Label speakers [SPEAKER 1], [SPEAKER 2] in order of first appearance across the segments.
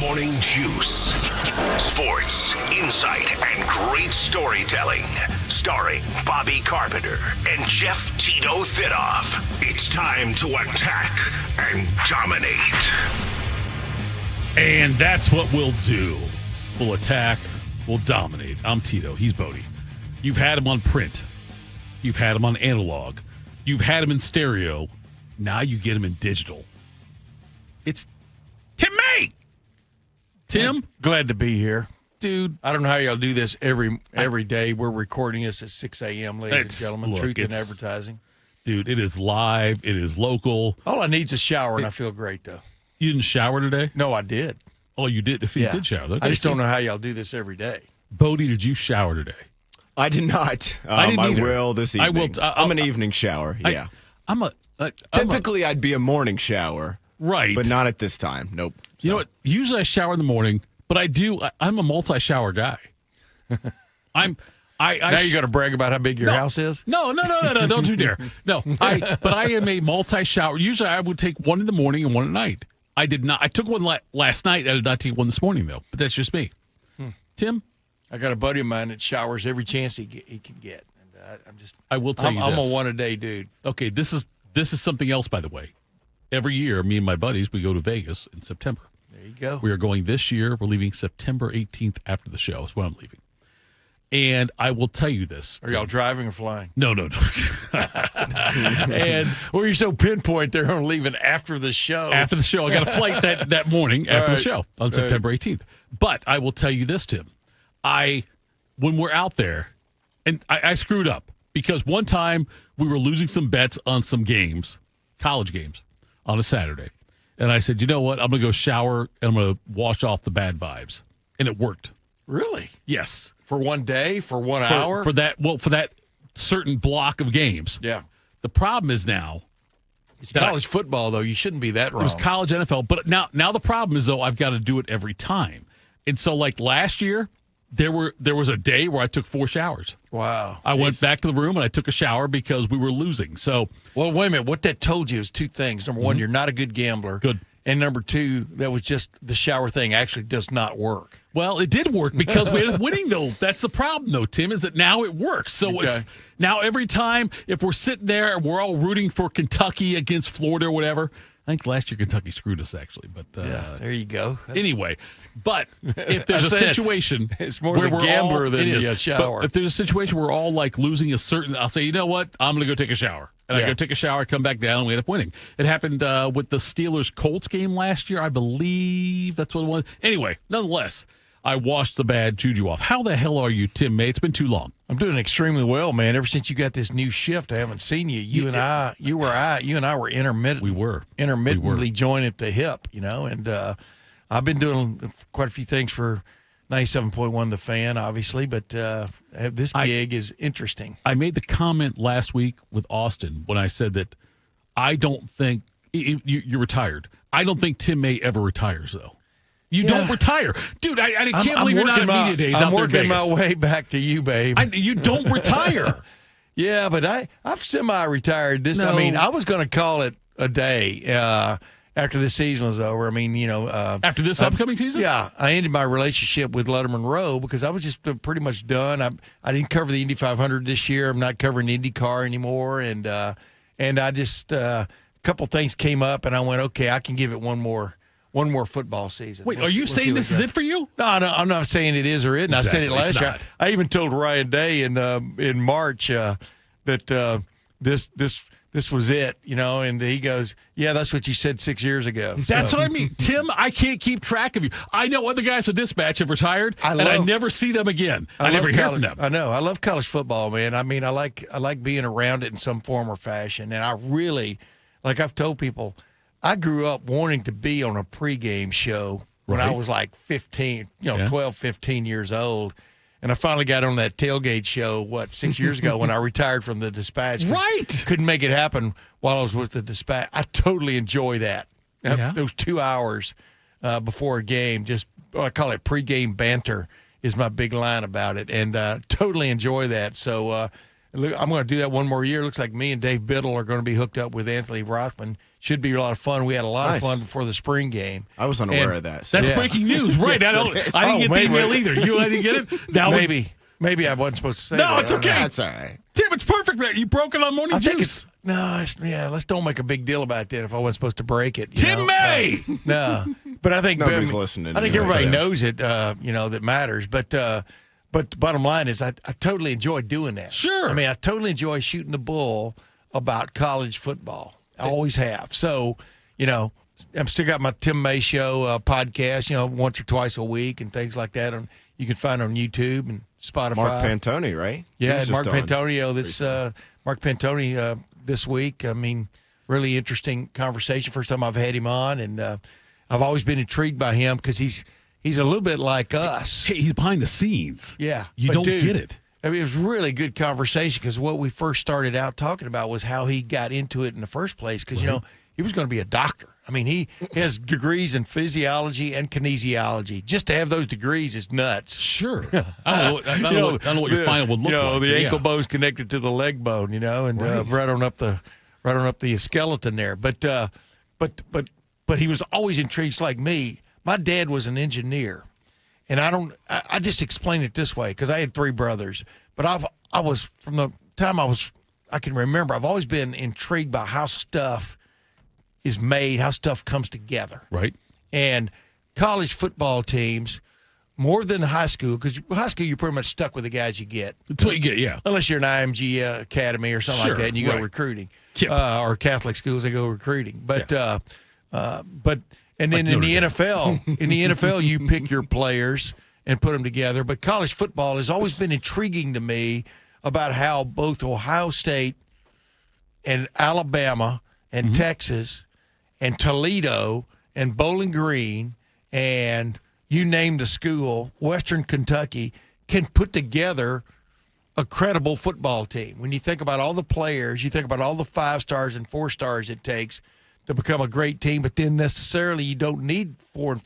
[SPEAKER 1] Morning Juice. Sports, insight, and great storytelling. Starring Bobby Carpenter and Jeff Tito Thitoff. It's time to attack and dominate.
[SPEAKER 2] And that's what we'll do. We'll attack, we'll dominate. I'm Tito. He's Bodie. You've had him on print. You've had him on analog. You've had him in stereo. Now you get him in digital. It's Tim May. Tim?
[SPEAKER 3] Glad to be here.
[SPEAKER 2] Dude.
[SPEAKER 3] I don't know how y'all do this every day. We're recording this at 6 a.m., ladies and gentlemen. Truth in advertising.
[SPEAKER 2] Dude, it is live. It is local.
[SPEAKER 3] All I need is a shower, and I feel great, though.
[SPEAKER 2] You didn't shower today?
[SPEAKER 3] No, I did.
[SPEAKER 2] Oh, you did? You did shower. Okay.
[SPEAKER 3] I just don't know how y'all do this every day.
[SPEAKER 2] Bodie, did you shower today?
[SPEAKER 4] I did not.
[SPEAKER 2] I didn't either.
[SPEAKER 4] Will this evening.
[SPEAKER 2] I will.
[SPEAKER 4] I'm an evening shower, yeah. Typically, I'd be a morning shower.
[SPEAKER 2] Right.
[SPEAKER 4] But not at this time. Nope.
[SPEAKER 2] You know what? Usually I shower in the morning, but I'm a multi-shower guy. Now
[SPEAKER 3] you got to brag about how big your house is?
[SPEAKER 2] No, don't you dare. No, but I am a multi-shower. Usually I would take one in the morning and one at night. I did not. I took one last night. I did not take one this morning, though. But that's just me. Tim?
[SPEAKER 3] I got a buddy of mine that showers every chance he can get. And
[SPEAKER 2] I will tell you this.
[SPEAKER 3] I'm a one-a-day dude.
[SPEAKER 2] Okay, this is something else, by the way. Every year, me and my buddies, we go to Vegas in September.
[SPEAKER 3] There you go.
[SPEAKER 2] We are going this year. We're leaving September 18th after the show. That's when I'm leaving. And I will tell you this.
[SPEAKER 3] Are y'all driving or flying?
[SPEAKER 2] No.
[SPEAKER 3] And you're so pinpoint they're only leaving after the show.
[SPEAKER 2] After the show. I got a flight that morning after the show on September 18th. But I will tell you this, Tim. When we're out there, and I screwed up because one time we were losing some bets on some games, college games, on a Saturday. And I said, you know what? I'm going to go shower and I'm going to wash off the bad vibes. And it worked.
[SPEAKER 3] Really?
[SPEAKER 2] Yes.
[SPEAKER 3] For one day? For 1 hour?
[SPEAKER 2] For that certain block of games.
[SPEAKER 3] Yeah.
[SPEAKER 2] The problem is now.
[SPEAKER 3] It's college football, though. You shouldn't be that wrong.
[SPEAKER 2] It was college NFL. But now the problem is, though, I've got to do it every time. And so, like last year, there was a day where I took 4 showers.
[SPEAKER 3] Wow.
[SPEAKER 2] I went back to the room and I took a shower because we were losing. So,
[SPEAKER 3] well, wait a minute. What that told you is 2 things. Number one, you're not a good gambler.
[SPEAKER 2] Good.
[SPEAKER 3] And number 2, that was just the shower thing actually does not work.
[SPEAKER 2] Well, it did work because we ended up winning, though. That's the problem, though, Tim, is that now it works. So It's now every time if we're sitting there and we're all rooting for Kentucky against Florida or whatever. I think last year Kentucky screwed us, actually. But
[SPEAKER 3] there you go.
[SPEAKER 2] Anyway, but if there's a situation,
[SPEAKER 3] it's more the gambler than the shower.
[SPEAKER 2] But if there's a situation where we're all like losing a certain, I'll say, you know what, I'm going to go take a shower, and I go take a shower, come back down, and we end up winning. It happened with the Steelers-Colts game last year, I believe. That's what it was. Anyway, nonetheless, I washed the bad juju off. How the hell are you, Tim May? It's been too long.
[SPEAKER 3] I'm doing extremely well, man. Ever since you got this new shift, I haven't seen you. You and I were intermittent.
[SPEAKER 2] We were
[SPEAKER 3] intermittently joined at the hip, and I've been doing quite a few things for 97.1 The Fan, obviously, but this gig is interesting.
[SPEAKER 2] I made the comment last week with Austin when I said that I don't think you're retired. I don't think Tim May ever retires, though. You don't retire. Dude, I can't believe you're not at media days
[SPEAKER 3] I'm
[SPEAKER 2] out there in
[SPEAKER 3] Vegas. I'm working my way back to you, babe.
[SPEAKER 2] You don't retire.
[SPEAKER 3] Yeah, but I've semi-retired this.
[SPEAKER 2] No.
[SPEAKER 3] I mean, I was going to call it a day after this season was over. I mean,
[SPEAKER 2] after this upcoming season?
[SPEAKER 3] Yeah. I ended my relationship with Letterman Rowe because I was just pretty much done. I didn't cover the Indy 500 this year. I'm not covering IndyCar anymore. And I just a couple things came up, and I went, okay, I can give it one more football season.
[SPEAKER 2] Wait, are you saying this is it for you?
[SPEAKER 3] No, I'm not saying it is or isn't.
[SPEAKER 2] Exactly.
[SPEAKER 3] I said it last year. I even told Ryan Day in March that this was it, and he goes, yeah, that's what you said 6 years ago.
[SPEAKER 2] That's what I mean. Tim, I can't keep track of you. I know other guys with Dispatch have retired, and I never see them again. I never hear from them.
[SPEAKER 3] I know. I love college football, man. I mean, I like being around it in some form or fashion, and I really, like I've told people, I grew up wanting to be on a pregame show when I was like 15, 12, 15 years old. And I finally got on that tailgate show, 6 years ago when I retired from the Dispatch.
[SPEAKER 2] Right.
[SPEAKER 3] Couldn't make it happen while I was with the Dispatch. I totally enjoy that.
[SPEAKER 2] Yeah.
[SPEAKER 3] Those 2 hours before a game, I call it pregame banter is my big line about it. And totally enjoy that. So I'm going to do that one more year. Looks like me and Dave Biddle are going to be hooked up with Anthony Rothman. Should be a lot of fun. We had a lot of fun before the spring game.
[SPEAKER 4] I was unaware of that.
[SPEAKER 2] That's breaking news, right?
[SPEAKER 4] Yes,
[SPEAKER 2] I didn't get the email either. You didn't get it? Now
[SPEAKER 3] Maybe I wasn't supposed to say
[SPEAKER 2] no,
[SPEAKER 3] that.
[SPEAKER 2] No, it's okay.
[SPEAKER 4] That's all right.
[SPEAKER 2] Tim, it's perfect that you broke it on Morning Juice.
[SPEAKER 3] Let's don't make a big deal about that if I wasn't supposed to break it.
[SPEAKER 2] Tim May!
[SPEAKER 3] No. But I think
[SPEAKER 4] nobody's listening.
[SPEAKER 3] I think everybody knows it, that matters. But the bottom line is I totally enjoy doing that.
[SPEAKER 2] Sure.
[SPEAKER 3] I mean, I totally enjoy shooting the bull about college football. I always have. So, I've still got my Tim May Show podcast, once or twice a week and things like that. You can find on YouTube and Spotify.
[SPEAKER 4] Mark Pantoni, right?
[SPEAKER 3] Yeah, Mark Pantoni this week. I mean, really interesting conversation. First time I've had him on, and I've always been intrigued by him because he's a little bit like us.
[SPEAKER 2] Hey, he's behind the scenes.
[SPEAKER 3] Yeah.
[SPEAKER 2] You don't get it.
[SPEAKER 3] I mean, it was really good conversation because what we first started out talking about was how he got into it in the first place because, he was going to be a doctor. I mean, he has degrees in physiology and kinesiology. Just to have those degrees is nuts.
[SPEAKER 2] Sure. I don't know what your final would look like.
[SPEAKER 3] The ankle bone's connected to the leg bone, and right on up the skeleton there. But he was always intrigued like me. My dad was an engineer, and I just explain it this way because I had 3 brothers. But I was from the time I can remember, I've always been intrigued by how stuff is made, how stuff comes together.
[SPEAKER 2] Right.
[SPEAKER 3] And college football teams, more than high school, because high school you're pretty much stuck with the guys you get.
[SPEAKER 2] That's what you get, yeah.
[SPEAKER 3] Unless you're an IMG academy or something like that, and you go recruiting.
[SPEAKER 2] Yep.
[SPEAKER 3] Or Catholic schools, they go recruiting. But then in the NFL, you pick your players and put them together. But college football has always been intriguing to me about how both Ohio State and Alabama and Texas and Toledo and Bowling Green and you name the school, Western Kentucky, can put together a credible football team. When you think about all the players, you think about all the 5 stars and 4 stars it takes to become a great team, but then necessarily you don't need 4 and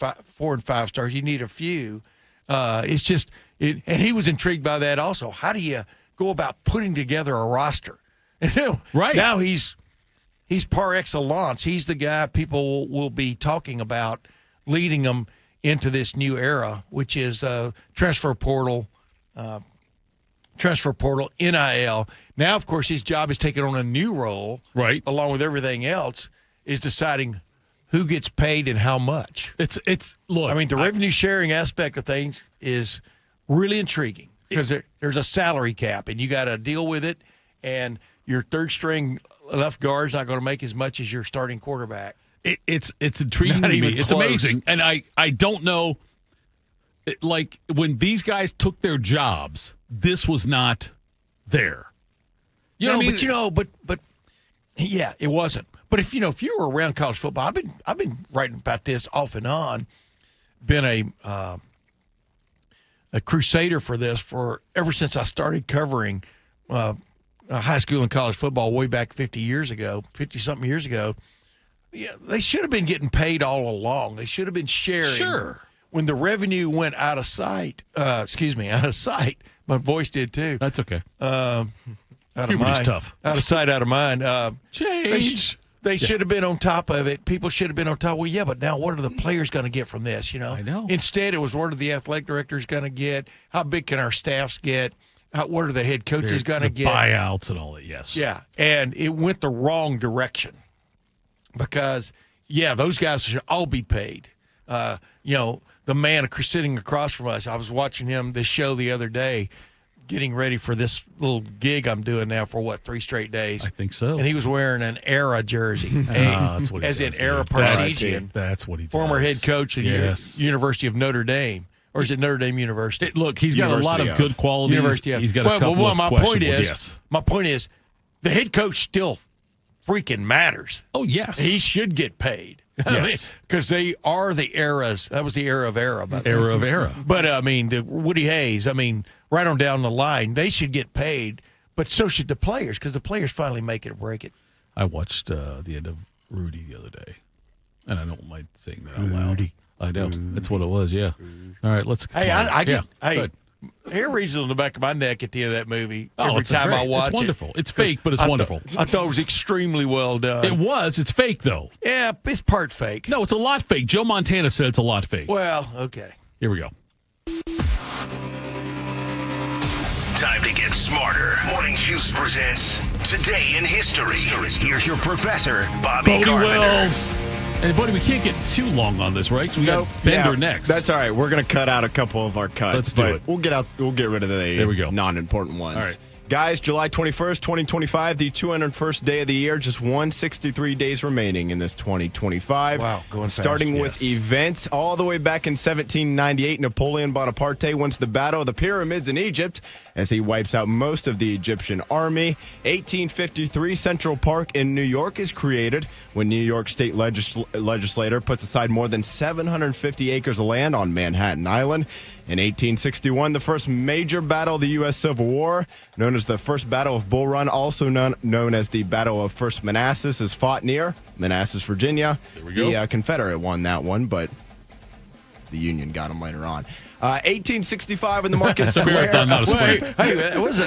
[SPEAKER 3] 5 stars. You need a few. It's just and he was intrigued by that also. How do you go about putting together a roster?
[SPEAKER 2] Right.
[SPEAKER 3] Now he's par excellence. He's the guy people will be talking about leading them into this new era, which is transfer portal, NIL. Now, of course, his job is taking on a new role,
[SPEAKER 2] right?
[SPEAKER 3] Along with everything else, is deciding who gets paid and how much.
[SPEAKER 2] Look.
[SPEAKER 3] I mean, the revenue sharing aspect of things is really intriguing because there's a salary cap, and you got to deal with it. And your third string left guard's not going to make as much as your starting quarterback.
[SPEAKER 2] It's intriguing to me. It's amazing. And I don't know, like, when these guys took their jobs, this was not there. You know what I mean? But yeah, it wasn't. But if you were around college football, I've been writing about this off and on, been a crusader for this ever since I started covering high school and college football way back 50-something years ago. Yeah, they should have been getting paid all along. They should have been sharing. Sure.
[SPEAKER 3] When the revenue went out of sight, my voice did too.
[SPEAKER 2] That's okay.
[SPEAKER 3] Out of mind.
[SPEAKER 2] Tough.
[SPEAKER 3] Out of sight, out of mind.
[SPEAKER 2] Change.
[SPEAKER 3] They should have been on top of it. People should have been on top. Well, yeah, but now what are the players going to get from this?
[SPEAKER 2] I know.
[SPEAKER 3] Instead, it was what are the athletic directors going to get? How big can our staffs get? What are the head coaches going to get?
[SPEAKER 2] Buyouts and all that, yes.
[SPEAKER 3] Yeah, and it went the wrong direction because, those guys should all be paid. The man sitting across from us, I was watching him this show the other day, getting ready for this little gig I'm doing now for 3 straight days.
[SPEAKER 2] I think so.
[SPEAKER 3] And he was wearing an Era jersey.
[SPEAKER 2] That's what he
[SPEAKER 3] as
[SPEAKER 2] does,
[SPEAKER 3] in Era Parsegian.
[SPEAKER 2] That's what he does.
[SPEAKER 3] Former head coach of the University of Notre Dame. Or is it Notre Dame University?
[SPEAKER 2] Look, he's got a lot of good qualities.
[SPEAKER 3] University of.
[SPEAKER 2] He's got a couple of questionable.
[SPEAKER 3] My point is, the head coach still freaking matters.
[SPEAKER 2] Oh, yes.
[SPEAKER 3] He should get paid.
[SPEAKER 2] Yes.
[SPEAKER 3] Because they are the eras. That was the era of Era.
[SPEAKER 2] Era of Era.
[SPEAKER 3] But, the Woody Hayes, right on down the line, they should get paid. But so should the players because the players finally make it or break it.
[SPEAKER 2] I watched the end of Rudy the other day, and I don't mind saying that out loud. I know. That's what it was, yeah. All right, let's continue.
[SPEAKER 3] I hair raised on the back of my neck at the end of that movie. Every
[SPEAKER 2] it's
[SPEAKER 3] time
[SPEAKER 2] great.
[SPEAKER 3] I watch
[SPEAKER 2] it's wonderful.
[SPEAKER 3] it.
[SPEAKER 2] It's fake, but it's wonderful.
[SPEAKER 3] I thought it was extremely well done.
[SPEAKER 2] It was. It's fake, though.
[SPEAKER 3] Yeah, it's part fake.
[SPEAKER 2] No, it's a lot fake. Joe Montana said it's a lot fake.
[SPEAKER 3] Well, okay.
[SPEAKER 2] Here we go.
[SPEAKER 1] Time to get smarter. Morning Juice presents Today in History. Here's your professor, Bobby
[SPEAKER 2] Bodie
[SPEAKER 1] Carpenter.
[SPEAKER 2] Wells. And, Buddy, we can't get too long on this, right? We got Bender next.
[SPEAKER 4] That's all right. We're going to cut out a couple of our cuts.
[SPEAKER 2] Let's do it.
[SPEAKER 4] We'll get rid of the
[SPEAKER 2] There we go.
[SPEAKER 4] non-important ones.
[SPEAKER 2] All right.
[SPEAKER 4] Guys, July 21st, 2025, the 201st day of the year, just 163 days remaining in this 2025.
[SPEAKER 3] Wow, going fast.
[SPEAKER 4] Starting with events all the way back in 1798, Napoleon Bonaparte wins the Battle of the Pyramids in Egypt as he wipes out most of the Egyptian army. 1853, Central Park in New York is created when New York State legislator puts aside more than 750 acres of land on Manhattan Island. In 1861, the first major battle of the U.S. Civil War, known as the First Battle of Bull Run, also known as the Battle of First Manassas, is fought near Manassas, Virginia.
[SPEAKER 2] There we go.
[SPEAKER 4] The Confederate won that one, but the Union got them later on. 1865 in the Market Square.
[SPEAKER 2] Marathon, not a
[SPEAKER 3] Wait,
[SPEAKER 2] sprint.
[SPEAKER 3] hey,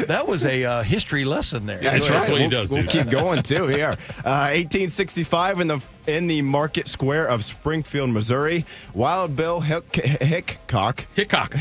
[SPEAKER 3] that was a history lesson there.
[SPEAKER 4] That's right.
[SPEAKER 2] what he does,
[SPEAKER 4] We'll
[SPEAKER 2] dude.
[SPEAKER 4] keep going too here. 1865 in the Market Square of Springfield, Missouri, Wild Bill Hickok.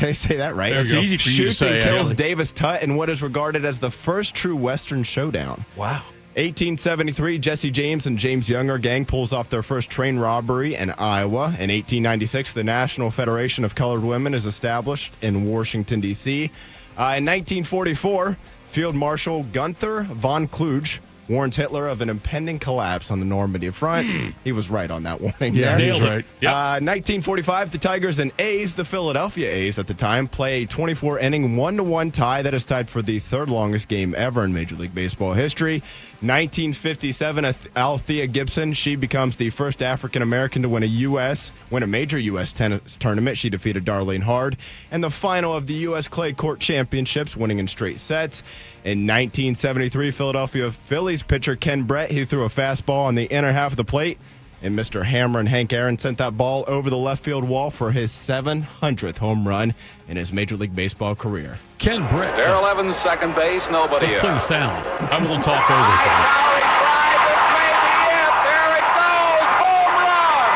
[SPEAKER 4] I say that right.
[SPEAKER 2] There you go.
[SPEAKER 3] It's easy for you to
[SPEAKER 4] Shoots
[SPEAKER 3] say,
[SPEAKER 4] and kills
[SPEAKER 3] actually.
[SPEAKER 4] Davis Tutt in what is regarded as the first true Western showdown.
[SPEAKER 3] Wow.
[SPEAKER 4] 1873, Jesse James and James Younger gang pulls off their first train robbery in Iowa. In 1896, the National Federation of Colored Women is established in Washington, D.C. In 1944, Field Marshal Gunther von Kluge warns Hitler of an impending collapse on the Normandy front. He was right on that warning.
[SPEAKER 3] Yeah,
[SPEAKER 4] there.
[SPEAKER 3] he was right.
[SPEAKER 2] Yep.
[SPEAKER 4] 1945, the Tigers and A's, the Philadelphia A's at the time, play a 24-inning 1-1 tie that is tied for the third longest game ever in Major League Baseball history. 1957, Althea Gibson, she becomes the first African-American to win a major U.S. tennis tournament. She defeated Darlene Hard in the final of the U.S. Clay Court Championships, winning in straight sets. In 1973, Philadelphia Phillies pitcher Ken Brett, he threw a fastball on the inner half of the plate, and Mr. Hammer and Hank Aaron sent that ball over the left field wall for his 700th home run in his Major League Baseball career.
[SPEAKER 2] Ken Brett.
[SPEAKER 5] Darrell Evans, second base, nobody
[SPEAKER 2] Let's play the
[SPEAKER 5] out.
[SPEAKER 2] sound. I won't talk over it.
[SPEAKER 5] Lowry drive, this may be it. There it goes. Home run.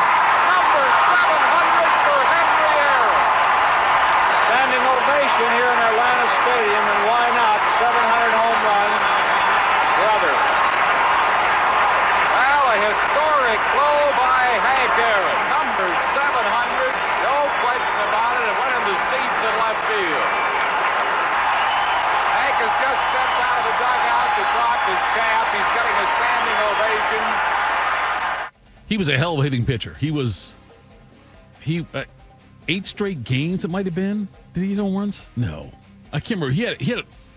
[SPEAKER 5] Number 700 for Henry Aaron. Standing ovation here in Atlanta Stadium, and why not? 700 home run. Brother. Well, a historic blow by Hank Aaron. Number 700. No question about it. It went in the seats in left field. Hank has just stepped out of the dugout to drop his cap. He's getting a standing ovation.
[SPEAKER 2] He was a hell of a hitting pitcher. He 8 straight games it might have been. Did he hit home runs? No. I can't remember.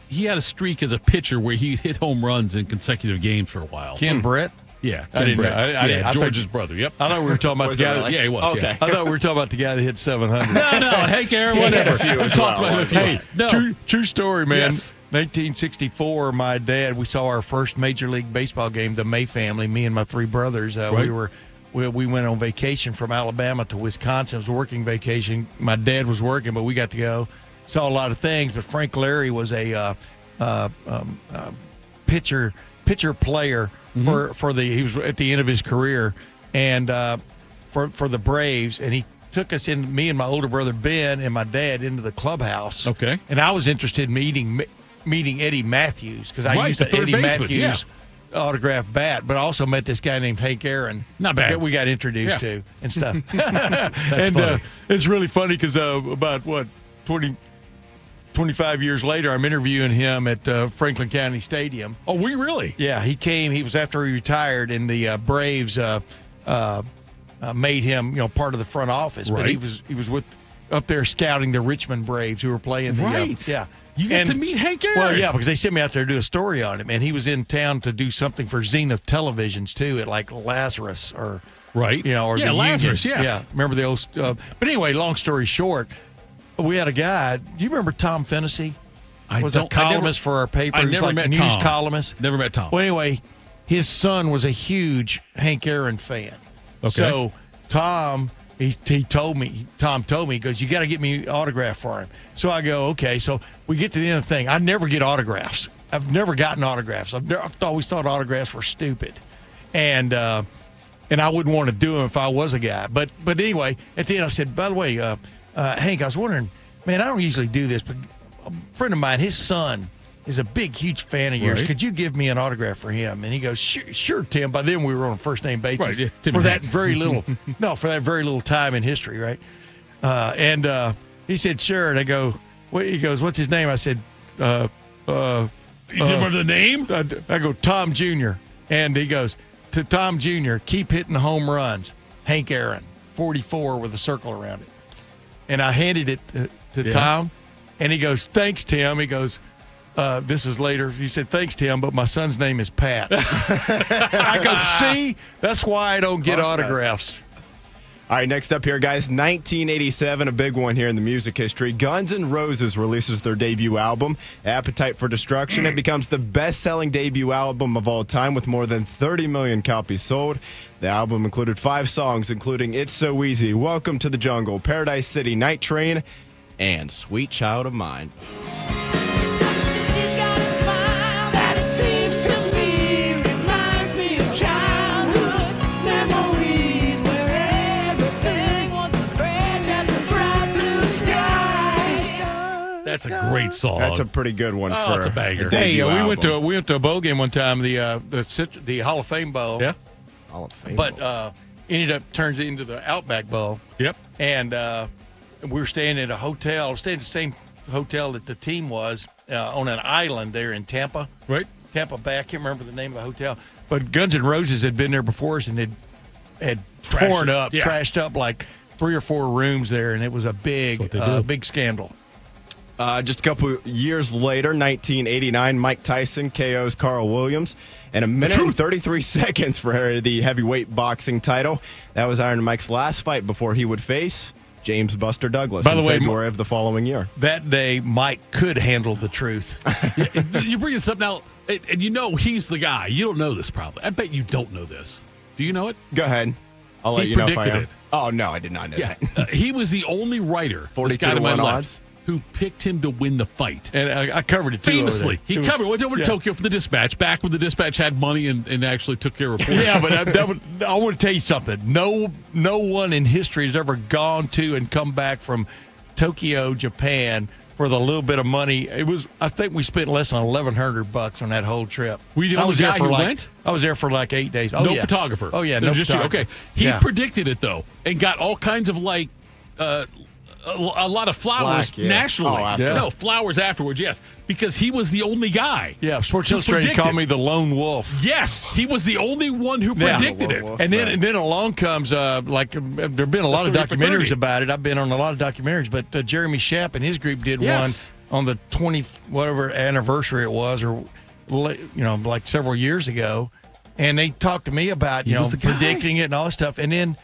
[SPEAKER 2] He had a streak as a pitcher where he hit home runs in consecutive games for a while.
[SPEAKER 3] Ken Brett?
[SPEAKER 2] Yeah,
[SPEAKER 3] I didn't know. I
[SPEAKER 2] George's
[SPEAKER 3] thought-
[SPEAKER 2] brother. Yep.
[SPEAKER 3] I thought we were talking about the guy.
[SPEAKER 4] really?
[SPEAKER 2] Yeah, he was.
[SPEAKER 4] Okay.
[SPEAKER 2] Yeah.
[SPEAKER 3] I thought we were talking about the guy that hit 700.
[SPEAKER 2] No, Hank Aaron, whatever.
[SPEAKER 4] a few
[SPEAKER 2] We
[SPEAKER 4] as
[SPEAKER 2] talked
[SPEAKER 4] well.
[SPEAKER 2] about him a few.
[SPEAKER 3] Hey,
[SPEAKER 2] No.
[SPEAKER 3] true story, man.
[SPEAKER 2] Yes.
[SPEAKER 3] 1964, my dad, we saw our first Major League Baseball game, the May family, me and my 3 brothers.
[SPEAKER 2] Right.
[SPEAKER 3] We went on vacation from Alabama to Wisconsin. It was a working vacation. My dad was working, but we got to go. Saw a lot of things, but Frank Larry was a pitcher player he was at the end of his career, and for the Braves, and he took us in, me and my older brother Ben and my dad, into the clubhouse.
[SPEAKER 2] Okay.
[SPEAKER 3] And I was interested in meeting Eddie Matthews, because I
[SPEAKER 2] Right,
[SPEAKER 3] used
[SPEAKER 2] the
[SPEAKER 3] the
[SPEAKER 2] third
[SPEAKER 3] Eddie
[SPEAKER 2] baseman,
[SPEAKER 3] Matthews
[SPEAKER 2] yeah.
[SPEAKER 3] autographed bat, but I also met this guy named Hank Aaron.
[SPEAKER 2] Not bad.
[SPEAKER 3] That we got introduced
[SPEAKER 2] Yeah.
[SPEAKER 3] to and stuff.
[SPEAKER 2] That's
[SPEAKER 3] and
[SPEAKER 2] funny.
[SPEAKER 3] it's really funny because about 25 years later, I'm interviewing him at Franklin County Stadium.
[SPEAKER 2] Oh, we really?
[SPEAKER 3] Yeah, he came. He was after he retired, and the Braves made him, part of the front office. But he
[SPEAKER 2] Right.
[SPEAKER 3] was up there scouting the Richmond Braves who were playing.
[SPEAKER 2] Right.
[SPEAKER 3] Yeah.
[SPEAKER 2] You get to meet Hank Aaron.
[SPEAKER 3] Well, yeah, because they sent me out there to do a story on him, and he was in town to do something for Zenith Televisions too, at like Lazarus or
[SPEAKER 2] Right.
[SPEAKER 3] or
[SPEAKER 2] Yeah,
[SPEAKER 3] the
[SPEAKER 2] Lazarus,
[SPEAKER 3] Union.
[SPEAKER 2] yes.
[SPEAKER 3] Yeah, remember the old. But anyway, long story short, we had a guy. Do you remember Tom Fennessy? Was a columnist for our paper.
[SPEAKER 2] I
[SPEAKER 3] He was
[SPEAKER 2] never
[SPEAKER 3] like
[SPEAKER 2] met
[SPEAKER 3] a news
[SPEAKER 2] Tom.
[SPEAKER 3] columnist.
[SPEAKER 2] Never met Tom.
[SPEAKER 3] Well, anyway, his son was a huge Hank Aaron fan.
[SPEAKER 2] Okay.
[SPEAKER 3] So Tom he told me, Tom told me, he goes, you got to get me an autograph for him. So I go, okay. So we get to the end of the thing. I never get autographs. I've never gotten autographs. I've always thought autographs were stupid. And I wouldn't want to do them if I was a guy. But anyway, at the end I said, by the way, Hank, I was wondering, man, I don't usually do this, but a friend of mine, his son is a big, huge fan of yours.
[SPEAKER 2] Right.
[SPEAKER 3] Could you give me an autograph for him? And he goes, sure, Tim. By then we were on a first name basis
[SPEAKER 2] Right, yeah, Tim
[SPEAKER 3] for
[SPEAKER 2] and
[SPEAKER 3] that
[SPEAKER 2] Hank.
[SPEAKER 3] for that very little time in history, right? And he said, sure. And I go, he goes, what's his name? I said,
[SPEAKER 2] You didn't remember the name?
[SPEAKER 3] I go, Tom Jr. And he goes, to Tom Jr., keep hitting home runs. Hank Aaron, 44 with a circle around it. And I handed it to Tom, and he goes, thanks, Tim. He goes, this is later. He said, thanks, Tim, but my son's name is Pat. I go, see, that's why I don't get autographs.
[SPEAKER 4] All right, next up here, guys, 1987, a big one here in the music history. Guns N' Roses releases their debut album, Appetite for Destruction. It becomes the best-selling debut album of all time with more than 30 million copies sold. The album included 5 songs, including It's So Easy, Welcome to the Jungle, Paradise City, Night Train, and Sweet Child of Mine.
[SPEAKER 2] That's a great song.
[SPEAKER 4] That's a pretty good one for
[SPEAKER 2] it's a banger.
[SPEAKER 4] a debut
[SPEAKER 3] Hey,
[SPEAKER 4] album.
[SPEAKER 3] we went to a bowl game one time, the Hall of Fame Bowl.
[SPEAKER 2] Yeah.
[SPEAKER 4] Hall of Fame.
[SPEAKER 3] But ended up turns into the Outback Bowl.
[SPEAKER 2] Yep.
[SPEAKER 3] And we were staying at a hotel, staying at the same hotel that the team was on an island there in Tampa.
[SPEAKER 2] Right.
[SPEAKER 3] Tampa Bay. I can't remember the name of the hotel. But Guns N' Roses had been there before us and had torn up,
[SPEAKER 2] Yeah.
[SPEAKER 3] trashed up like 3 or 4 rooms there, and it was a big, big scandal.
[SPEAKER 4] Just a couple years later, 1989, Mike Tyson KOs Carl Williams. And a minute and 33 seconds for the heavyweight boxing title. That was Iron Mike's last fight before he would face James Buster Douglas in February of the following year.
[SPEAKER 3] That day, Mike could handle the truth.
[SPEAKER 2] You bring this up now, and you know he's the guy. You don't know this probably. I bet you don't know this. Do you know it?
[SPEAKER 4] Go ahead. I'll let
[SPEAKER 2] He
[SPEAKER 4] you know if I
[SPEAKER 2] predicted
[SPEAKER 4] am.
[SPEAKER 2] it.
[SPEAKER 4] Oh, no, I did not know that.
[SPEAKER 2] He was the only writer,
[SPEAKER 4] 42
[SPEAKER 2] this guy to my
[SPEAKER 4] 1
[SPEAKER 2] left,
[SPEAKER 4] odds.
[SPEAKER 2] who picked him to win the fight.
[SPEAKER 3] And I covered it, too.
[SPEAKER 2] Famously. He
[SPEAKER 3] went
[SPEAKER 2] over to Tokyo for the Dispatch, back when the Dispatch had money and actually took care of reporting.
[SPEAKER 3] Yeah, but I want to tell you something. No one in history has ever gone to and come back from Tokyo, Japan, for the little bit of money. I think we spent less than $1,100 on that whole trip.
[SPEAKER 2] Were you the
[SPEAKER 3] I
[SPEAKER 2] only
[SPEAKER 3] was there
[SPEAKER 2] guy
[SPEAKER 3] for
[SPEAKER 2] who
[SPEAKER 3] like
[SPEAKER 2] went?
[SPEAKER 3] I was there for like 8 days. Oh,
[SPEAKER 2] no
[SPEAKER 3] yeah.
[SPEAKER 2] photographer.
[SPEAKER 3] Oh yeah,
[SPEAKER 2] It
[SPEAKER 3] no
[SPEAKER 2] was just you.
[SPEAKER 3] photographer.
[SPEAKER 2] Okay, he
[SPEAKER 3] Yeah.
[SPEAKER 2] predicted it though, and got all kinds of like a lot of flowers
[SPEAKER 4] Black, yeah.
[SPEAKER 2] nationally.
[SPEAKER 4] Oh, after.
[SPEAKER 2] No, flowers afterwards. Yes, because he was the only guy.
[SPEAKER 3] Yeah, Sports
[SPEAKER 2] who
[SPEAKER 3] Illustrated
[SPEAKER 2] predicted.
[SPEAKER 3] called me the lone wolf.
[SPEAKER 2] Yes, he was the only one who
[SPEAKER 3] Yeah.
[SPEAKER 2] predicted it.
[SPEAKER 3] And then along comes there've been a lot of
[SPEAKER 2] 30 for 30.
[SPEAKER 3] documentaries about it. I've been on a lot of documentaries, but Jeremy Shapp and his group did
[SPEAKER 2] Yes.
[SPEAKER 3] one on the 20 whatever anniversary it was, or like several years ago, and they talked to me about
[SPEAKER 2] was the guy.
[SPEAKER 3] predicting it and all this stuff, and then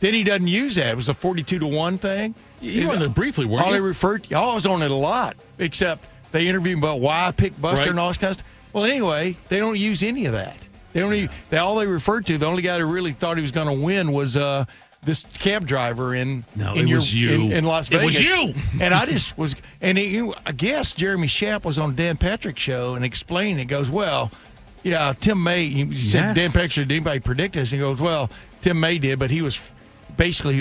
[SPEAKER 3] he doesn't use that. It was a 42-1 thing.
[SPEAKER 2] You were on there briefly, weren't
[SPEAKER 3] All they
[SPEAKER 2] you?
[SPEAKER 3] referred to, I was on it a lot, except they interviewed me about why I picked Buster
[SPEAKER 2] Right.
[SPEAKER 3] and all this kind of stuff. Well, anyway, they don't use any of that. They don't. All they referred to, the only guy who really thought he was going to win was this cab driver in
[SPEAKER 2] was you.
[SPEAKER 3] in Las
[SPEAKER 2] It
[SPEAKER 3] Vegas.
[SPEAKER 2] was you.
[SPEAKER 3] And I just was, and I guess Jeremy Shapp was on Dan Patrick's show and explained. It goes, well, yeah, Tim May. He said Dan
[SPEAKER 2] Yes.
[SPEAKER 3] Patrick, did anybody predict this? And he goes, well, Tim May did, but he was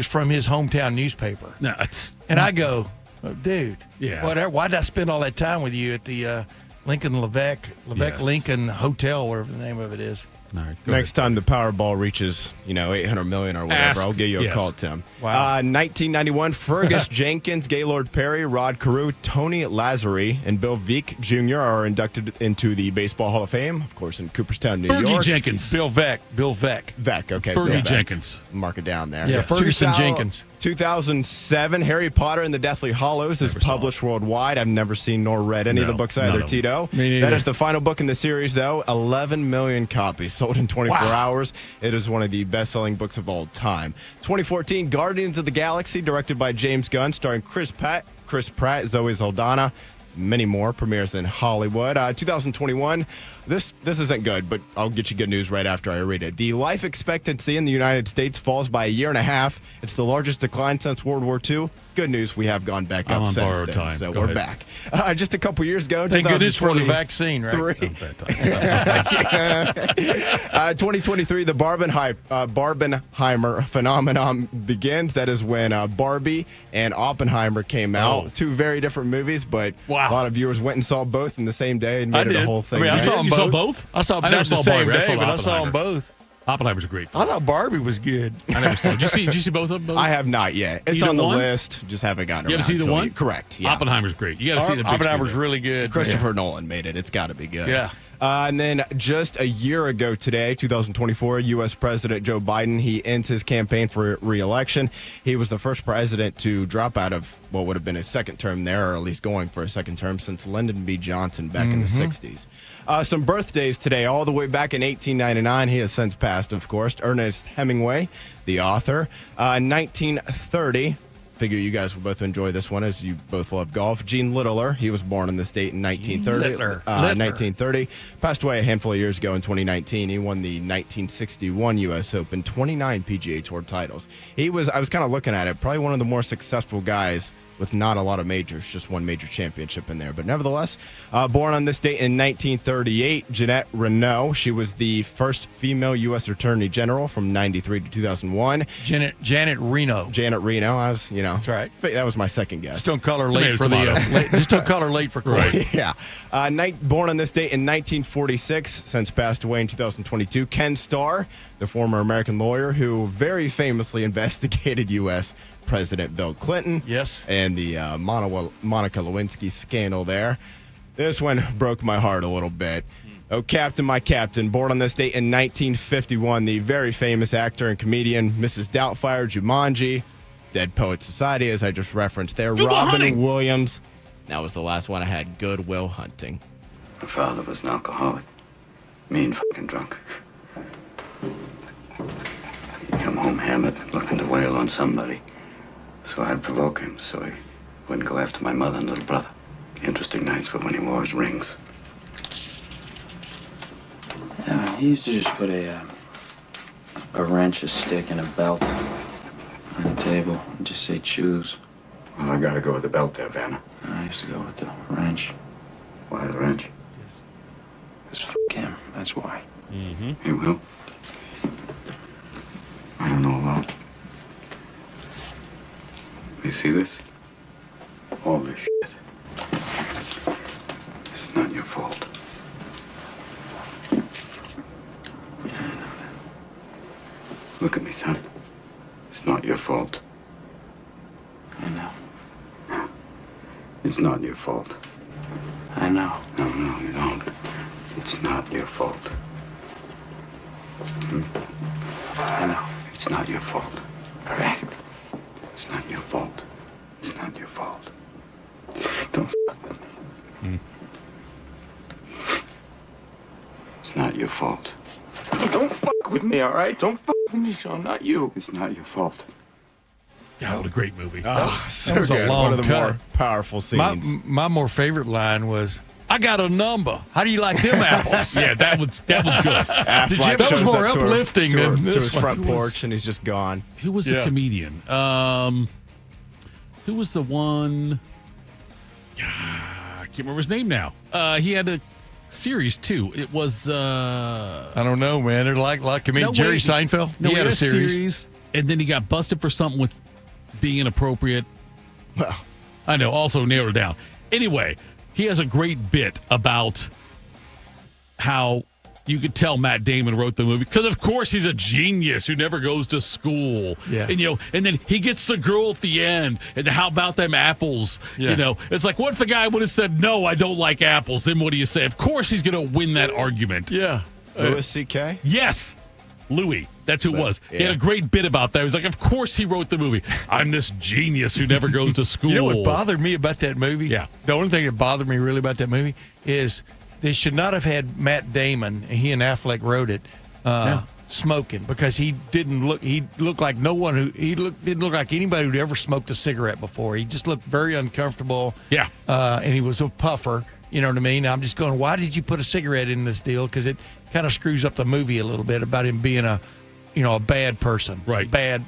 [SPEAKER 3] from his hometown newspaper.
[SPEAKER 2] No, it's
[SPEAKER 3] And I go, oh, dude,
[SPEAKER 2] Yeah.
[SPEAKER 3] whatever. Why did I spend all that time with you at the Lincoln Levesque
[SPEAKER 2] Yes.
[SPEAKER 3] Lincoln Hotel, whatever the name of it is?
[SPEAKER 2] all right, go
[SPEAKER 4] Next time the Powerball reaches, 800 million or whatever,
[SPEAKER 2] Ask.
[SPEAKER 4] I'll give you a
[SPEAKER 2] Yes.
[SPEAKER 4] call, Tim.
[SPEAKER 3] Wow.
[SPEAKER 4] 1991, Fergus Jenkins, Gaylord Perry, Rod Carew, Tony Lazzari, and Bill Veeck Jr. are inducted into the Baseball Hall of Fame, of course, in Cooperstown, New
[SPEAKER 2] Fergie
[SPEAKER 4] York.
[SPEAKER 2] Jenkins.
[SPEAKER 3] Bill Veeck.
[SPEAKER 4] Veeck, okay.
[SPEAKER 2] Fergie
[SPEAKER 4] Bill Veeck.
[SPEAKER 2] Jenkins.
[SPEAKER 4] Mark it down there.
[SPEAKER 3] Yeah, Ferguson
[SPEAKER 4] 2000
[SPEAKER 3] Jenkins.
[SPEAKER 4] 2007, Harry Potter and the Deathly Hallows is
[SPEAKER 2] Never saw
[SPEAKER 4] published worldwide. I've never seen nor read any of the
[SPEAKER 2] No,
[SPEAKER 4] books
[SPEAKER 2] none
[SPEAKER 4] either,
[SPEAKER 2] of them.
[SPEAKER 4] Tito.
[SPEAKER 3] Me neither.
[SPEAKER 4] That is the final book in the series, though. 11 million copies sold in 24 hours. It is one of the best-selling books of all time. 2014, Guardians of the Galaxy, directed by James Gunn, starring Chris Pratt, Zoe Saldana, many more, premieres in Hollywood. 2021, This isn't good, but I'll get you good news right after I read it. The life expectancy in the United States falls by 1.5 years. It's the largest decline since World War II. Good news, we have gone back up
[SPEAKER 2] on
[SPEAKER 4] since
[SPEAKER 2] borrowed
[SPEAKER 4] then,
[SPEAKER 2] time.
[SPEAKER 4] so
[SPEAKER 2] Go
[SPEAKER 4] we're
[SPEAKER 2] ahead.
[SPEAKER 4] back. Just a couple years ago,
[SPEAKER 3] Thank goodness for the
[SPEAKER 4] 2023,
[SPEAKER 3] vaccine, right?
[SPEAKER 4] 2023, the Barbenheimer phenomenon begins. That is when Barbie and Oppenheimer came out.
[SPEAKER 2] Oh.
[SPEAKER 4] Two very different movies, but
[SPEAKER 3] Wow.
[SPEAKER 4] a lot of viewers went and saw both in the same day and
[SPEAKER 3] I
[SPEAKER 4] made it
[SPEAKER 3] did.
[SPEAKER 4] a whole thing.
[SPEAKER 3] I mean, I
[SPEAKER 4] right?
[SPEAKER 3] saw them
[SPEAKER 2] You
[SPEAKER 3] both.
[SPEAKER 2] saw both?
[SPEAKER 3] I saw
[SPEAKER 2] I
[SPEAKER 3] them
[SPEAKER 2] never
[SPEAKER 3] not the
[SPEAKER 2] saw
[SPEAKER 3] same
[SPEAKER 2] Barbie. I
[SPEAKER 3] day,
[SPEAKER 2] saw
[SPEAKER 3] but I saw them
[SPEAKER 2] Oppenheimer.
[SPEAKER 3] both.
[SPEAKER 2] Oppenheimer's a great
[SPEAKER 3] I
[SPEAKER 2] film.
[SPEAKER 3] thought Barbie was good.
[SPEAKER 2] I never saw it. Did you see both of them?
[SPEAKER 4] I have not yet. It's
[SPEAKER 2] Either
[SPEAKER 4] on the
[SPEAKER 2] one?
[SPEAKER 4] list. Just haven't gotten
[SPEAKER 2] You
[SPEAKER 4] around
[SPEAKER 2] haven't seen the
[SPEAKER 4] to
[SPEAKER 2] one?
[SPEAKER 4] it. Correct. Yeah.
[SPEAKER 2] Oppenheimer's great. You got to see the big
[SPEAKER 3] Oppenheimer's
[SPEAKER 2] screen.
[SPEAKER 3] really good.
[SPEAKER 4] Christopher Nolan made it. It's got to be good.
[SPEAKER 3] Yeah.
[SPEAKER 4] And then just a year ago today, 2024, U.S. President Joe Biden, he ends his campaign for re-election. He was the first president to drop out of what would have been his second term there, or at least going for a second term, since Lyndon B. Johnson back in the 60s. Some birthdays today, all the way back in 1899. He has since passed, of course. Ernest Hemingway, the author. 1930. Figure you guys will both enjoy this one as you both love golf. Gene Littler, he was born in the state in 1930.
[SPEAKER 3] Littler.
[SPEAKER 4] 1930. Passed away a handful of years ago in 2019. He won the 1961 U.S. Open, 29 PGA Tour titles. I was kind of looking at it, probably one of the more successful guys with not a lot of majors, just one major championship in there. But nevertheless, born on this date in 1938, Jeanette Renault. She was the first female U.S. Attorney General from 93 to 2001.
[SPEAKER 3] Janet Reno.
[SPEAKER 4] Janet Reno, I was,
[SPEAKER 3] That's right.
[SPEAKER 4] That was my second guess.
[SPEAKER 3] Just don't call her
[SPEAKER 2] Tomato,
[SPEAKER 3] late for
[SPEAKER 2] tomato.
[SPEAKER 3] just don't call her late for court.
[SPEAKER 2] Right.
[SPEAKER 4] Yeah. Born on this date in 1946, since passed away in 2022. Ken Starr, the former American lawyer who very famously investigated U.S. President Bill Clinton.
[SPEAKER 3] Yes.
[SPEAKER 4] And the Monica Lewinsky scandal there. This one broke my heart a little bit. Oh, Captain, my captain, born on this date in 1951, the very famous actor and comedian Mrs. Doubtfire, Jumanji, Dead Poet Society, as I just referenced there. Robin
[SPEAKER 2] Hunting.
[SPEAKER 4] Williams. That was the last one I had. Good Will Hunting.
[SPEAKER 6] My father was an alcoholic. Mean fucking drunk. He'd come home hammered, looking to wail on somebody. So I'd provoke him so he wouldn't go after my mother and little brother. Interesting nights were when he wore his rings. Yeah, he used to just put a wrench, a stick, and a belt on the table and just say choose. Well, I gotta go with the belt there, Vanna. I used to go with the wrench. Why the wrench? Because fuck him, that's why. Mm-hmm. Hey, Will. I don't know a lot. You see this? All this shit. This is not your fault. Yeah, I know that. Look at me, son. It's not your fault. I know. It's not your fault. I know. No, you don't. It's not your fault. I know. It's not your fault. All right? It's not your fault. It's not your fault. Don't fuck with me. It's not your fault. Don't fuck with me, all right? Don't fuck with me, Sean. Not you. It's not your fault.
[SPEAKER 2] God, what a great movie.
[SPEAKER 4] So
[SPEAKER 3] was a
[SPEAKER 4] good.
[SPEAKER 3] long
[SPEAKER 4] One of the
[SPEAKER 3] cut.
[SPEAKER 4] more powerful scenes.
[SPEAKER 3] My more favorite line was, "I got a number. How do you like them apples?"
[SPEAKER 2] Yeah, that was good.
[SPEAKER 4] Affleck
[SPEAKER 3] Did you- that was
[SPEAKER 4] shows
[SPEAKER 3] more
[SPEAKER 4] up to her-
[SPEAKER 3] uplifting
[SPEAKER 4] to her-
[SPEAKER 3] than
[SPEAKER 4] to
[SPEAKER 3] this
[SPEAKER 4] his
[SPEAKER 3] one.
[SPEAKER 4] front
[SPEAKER 2] Who was-
[SPEAKER 4] porch, and he's just gone.
[SPEAKER 2] Who was the
[SPEAKER 3] Yeah.
[SPEAKER 2] comedian? Who was the one? I can't remember his name now. He had a series too. It was
[SPEAKER 3] I don't know, man. They're like I mean,
[SPEAKER 2] No,
[SPEAKER 3] Jerry
[SPEAKER 2] wait.
[SPEAKER 3] Seinfeld.
[SPEAKER 2] no,
[SPEAKER 3] he had a series.
[SPEAKER 2] and then he got busted for something with being inappropriate.
[SPEAKER 4] Well,
[SPEAKER 2] I know. Also narrowed it down. Anyway, he has a great bit about how you could tell Matt Damon wrote the movie because, of course, he's a genius who never goes to school.
[SPEAKER 3] Yeah.
[SPEAKER 2] And and then he gets the girl at the end. And how about them apples?
[SPEAKER 3] Yeah.
[SPEAKER 2] It's like, what if the guy would have said, "No, I don't like apples"? Then what do you say? Of course, he's going to win that argument.
[SPEAKER 3] Yeah.
[SPEAKER 4] Louis C.K.
[SPEAKER 2] Yes, Louis. That's who it was. He
[SPEAKER 4] yeah.
[SPEAKER 2] had a great bit about that. He was like, of course he wrote the movie. I'm this genius who never goes to school.
[SPEAKER 3] You know what bothered me about that movie?
[SPEAKER 2] Yeah.
[SPEAKER 3] The only thing that bothered me really about that movie is they should not have had Matt Damon, and he and Affleck wrote it, smoking, because he looked like no one didn't look like anybody who'd ever smoked a cigarette before. He just looked very uncomfortable.
[SPEAKER 2] Yeah.
[SPEAKER 3] And he was a puffer. You know what I mean? I'm just going, why did you put a cigarette in this deal? Because it kind of screws up the movie a little bit about him being a bad person.
[SPEAKER 2] Right.
[SPEAKER 3] Bad,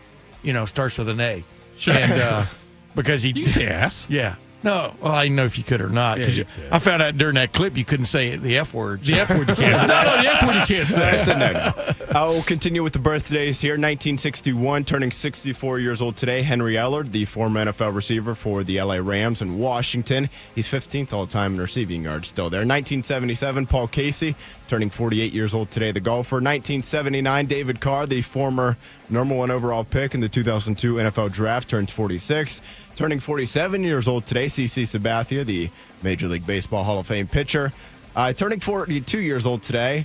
[SPEAKER 3] starts with an A.
[SPEAKER 2] Sure.
[SPEAKER 3] And because he.
[SPEAKER 2] You can say ass.
[SPEAKER 3] Yeah. No, well, I didn't know if you could or not.
[SPEAKER 2] Yeah,
[SPEAKER 3] Because I found out during that clip you couldn't say the F word.
[SPEAKER 2] The F word you can't. No, the F word you can't say.
[SPEAKER 4] That's a no-no. I'll continue with the birthdays here. 1961, turning 64 years old today, Henry Ellard, the former NFL receiver for the LA Rams in Washington. He's 15th all-time in receiving yards still there. 1977, Paul Casey, turning 48 years old today, the golfer. 1979, David Carr, the former number 1 overall pick in the 2002 NFL Draft, turns 46. Turning 47 years old today, CeCe Sabathia, the Major League Baseball Hall of Fame pitcher. Turning 42 years old today.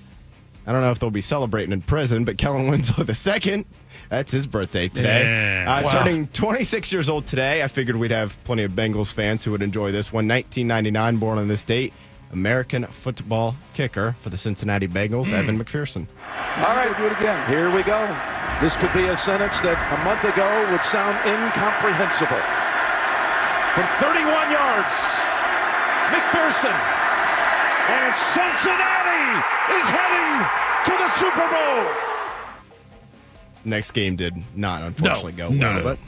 [SPEAKER 4] I don't know if they'll be celebrating in prison, but Kellen Winslow II, that's his birthday today.
[SPEAKER 2] Yeah.
[SPEAKER 3] Wow.
[SPEAKER 4] Turning 26 years old today. I figured we'd have plenty of Bengals fans who would enjoy this one. 1999, born on this date, American football kicker for the Cincinnati Bengals, Evan McPherson.
[SPEAKER 7] All right, do it again. Here we go. This could be a sentence that a month ago would sound incomprehensible. From 31 yards, McPherson, and Cincinnati is heading to the Super Bowl.
[SPEAKER 4] Next game did not, unfortunately, go well, but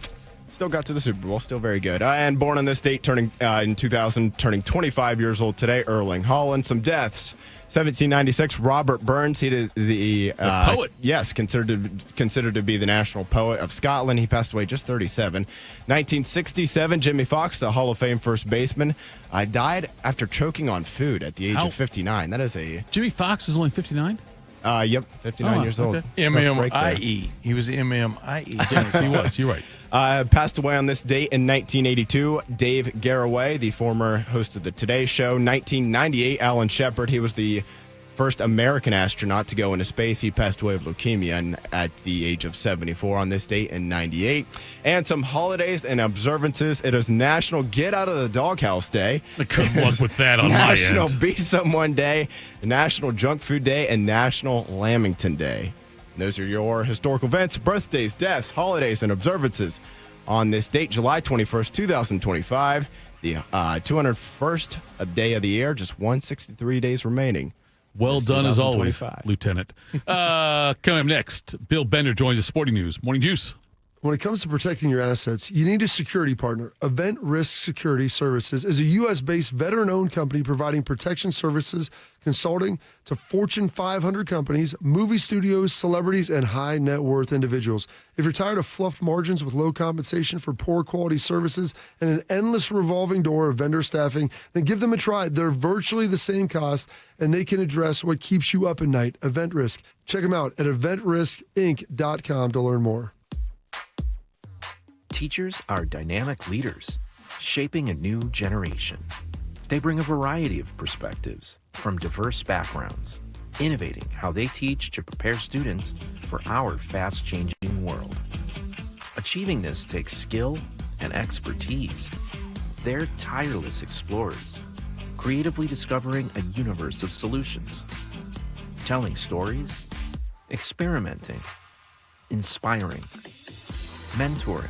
[SPEAKER 4] still got to the Super Bowl. Still very good. And born on this date, turning in 2000, turning 25 years old today, Erling Haaland. Some deaths. 1796, Robert Burns. He is the
[SPEAKER 2] poet.
[SPEAKER 4] Yes, considered to be the national poet of Scotland. He passed away just 37. 1967, Jimmy Fox, the Hall of Fame first baseman, died after choking on food at the age of 59. That is a
[SPEAKER 2] Jimmy Fox was only 59?
[SPEAKER 4] Yep, 59 years old.
[SPEAKER 2] okay.
[SPEAKER 3] MMIE. He was MMIE.
[SPEAKER 2] Yes, he was. You're right.
[SPEAKER 4] Passed away on this date in 1982. Dave Garroway, the former host of the Today Show. 1998, Alan Shepard. He was the first American astronaut to go into space. He passed away of leukemia at the age of 74 on this date in 98. And some holidays and observances. It is National Get Out of the Doghouse Day.
[SPEAKER 2] Good luck with that on
[SPEAKER 4] National
[SPEAKER 2] my end.
[SPEAKER 4] Be Someone Day, National Junk Food Day, and National Lamington Day. Those are your historical events, birthdays, deaths, holidays, and observances on this date, July 21st, 2025, the 201st day of the year, just 163 days remaining.
[SPEAKER 2] Well done as always,
[SPEAKER 4] 2025.
[SPEAKER 2] Lieutenant. Coming up next, Bill Bender joins us, Sporting News. Morning Juice.
[SPEAKER 8] When it comes to protecting your assets, you need a security partner. Event Risk Security Services is a U.S.-based veteran-owned company providing protection services, consulting to Fortune 500 companies, movie studios, celebrities, and high-net-worth individuals. If you're tired of fluff margins with low compensation for poor quality services and an endless revolving door of vendor staffing, then give them a try. They're virtually the same cost, and they can address what keeps you up at night. Event Risk. Check them out at eventriskinc.com to learn more.
[SPEAKER 9] Teachers are dynamic leaders, shaping a new generation. They bring a variety of perspectives from diverse backgrounds, innovating how they teach to prepare students for our fast-changing world. Achieving this takes skill and expertise. They're tireless explorers, creatively discovering a universe of solutions, telling stories, experimenting, inspiring, mentoring,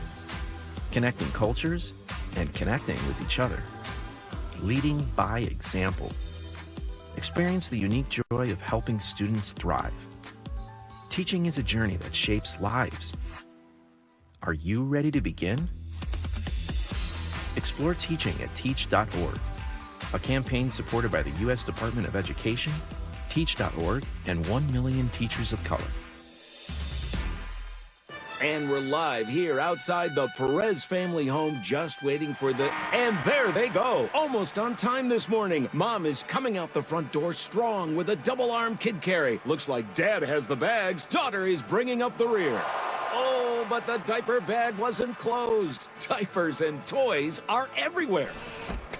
[SPEAKER 9] connecting cultures, and connecting with each other. Leading by example. Experience the unique joy of helping students thrive. Teaching is a journey that shapes lives. Are you ready to begin? Explore teaching at teach.org, a campaign supported by the U.S. Department of Education, teach.org, and 1 million teachers of color.
[SPEAKER 10] And we're live here outside the Perez family home, just waiting for the... And there they go, almost on time this morning. Mom is coming out the front door strong with a double-arm kid carry. Looks like Dad has the bags. Daughter is bringing up the rear. Oh, but the diaper bag wasn't closed. Diapers and toys are everywhere.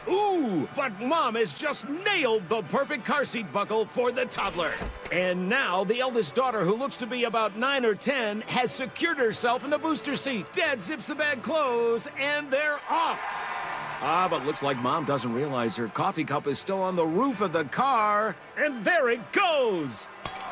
[SPEAKER 10] Ooh, but Mom has just nailed the perfect car seat buckle for the toddler. And now the eldest daughter, who looks to be about 9 or 10, has secured herself in the booster seat. Dad zips the bag closed, and they're off. But looks like Mom doesn't realize her coffee cup is still on the roof of the car. And there it goes.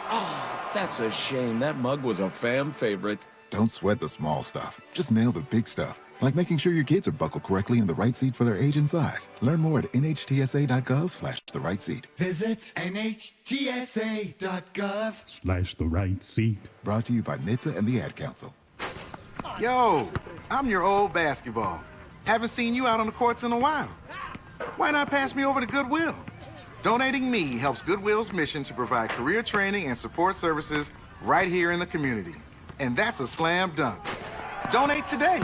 [SPEAKER 10] Oh, that's a shame. That mug was a fam favorite.
[SPEAKER 11] Don't sweat the small stuff. Just nail the big stuff. like making sure your kids are buckled correctly in the right seat for their age and size. Learn more at nhtsa.gov/the right seat.
[SPEAKER 12] Visit nhtsa.gov/the
[SPEAKER 11] right seat. Brought to you by NHTSA and the Ad Council.
[SPEAKER 13] Yo, I'm your old basketball. Haven't seen you out on the courts in a while. Why not pass me over to Goodwill? Donating me helps Goodwill's mission to provide career training and support services right here in the community. And that's a slam dunk. Donate today.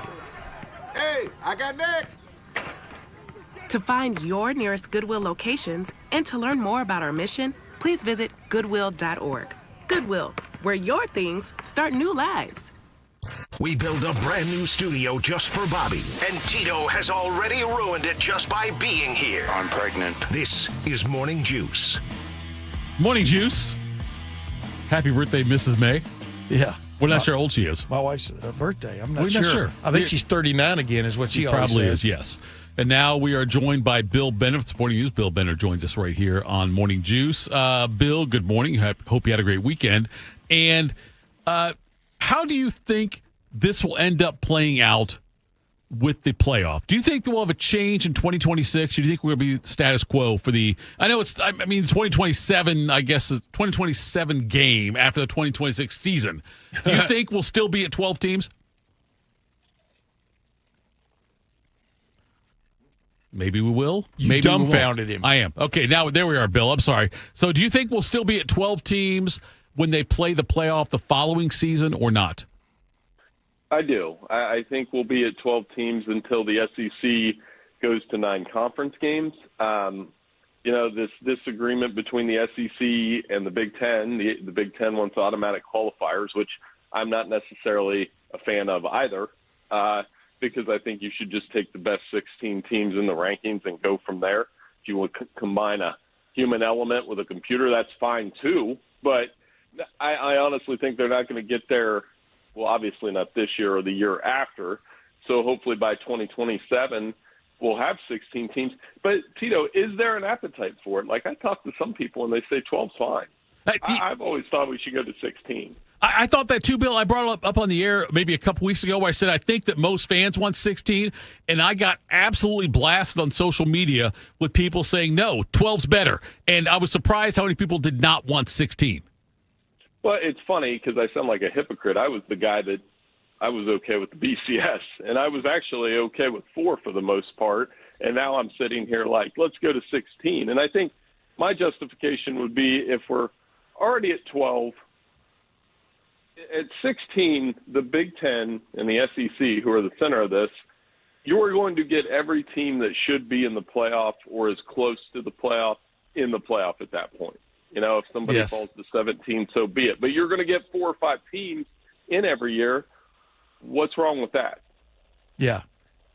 [SPEAKER 13] Hey, I got next.
[SPEAKER 14] To find your nearest Goodwill locations and to learn more about our mission, please visit goodwill.org. Goodwill, where your things start new lives.
[SPEAKER 1] We built a brand new studio just for Bobby, and Tito has already ruined it just by being here.
[SPEAKER 6] I'm pregnant.
[SPEAKER 1] This is Morning Juice.
[SPEAKER 2] Morning Juice. Happy birthday, Mrs. May.
[SPEAKER 3] Yeah.
[SPEAKER 2] We're not sure how old she is.
[SPEAKER 3] My wife's birthday. I'm not
[SPEAKER 2] We're
[SPEAKER 3] sure.
[SPEAKER 2] not sure.
[SPEAKER 3] I think she's 39 again is what she always
[SPEAKER 2] probably
[SPEAKER 3] says.
[SPEAKER 2] is, yes. And now we are joined by Bill Bennett. It's Morning News. Bill Bennett joins us right here on Morning Juice. Bill, good morning. Hope you had a great weekend. And how do you think this will end up playing out with the playoff? Do you think that we'll have a change in 2026? Do you think we're going to be status quo for the – I know it's – 2027, I guess, is 2027 game after the 2026 season. Do you think we'll still be at 12 teams? Maybe we will. Maybe
[SPEAKER 3] dumbfounded him.
[SPEAKER 2] I am. Okay, now there we are, Bill. I'm sorry. So do you think we'll still be at 12 teams when they play the playoff the following season or not?
[SPEAKER 15] I do. I think we'll be at 12 teams until the SEC goes to 9 conference games. This agreement between the SEC and the Big Ten, the Big Ten wants automatic qualifiers, which I'm not necessarily a fan of either, because I think you should just take the best 16 teams in the rankings and go from there. If you would combine a human element with a computer, that's fine too. But I honestly think they're not going to get there. Well, obviously not this year or the year after. So hopefully by 2027, we'll have 16 teams. But, Tito, is there an appetite for it? Like, I talk to some people, and they say 12's fine. I've always thought we should go to 16.
[SPEAKER 2] I thought that too, Bill. I brought it up on the air maybe a couple weeks ago where I said I think that most fans want 16, and I got absolutely blasted on social media with people saying, no, 12's better. And I was surprised how many people did not want 16.
[SPEAKER 15] Well, it's funny because I sound like a hypocrite. I was the guy that I was okay with the BCS, and I was actually okay with 4 for the most part, and now I'm sitting here like, let's go to 16. And I think my justification would be if we're already at 12, at 16, the Big Ten and the SEC, who are the center of this, you are going to get every team that should be in the playoff or is close to the playoff in the playoff at that point. If somebody falls to 17, so be it. But you're going to get 4 or 5 teams in every year. What's wrong with that?
[SPEAKER 3] Yeah.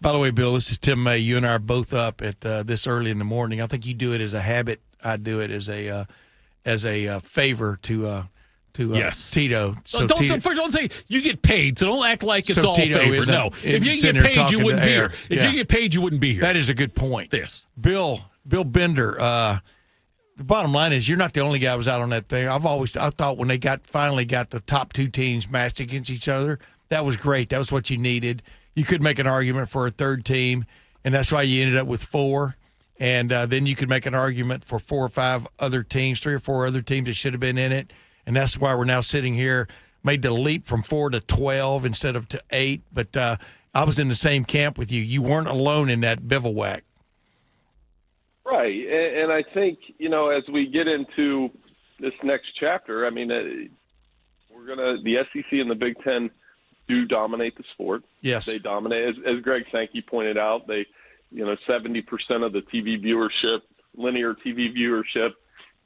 [SPEAKER 3] By the way, Bill, this is Tim May. You and I are both up at this early in the morning. I think you do it as a habit. I do it as a favor to
[SPEAKER 2] yes.
[SPEAKER 3] Tito.
[SPEAKER 2] So don't say you get paid. So don't act like it's all
[SPEAKER 3] Tito
[SPEAKER 2] favor. No, if you get paid, you wouldn't be here. If you get paid, you wouldn't be here.
[SPEAKER 3] That is a good point.
[SPEAKER 2] Yes,
[SPEAKER 3] Bill Bender. The bottom line is you're not the only guy who was out on that thing. I thought when they finally got the top 2 teams matched against each other, that was great. That was what you needed. You could make an argument for a third team, and that's why you ended up with 4. And then you could make an argument for 4 or 5 other teams, 3 or 4 other teams that should have been in it. And that's why we're now sitting here, made the leap from 4 to 12 instead of to 8. But I was in the same camp with you. You weren't alone in that bivouac.
[SPEAKER 15] Right. And I think, as we get into this next chapter, the SEC and the Big Ten do dominate the sport.
[SPEAKER 3] Yes.
[SPEAKER 15] They dominate. As Greg Sankey pointed out, 70% of the TV viewership, linear TV viewership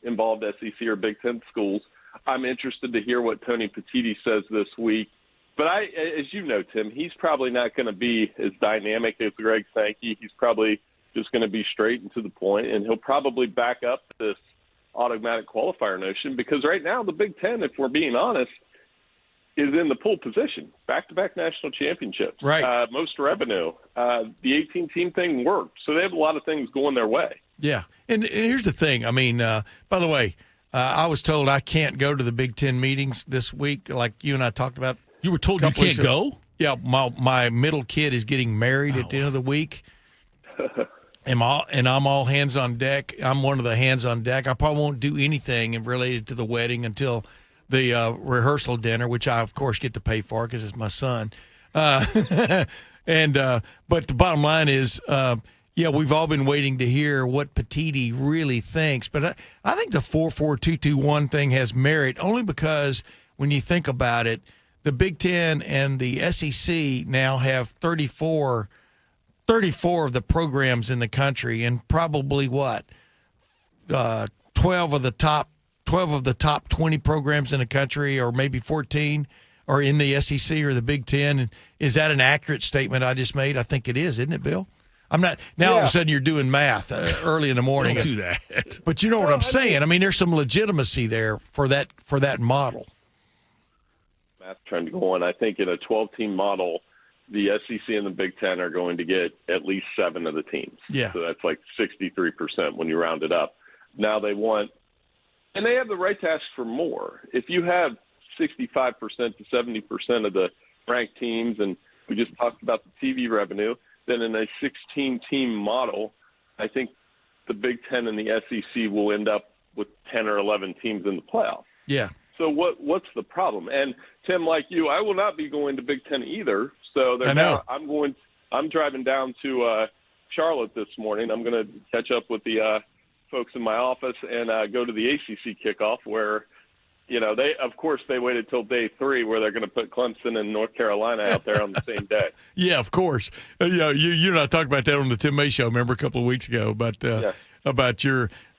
[SPEAKER 15] involved SEC or Big Ten schools. I'm interested to hear what Tony Petitti says this week. But as you know, Tim, he's probably not going to be as dynamic as Greg Sankey. He's probably just going to be straight and to the point, and he'll probably back up this automatic qualifier notion because right now the Big Ten, if we're being honest, is in the pole position. Back-to-back national championships.
[SPEAKER 3] Right.
[SPEAKER 15] Most revenue. The 18-team thing worked. So they have a lot of things going their way.
[SPEAKER 3] Yeah. And here's the thing. By the way, I was told I can't go to the Big Ten meetings this week like you and I talked about.
[SPEAKER 2] You were told you can't go?
[SPEAKER 3] Yeah, my middle kid is getting married at the end of the week. I'm all hands on deck. I'm one of the hands on deck. I probably won't do anything related to the wedding until the rehearsal dinner, which I, of course, get to pay for because it's my son. But the bottom line is, we've all been waiting to hear what Petiti really thinks. But I think the 4-4-2-2-1 thing has merit only because when you think about it, the Big Ten and the SEC now have 34 of the programs in the country, and probably 12 of the top 20 programs in the country, or maybe 14, are in the SEC or the Big Ten. Is that an accurate statement I just made? I think it is, isn't it, Bill? I'm not. Now all of a sudden you're doing math early in the morning.
[SPEAKER 2] Don't do that.
[SPEAKER 3] But you know what I'm saying. I mean, there's some legitimacy there for that model.
[SPEAKER 15] Math trying to go on. I think in a 12-team model, the SEC and the Big Ten are going to get at least 7 of the teams.
[SPEAKER 3] Yeah.
[SPEAKER 15] So that's like 63% when you round it up. Now they want, and they have the right to ask for more. If you have 65% to 70% of the ranked teams, and we just talked about the TV revenue, then in a 16-team model, I think the Big Ten and the SEC will end up with 10 or 11 teams in the playoffs.
[SPEAKER 3] Yeah.
[SPEAKER 15] So what's the problem? And Tim, like you, I will not be going to Big Ten either. So
[SPEAKER 3] I know.
[SPEAKER 15] I'm driving down to Charlotte this morning. I'm going to catch up with the folks in my office and go to the ACC kickoff where, they waited till day 3 where they're going to put Clemson and North Carolina out there on the same day.
[SPEAKER 3] Yeah, of course. You and I talked about that on the Tim May show. Remember a couple of weeks ago about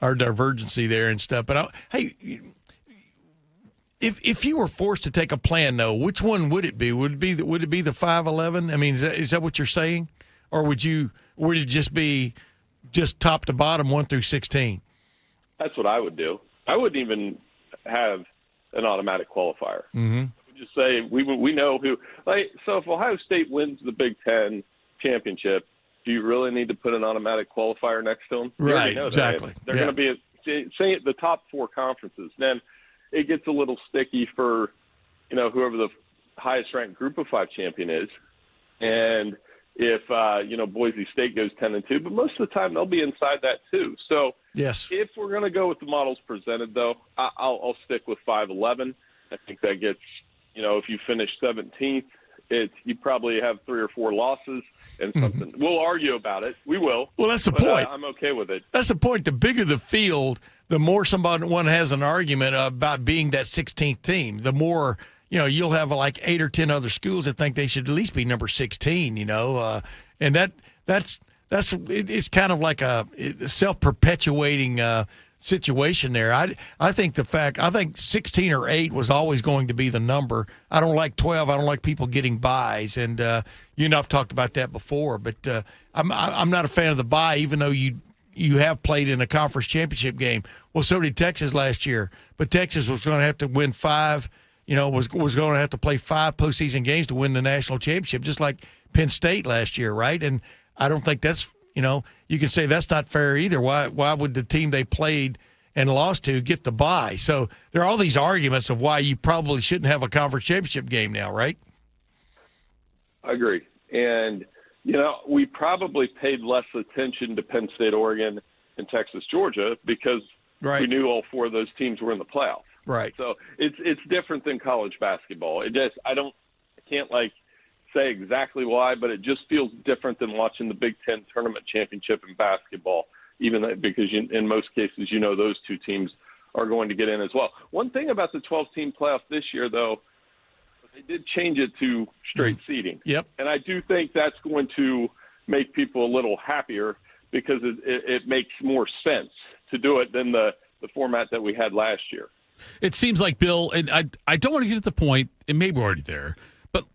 [SPEAKER 3] our divergency there and stuff. But If you were forced to take a plan, though, which one would it be? Would it be the 5-11? I mean, is that what you're saying, or would it just be just top to bottom 1 through 16?
[SPEAKER 15] That's what I would do. I wouldn't even have an automatic qualifier.
[SPEAKER 3] Mm-hmm.
[SPEAKER 15] I would just say we know who. So if Ohio State wins the Big Ten championship, do you really need to put an automatic qualifier next to them?
[SPEAKER 3] Right. Exactly.
[SPEAKER 15] They're going to be say the top 4 conferences. Then it gets a little sticky for, whoever the highest ranked Group of 5 champion is. And if, Boise State goes 10-2, but most of the time they'll be inside that too. So
[SPEAKER 3] yes,
[SPEAKER 15] if we're going to go with the models presented, though, I'll stick with 5-11. I think that gets, if you finish 17th, you probably have 3 or 4 losses and something. Mm-hmm. We'll argue about it. We will.
[SPEAKER 3] Well, that's the point.
[SPEAKER 15] I'm okay with it.
[SPEAKER 3] That's the point. The bigger the field, the more one has an argument about being that 16th team. The more, you'll have like 8 or 10 other schools that think they should at least be number 16. And it's kind of like a self-perpetuating situation there. I think 16 or 8 was always going to be the number. I don't like 12. I don't like people getting buys, and I've talked about that before. But I'm not a fan of the buy, even though you have played in a conference championship game. Well, so did Texas last year, but Texas was going to have to win 5. Was going to have to play 5 postseason games to win the national championship, just like Penn State last year, right? And I don't think that's. You can say that's not fair either. Why would the team they played and lost to get the bye? So there are all these arguments of why you probably shouldn't have a conference championship game now, right?
[SPEAKER 15] I agree. And, we probably paid less attention to Penn State, Oregon, and Texas, Georgia because we knew all 4 of those teams were in the playoffs.
[SPEAKER 3] Right.
[SPEAKER 15] So it's different than college basketball. I can't say exactly why, but it just feels different than watching the Big Ten tournament championship in basketball, because in most cases, those 2 teams are going to get in as well. One thing about the 12-team playoff this year, though, they did change it to straight seeding.
[SPEAKER 3] Yep.
[SPEAKER 15] And I do think that's going to make people a little happier because it makes more sense to do it than the format that we had last year.
[SPEAKER 2] It seems like, Bill, and I don't want to get to the point, and maybe we're already there, but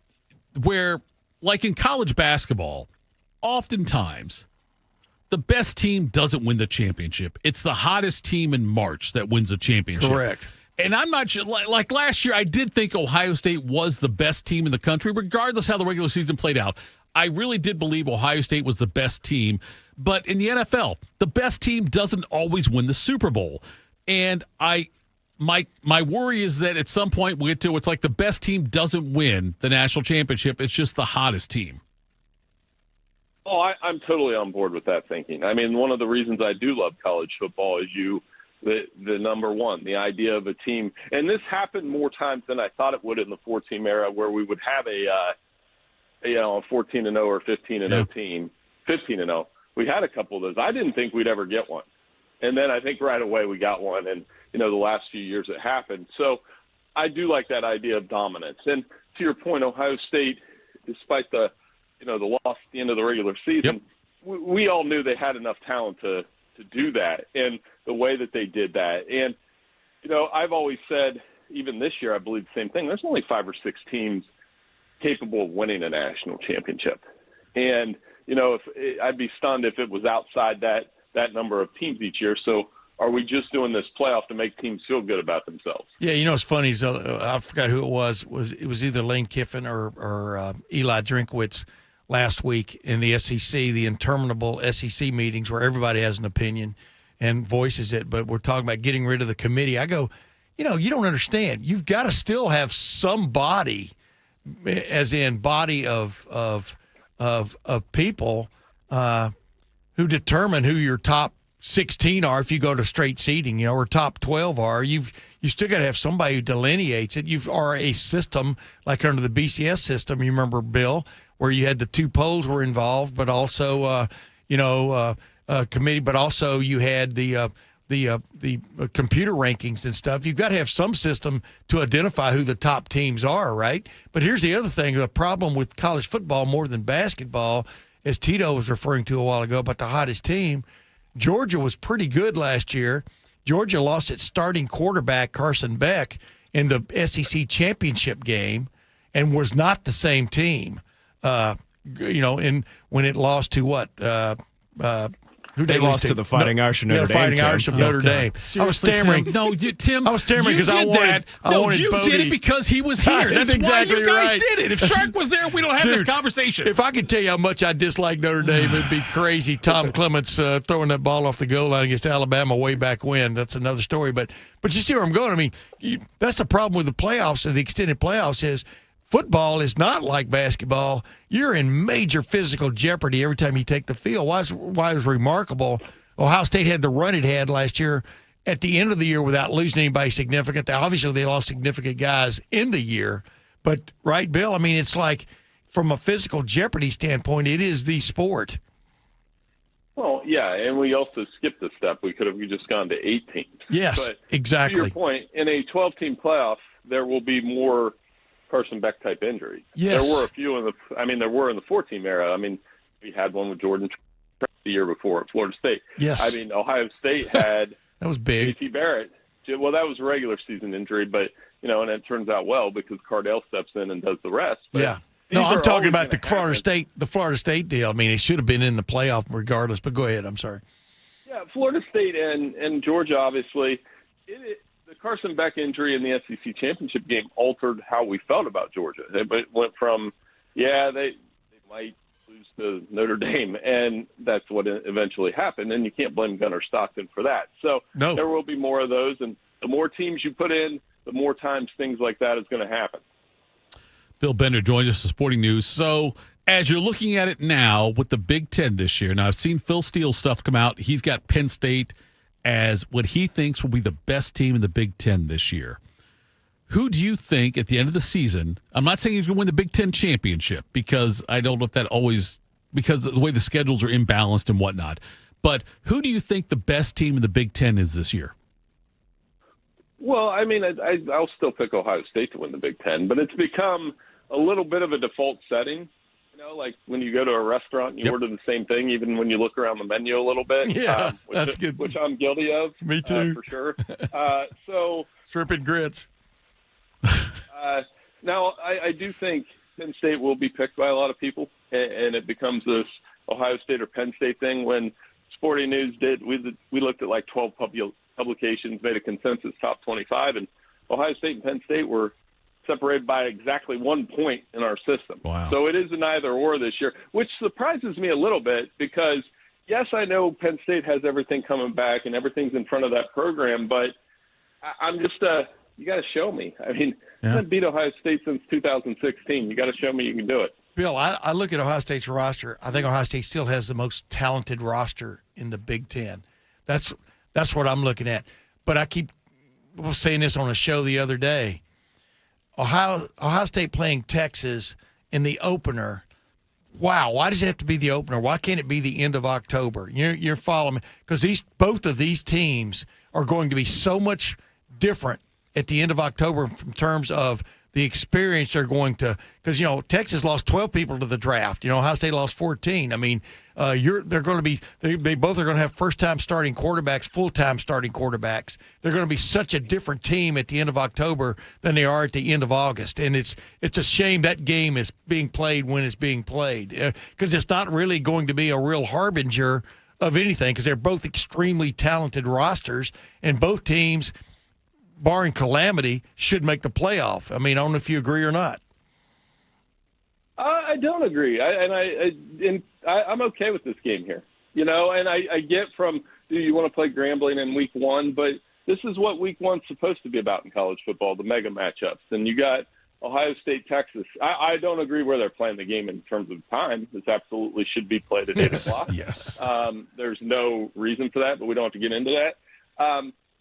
[SPEAKER 2] where, like in college basketball, oftentimes the best team doesn't win the championship. It's the hottest team in March that wins the championship.
[SPEAKER 3] Correct.
[SPEAKER 2] And I'm not sure, like last year, I did think Ohio State was the best team in the country, regardless how the regular season played out. I really did believe Ohio State was the best team. But in the NFL, the best team doesn't always win the Super Bowl. And I my worry is that at some point we'll get to it's like the best team doesn't win the national championship. It's just the hottest team.
[SPEAKER 15] Oh, I'm totally on board with that thinking. I mean, one of the reasons I do love college football is the number one, the idea of a team. And this happened more times than I thought it would in the 4-team era, where we would have a 14-0 or 15-0 team, 15-0. We had a couple of those. I didn't think we'd ever get one. And then I think right away we got one. And, the last few years it happened. So I do like that idea of dominance. And to your point, Ohio State, despite the loss at the end of the regular season, we all knew they had enough talent to do that, and the way that they did that. And, I've always said, even this year, I believe the same thing. There's only 5 or 6 teams capable of winning a national championship. And, I'd be stunned if it was outside that number of teams each year. So are we just doing this playoff to make teams feel good about themselves?
[SPEAKER 3] Yeah, what's funny is I forgot who it was. It was either Lane Kiffin or Eli Drinkwitz last week in the SEC, the interminable SEC meetings where everybody has an opinion and voices it, but we're talking about getting rid of the committee. I go, you don't understand. You've got to still have some body, as in body of people who determine who your top 16 are if you go to straight seeding, or top 12 are. You still got to have somebody who delineates it. You are a system like under the BCS system. You remember, Bill, where you had the 2 polls were involved, but also committee, but also you had the computer rankings and stuff. You've got to have some system to identify who the top teams are, right? But here's the other thing: the problem with college football more than basketball, as Tito was referring to a while ago about the hottest team. Georgia was pretty good last year. Georgia lost its starting quarterback, Carson Beck, in the SEC championship game and was not the same team, when it lost to what?
[SPEAKER 4] They lost to the Fighting Irish of Notre Dame.
[SPEAKER 3] Fighting Irish of Notre Dame. I was stammering.
[SPEAKER 2] Tim. No, Tim.
[SPEAKER 3] I was stammering because I wanted.
[SPEAKER 2] You did it because he was here. That's
[SPEAKER 3] exactly
[SPEAKER 2] why you guys
[SPEAKER 3] right.
[SPEAKER 2] did it. If Shark was there, we don't have this conversation.
[SPEAKER 3] If I could tell you how much I dislike Notre Dame, it'd be crazy. Tom Clements throwing that ball off the goal line against Alabama way back when. That's another story. But you see where I'm going. I mean, that's the problem with the playoffs and the extended playoffs is football is not like basketball. You're in major physical jeopardy every time you take the field. Why it was remarkable. Ohio State had the run it had last year at the end of the year without losing anybody significant. Obviously, they lost significant guys in the year. But, right, Bill? I mean, it's like from a physical jeopardy standpoint, it is the sport.
[SPEAKER 15] Well, yeah, and we also skipped a step. We could have just gone to 8 teams.
[SPEAKER 3] Yes,
[SPEAKER 15] but
[SPEAKER 3] exactly.
[SPEAKER 15] To your point, in a 12-team playoff, there will be more Carson Beck type injuries.
[SPEAKER 3] Yes.
[SPEAKER 15] There were a few in the 4-team era. I mean, we had one with Jordan the year before at Florida State.
[SPEAKER 3] Yes.
[SPEAKER 15] I mean, Ohio State had
[SPEAKER 3] that was big.
[SPEAKER 15] J.T. Barrett. Well, that was a regular season injury, but and it turns out well because Cardale steps in and does the rest. But
[SPEAKER 3] yeah. No, I'm talking about the Florida State deal. I mean, it should have been in the playoff regardless. But go ahead. I'm sorry. Yeah,
[SPEAKER 15] Florida State and Georgia, obviously. The Carson Beck injury in the SEC championship game altered how we felt about Georgia. It went from, they might lose to Notre Dame, and that's what eventually happened, and you can't blame Gunnar Stockton for that. So There will be more of those, and the more teams you put in, the more times things like that is going to happen.
[SPEAKER 2] Bill Bender joins us for Sporting News. So as you're looking at it now with the Big Ten this year, now I've seen Phil Steele's stuff come out. He's got Penn State as what he thinks will be the best team in the Big Ten this year. Who do you think at the end of the season, I'm not saying he's going to win the Big Ten championship because I don't know if that always, because of the way the schedules are imbalanced and whatnot, but who do you think the best team in the Big Ten is this year?
[SPEAKER 15] Well, I mean, I'll still pick Ohio State to win the Big Ten, but it's become a little bit of a default setting. Like when you go to a restaurant and you order the same thing, even when you look around the menu a little bit.
[SPEAKER 3] Yeah, that's good.
[SPEAKER 15] Which I'm guilty of.
[SPEAKER 3] Me too.
[SPEAKER 15] For sure. So
[SPEAKER 3] shrimp and grits.
[SPEAKER 15] Now, I do think Penn State will be picked by a lot of people, and it becomes this Ohio State or Penn State thing. When Sporting News we looked at like 12 publications, made a consensus top 25, and Ohio State and Penn State were separated by exactly 1 point in our system.
[SPEAKER 2] Wow.
[SPEAKER 15] So it is an either or this year, which surprises me a little bit because, yes, I know Penn State has everything coming back and everything's in front of that program, but I'm just you got to show me. I mean, you haven't beat Ohio State since 2016. You got to show me you can do it.
[SPEAKER 3] Bill, I look at Ohio State's roster. I think Ohio State still has the most talented roster in the Big Ten. That's what I'm looking at. But I was saying this on a show the other day. Ohio State playing Texas in the opener. Wow, why does it have to be the opener? Why can't it be the end of October? You're following me? Because both of these teams are going to be so much different at the end of October in terms of the experience they're going to. Because, Texas lost 12 people to the draft. Ohio State lost 14. I mean, they're going to be – they both are going to have first-time starting quarterbacks, full-time starting quarterbacks. They're going to be such a different team at the end of October than they are at the end of August. And it's a shame that game is being played when it's being played because it's not really going to be a real harbinger of anything because they're both extremely talented rosters, and both teams, barring calamity, should make the playoff. I mean, I don't know if you agree or not.
[SPEAKER 15] I don't agree. I'm okay with this game here. And I get from, do you want to play Grambling in week one? But this is what week one's supposed to be about in college football, the mega matchups. And you got Ohio State, Texas. I don't agree where they're playing the game in terms of time. This absolutely should be played at 8 o'clock.
[SPEAKER 2] Yes.
[SPEAKER 15] There's no reason for that, but we don't have to get into that.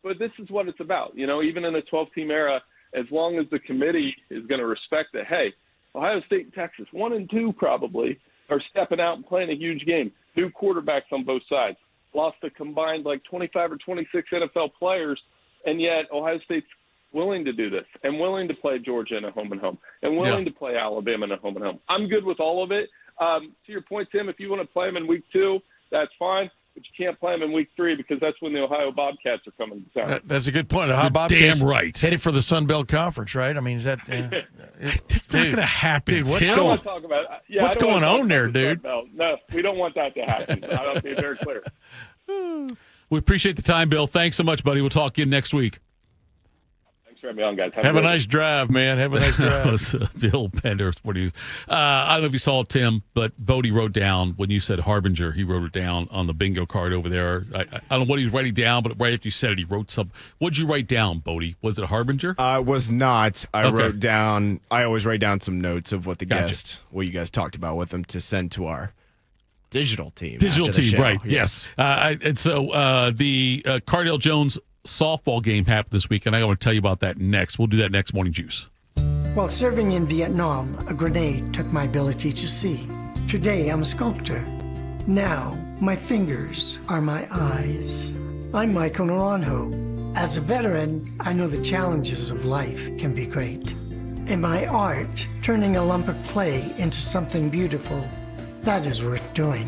[SPEAKER 15] But this is what it's about. Even in a 12-team era, as long as the committee is going to respect that, hey, Ohio State and Texas, 1 and 2 probably, are stepping out and playing a huge game. New quarterbacks on both sides. Lost a combined 25 or 26 NFL players, and yet Ohio State's willing to do this and willing to play Georgia in a home and home and willing to play Alabama in a home and home. I'm good with all of it. To your point, Tim, if you want to play them in week 2, that's fine. But you can't play them in week 3 because that's when the Ohio Bobcats are coming to town.
[SPEAKER 3] That's a good point. Ohio Bobcats
[SPEAKER 2] damn right.
[SPEAKER 3] Headed for the Sun Belt Conference, right? I mean, is that
[SPEAKER 2] it's not going to happen?
[SPEAKER 3] Dude,
[SPEAKER 15] I don't want to talk about it.
[SPEAKER 3] What's going on there, dude?
[SPEAKER 15] No, we don't want that to happen. I'll be very clear.
[SPEAKER 2] We appreciate the time, Bill. Thanks so much, buddy. We'll talk again next week.
[SPEAKER 15] Thanks for having me on, guys.
[SPEAKER 3] Have a nice drive, man. Have a nice drive.
[SPEAKER 2] That was Bill Pender. I don't know if you saw it, Tim, but Bodie wrote down, when you said Harbinger, he wrote it down on the bingo card over there. I don't know what he was writing down, but right after you said it, he wrote something. What did you write down, Bodie? Was it Harbinger?
[SPEAKER 4] It was not. I wrote down, I always write down some notes of what what you guys talked about with them to send to our digital team.
[SPEAKER 2] Right, yes. And so the Cardale Jones softball game happened this week, and I want to tell you about that next. We'll do that next Morning Juice.
[SPEAKER 12] While serving in Vietnam, a grenade took my ability to see. Today, I'm a sculptor. Now, my fingers are my eyes. I'm Michael Naranjo. As a veteran, I know the challenges of life can be great. In my art, turning a lump of clay into something beautiful, that is worth doing.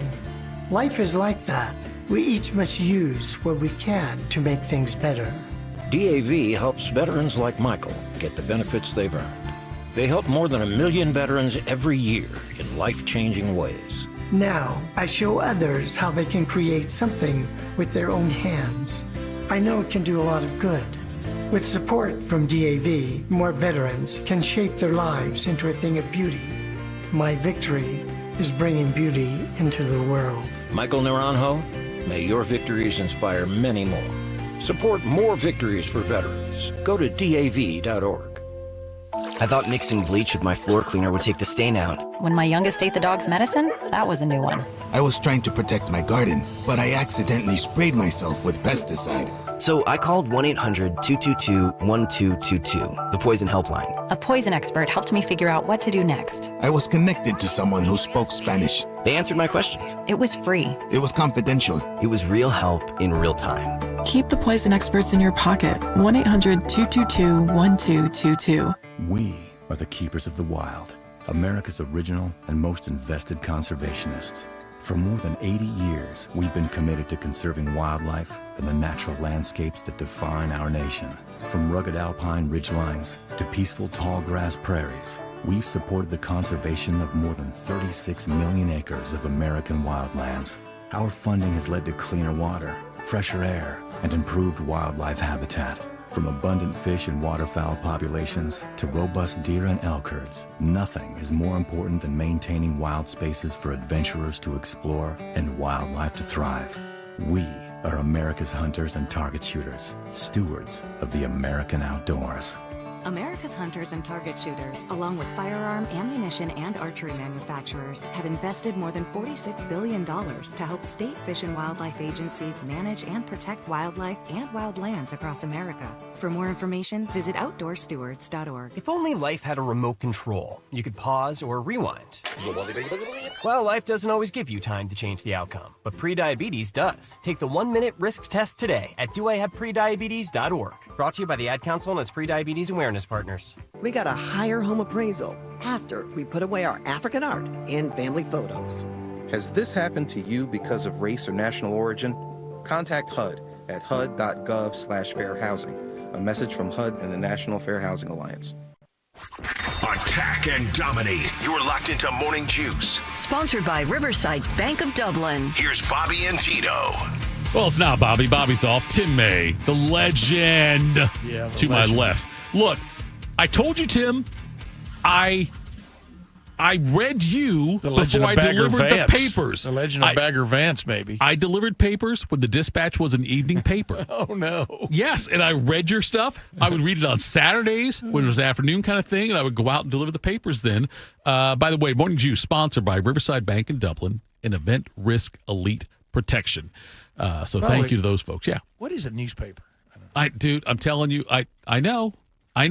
[SPEAKER 12] Life is like that. We each must use what we can to make things better.
[SPEAKER 16] DAV helps veterans like Michael get the benefits they've earned. They help more than 1 million veterans every year in life-changing ways.
[SPEAKER 12] Now, I show others how they can create something with their own hands. I know it can do a lot of good. With support from DAV, more veterans can shape their lives into a thing of beauty. My victory is bringing beauty into the world.
[SPEAKER 16] Michael Naranjo, may your victories inspire many more. Support more victories for veterans. Go to DAV.org.
[SPEAKER 17] I thought mixing bleach with my floor cleaner would take the stain out.
[SPEAKER 18] When my youngest ate the dog's medicine, that was a new one.
[SPEAKER 11] I was trying to protect my garden, but I accidentally sprayed myself with pesticide.
[SPEAKER 17] So I called 1-800-222-1222, the poison helpline.
[SPEAKER 18] A poison expert helped me figure out what to do next.
[SPEAKER 11] I was connected to someone who spoke Spanish.
[SPEAKER 17] They answered my questions.
[SPEAKER 18] It was free.
[SPEAKER 11] It was confidential.
[SPEAKER 17] It was real help in real time.
[SPEAKER 19] Keep the poison experts in your pocket. 1-800-222-1222.
[SPEAKER 20] We are the keepers of the wild, America's original and most invested conservationists. For more than 80 years, we've been committed to conserving wildlife and the natural landscapes that define our nation. From rugged alpine ridgelines to peaceful tall grass prairies, we've supported the conservation of more than 36 million acres of American wildlands. Our funding has led to cleaner water, fresher air, and improved wildlife habitat. From abundant fish and waterfowl populations to robust deer and elk herds, nothing is more important than maintaining wild spaces for adventurers to explore and wildlife to thrive. We are America's hunters and target shooters, stewards of the American outdoors.
[SPEAKER 18] America's hunters and target shooters, along with firearm, ammunition, and archery manufacturers, have invested more than $46 billion to help state fish and wildlife agencies manage and protect wildlife and wildlands across America. For more information, visit outdoorstewards.org.
[SPEAKER 21] If only life had a remote control, you could pause or rewind. Well, life doesn't always give you time to change the outcome, but prediabetes does. Take the 1-minute risk test today at doihaveprediabetes.org. Brought to you by the Ad Council and its prediabetes awareness partners.
[SPEAKER 22] We got a higher home appraisal after we put away our African art and family photos.
[SPEAKER 23] Has this happened to you because of race or national origin? Contact HUD at hud.gov/fair housing. A message from HUD and the National Fair Housing Alliance.
[SPEAKER 1] Attack and dominate. You're locked into Morning Juice.
[SPEAKER 24] Sponsored by Riverside Bank of Dublin.
[SPEAKER 1] Here's Bobby and Tito.
[SPEAKER 2] Well, it's not Bobby. Bobby's off. Tim May, the legend, to my left. Look, I told you, Tim, I read you before I delivered the papers.
[SPEAKER 3] The legend of Bagger Vance, maybe.
[SPEAKER 2] I delivered papers when the Dispatch was an evening paper.
[SPEAKER 3] Oh, no.
[SPEAKER 2] Yes, and I read your stuff. I would read it on Saturdays when it was afternoon kind of thing, and I would go out and deliver the papers then. By the way, Morning Juice, sponsored by Riverside Bank in Dublin and Event Risk Elite Protection. Thank you to those folks. Yeah.
[SPEAKER 3] What is a newspaper?
[SPEAKER 2] Dude, I'm telling you, I know. I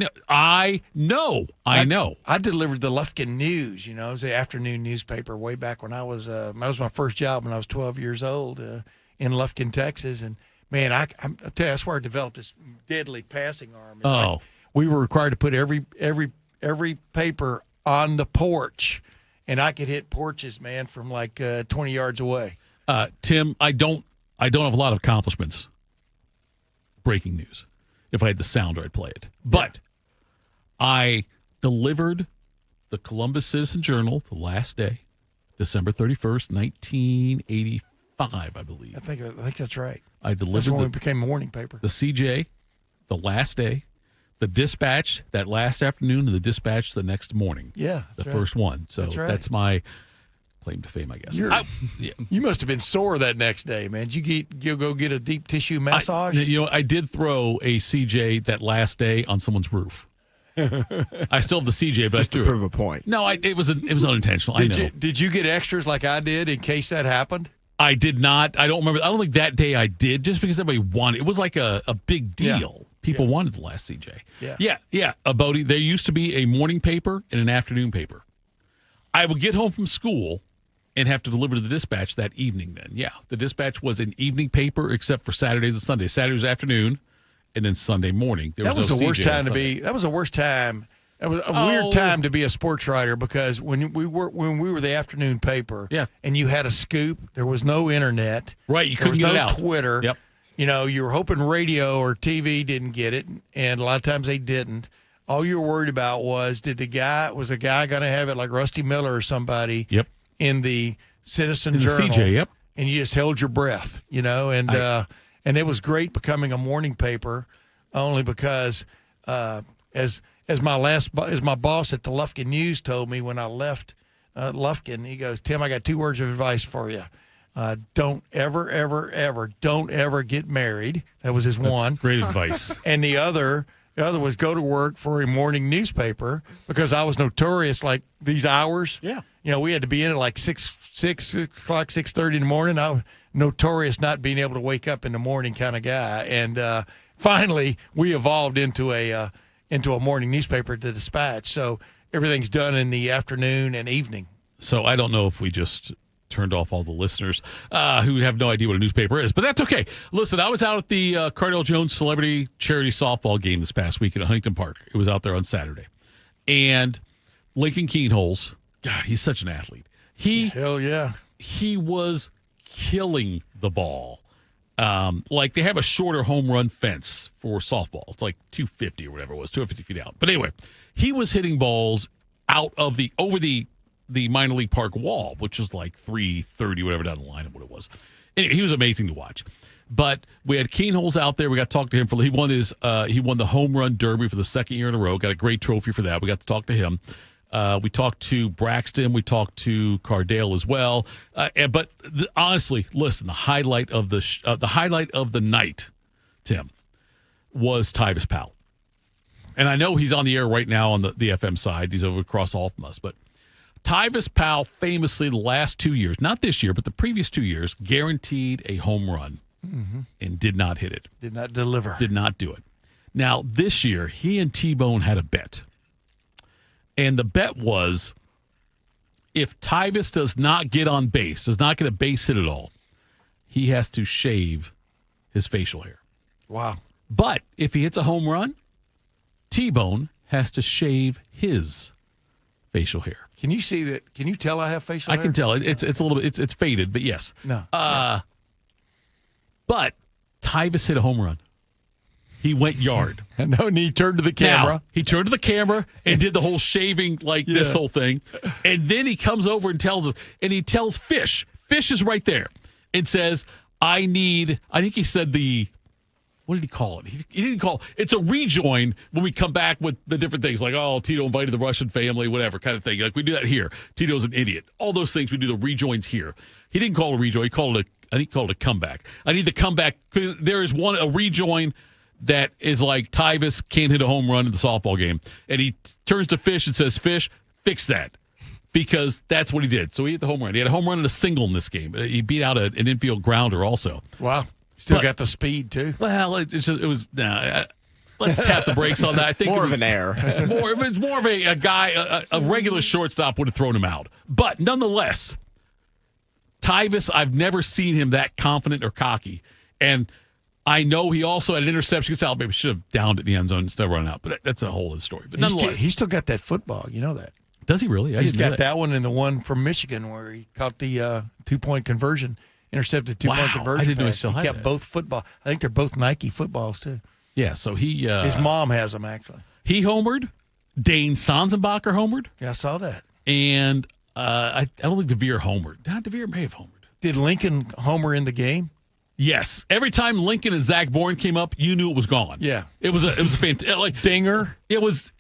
[SPEAKER 3] delivered the Lufkin News. It was the afternoon newspaper way back when I was. That was my first job when I was 12 years old in Lufkin, Texas. And man, I tell you, that's where I developed this deadly passing arm. Like we were required to put every paper on the porch, and I could hit porches, man, from like 20 yards away.
[SPEAKER 2] Tim, I don't have a lot of accomplishments. Breaking news. If I had the sounder, I'd play it. But I delivered the Columbus Citizen Journal the last day, December 31st, 1985, I believe.
[SPEAKER 3] I think that's right.
[SPEAKER 2] I delivered
[SPEAKER 3] when it became a morning paper.
[SPEAKER 2] The CJ the last day, the Dispatch that last afternoon, and the Dispatch the next morning.
[SPEAKER 3] Yeah.
[SPEAKER 2] The first one. So that's my claim to fame, I guess.
[SPEAKER 3] You must have been sore that next day, man. Did you go get a deep tissue massage?
[SPEAKER 2] I did throw a CJ that last day on someone's roof. I still have the CJ, but
[SPEAKER 4] just
[SPEAKER 2] I threw
[SPEAKER 4] to prove a point.
[SPEAKER 2] No, it was unintentional. I know.
[SPEAKER 3] Did you get extras like I did in case that happened?
[SPEAKER 2] I did not. I don't remember. I don't think that day I did, just because everybody wanted. It was like a big deal. Yeah. People wanted the last CJ. Yeah. Bodie, there used to be a morning paper and an afternoon paper. I would get home from school and have to deliver to the Dispatch that evening then. Yeah, the Dispatch was an evening paper except for Saturdays and Sundays. Saturdays afternoon and then Sunday morning. That was
[SPEAKER 3] the worst time to be. That was the worst time. It was a weird time to be a sports writer because when we were the afternoon paper and you had a scoop, there was no internet.
[SPEAKER 2] Right, you couldn't get it out.
[SPEAKER 3] Twitter.
[SPEAKER 2] Yep.
[SPEAKER 3] You were hoping radio or TV didn't get it, and a lot of times they didn't. All you were worried about was was the guy going to have it like Rusty Miller or somebody in the Citizen Journal.
[SPEAKER 2] The CJ,
[SPEAKER 3] and you just held your breath, and it was great becoming a morning paper, only because as my boss at the Lufkin News told me when I left Lufkin, he goes, Tim, I got 2 words of advice for you. Don't ever get married. That was his one.
[SPEAKER 2] Great advice.
[SPEAKER 3] And the other was go to work for a morning newspaper because I was notorious like these hours.
[SPEAKER 2] Yeah.
[SPEAKER 3] We had to be in at like 6 o'clock, 6:30 in the morning. I was notorious not being able to wake up in the morning kind of guy. And finally, we evolved into a morning newspaper, the Dispatch. So everything's done in the afternoon and evening.
[SPEAKER 2] So I don't know if we just turned off all the listeners who have no idea what a newspaper is, but that's okay. Listen, I was out at the Cardell Jones Celebrity Charity Softball game this past weekend at Huntington Park. It was out there on Saturday. And Lincoln Keenholz, God, he's such an athlete.
[SPEAKER 3] Hell yeah.
[SPEAKER 2] He was killing the ball. Like they have a shorter home run fence for softball. It's like 250 or whatever it was, 250 feet out. But anyway, he was hitting balls over the minor league park wall, which was like 330, whatever down the line of what it was. Anyway, he was amazing to watch. But we had Keenholz out there. We got to talk to him he won the home run derby for the second year in a row. Got a great trophy for that. We got to talk to him. We talked to Braxton. We talked to Cardale as well. But honestly, listen, the highlight of the night, Tim, was Tyvis Powell. And I know he's on the air right now on the FM side. He's over across all from us. But Tyvis Powell famously the last 2 years, not this year, but the previous 2 years, guaranteed a home run and did not hit it.
[SPEAKER 3] Did not deliver.
[SPEAKER 2] Did not do it. Now, this year, he and T-Bone had a bet. And the bet was if Tyvis does not get on base, does not get a base hit at all, he has to shave his facial hair.
[SPEAKER 3] Wow.
[SPEAKER 2] But if he hits a home run, T-Bone has to shave his facial hair.
[SPEAKER 3] Can you see that? Can you tell I have facial hair?
[SPEAKER 2] I can tell. It's a little bit, it's faded, but yes.
[SPEAKER 3] No.
[SPEAKER 2] But Tyvis hit a home run. He went yard.
[SPEAKER 3] And he turned to the camera.
[SPEAKER 2] Now, he turned to the camera and did the whole shaving, this whole thing. And then he comes over and tells us, and he tells Fish is right there, and says, I think he said what did he call it? He didn't call it's a rejoin when we come back with the different things like, oh, Tito invited the Russian family, whatever kind of thing. Like we do that here. Tito's an idiot. All those things, we do the rejoins here. He didn't call it a rejoin. He called it a comeback. I need the comeback because there is a rejoin that is like Tyvis can't hit a home run in the softball game. And he turns to Fish and says, Fish, fix that. Because that's what he did. So he hit the home run. He had a home run and a single in this game. He beat out an infield grounder also.
[SPEAKER 3] Wow. Still got the speed, too.
[SPEAKER 2] Well, it was let's tap the brakes on that. I think
[SPEAKER 4] more of an error.
[SPEAKER 2] It's more of a guy, a regular shortstop would have thrown him out. But nonetheless, Tyvis, I've never seen him that confident or cocky. And I know he also had an interception against Alabama. Should have downed it in the end zone instead of running out. But that's a whole other story. But nonetheless.
[SPEAKER 3] He's still got that football. You know that.
[SPEAKER 2] Does he really?
[SPEAKER 3] He's got that one and the one from Michigan where he caught the 2-point conversion, intercepted 2-point conversion.
[SPEAKER 2] I didn't know he
[SPEAKER 3] pass.
[SPEAKER 2] still had
[SPEAKER 3] kept
[SPEAKER 2] that.
[SPEAKER 3] both football. I think they're both Nike footballs, too.
[SPEAKER 2] Yeah, so he...
[SPEAKER 3] his mom has them, actually.
[SPEAKER 2] He homered. Dane Sanzenbacher homered.
[SPEAKER 3] Yeah, I saw that.
[SPEAKER 2] And I don't think DeVere homered. DeVere may have homered.
[SPEAKER 3] Did Lincoln homer in the game?
[SPEAKER 2] Yes. Every time Lincoln and Zach Bourne came up, you knew it was gone.
[SPEAKER 3] Yeah.
[SPEAKER 2] It was a fantastic
[SPEAKER 3] dinger.
[SPEAKER 2] It was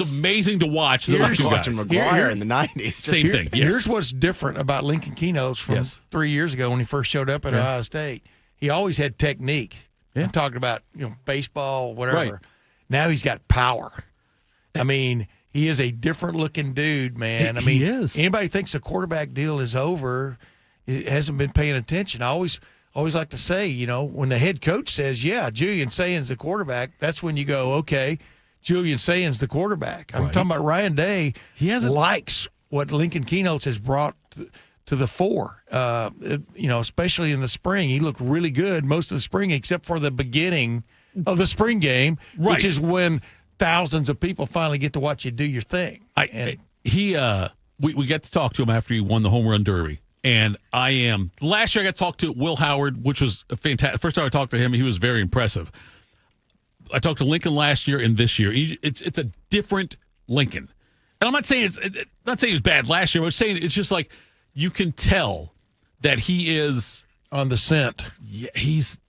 [SPEAKER 2] amazing to watch.
[SPEAKER 4] Here's watching McGuire in the 90s.
[SPEAKER 2] Same thing. Yes.
[SPEAKER 3] Here's what's different about Lincoln Keno's from 3 years ago when he first showed up at Ohio State. He always had technique.
[SPEAKER 2] Yeah.
[SPEAKER 3] I'm talking about baseball, whatever.
[SPEAKER 2] Right.
[SPEAKER 3] Now he's got power. I mean, he is a different looking dude, man.
[SPEAKER 2] He is.
[SPEAKER 3] Anybody thinks the quarterback deal is over, it hasn't been paying attention. I always like to say, when the head coach says, yeah, Julian Sayen's the quarterback, that's when you go, okay, Julian Sayen's the quarterback. I'm talking about Ryan Day. He likes what Lincoln Keno's has brought to the fore, especially in the spring. He looked really good most of the spring except for the beginning of the spring game, which is when thousands of people finally get to watch you do your thing.
[SPEAKER 2] We got to talk to him after he won the home run derby. And last year I got to talk to Will Howard, which was a fantastic. First time I talked to him, he was very impressive. I talked to Lincoln last year and this year. It's a different Lincoln. And I'm not saying it was bad last year. I'm saying it's just like you can tell that he is
[SPEAKER 3] on the scent.
[SPEAKER 2] Yeah, he's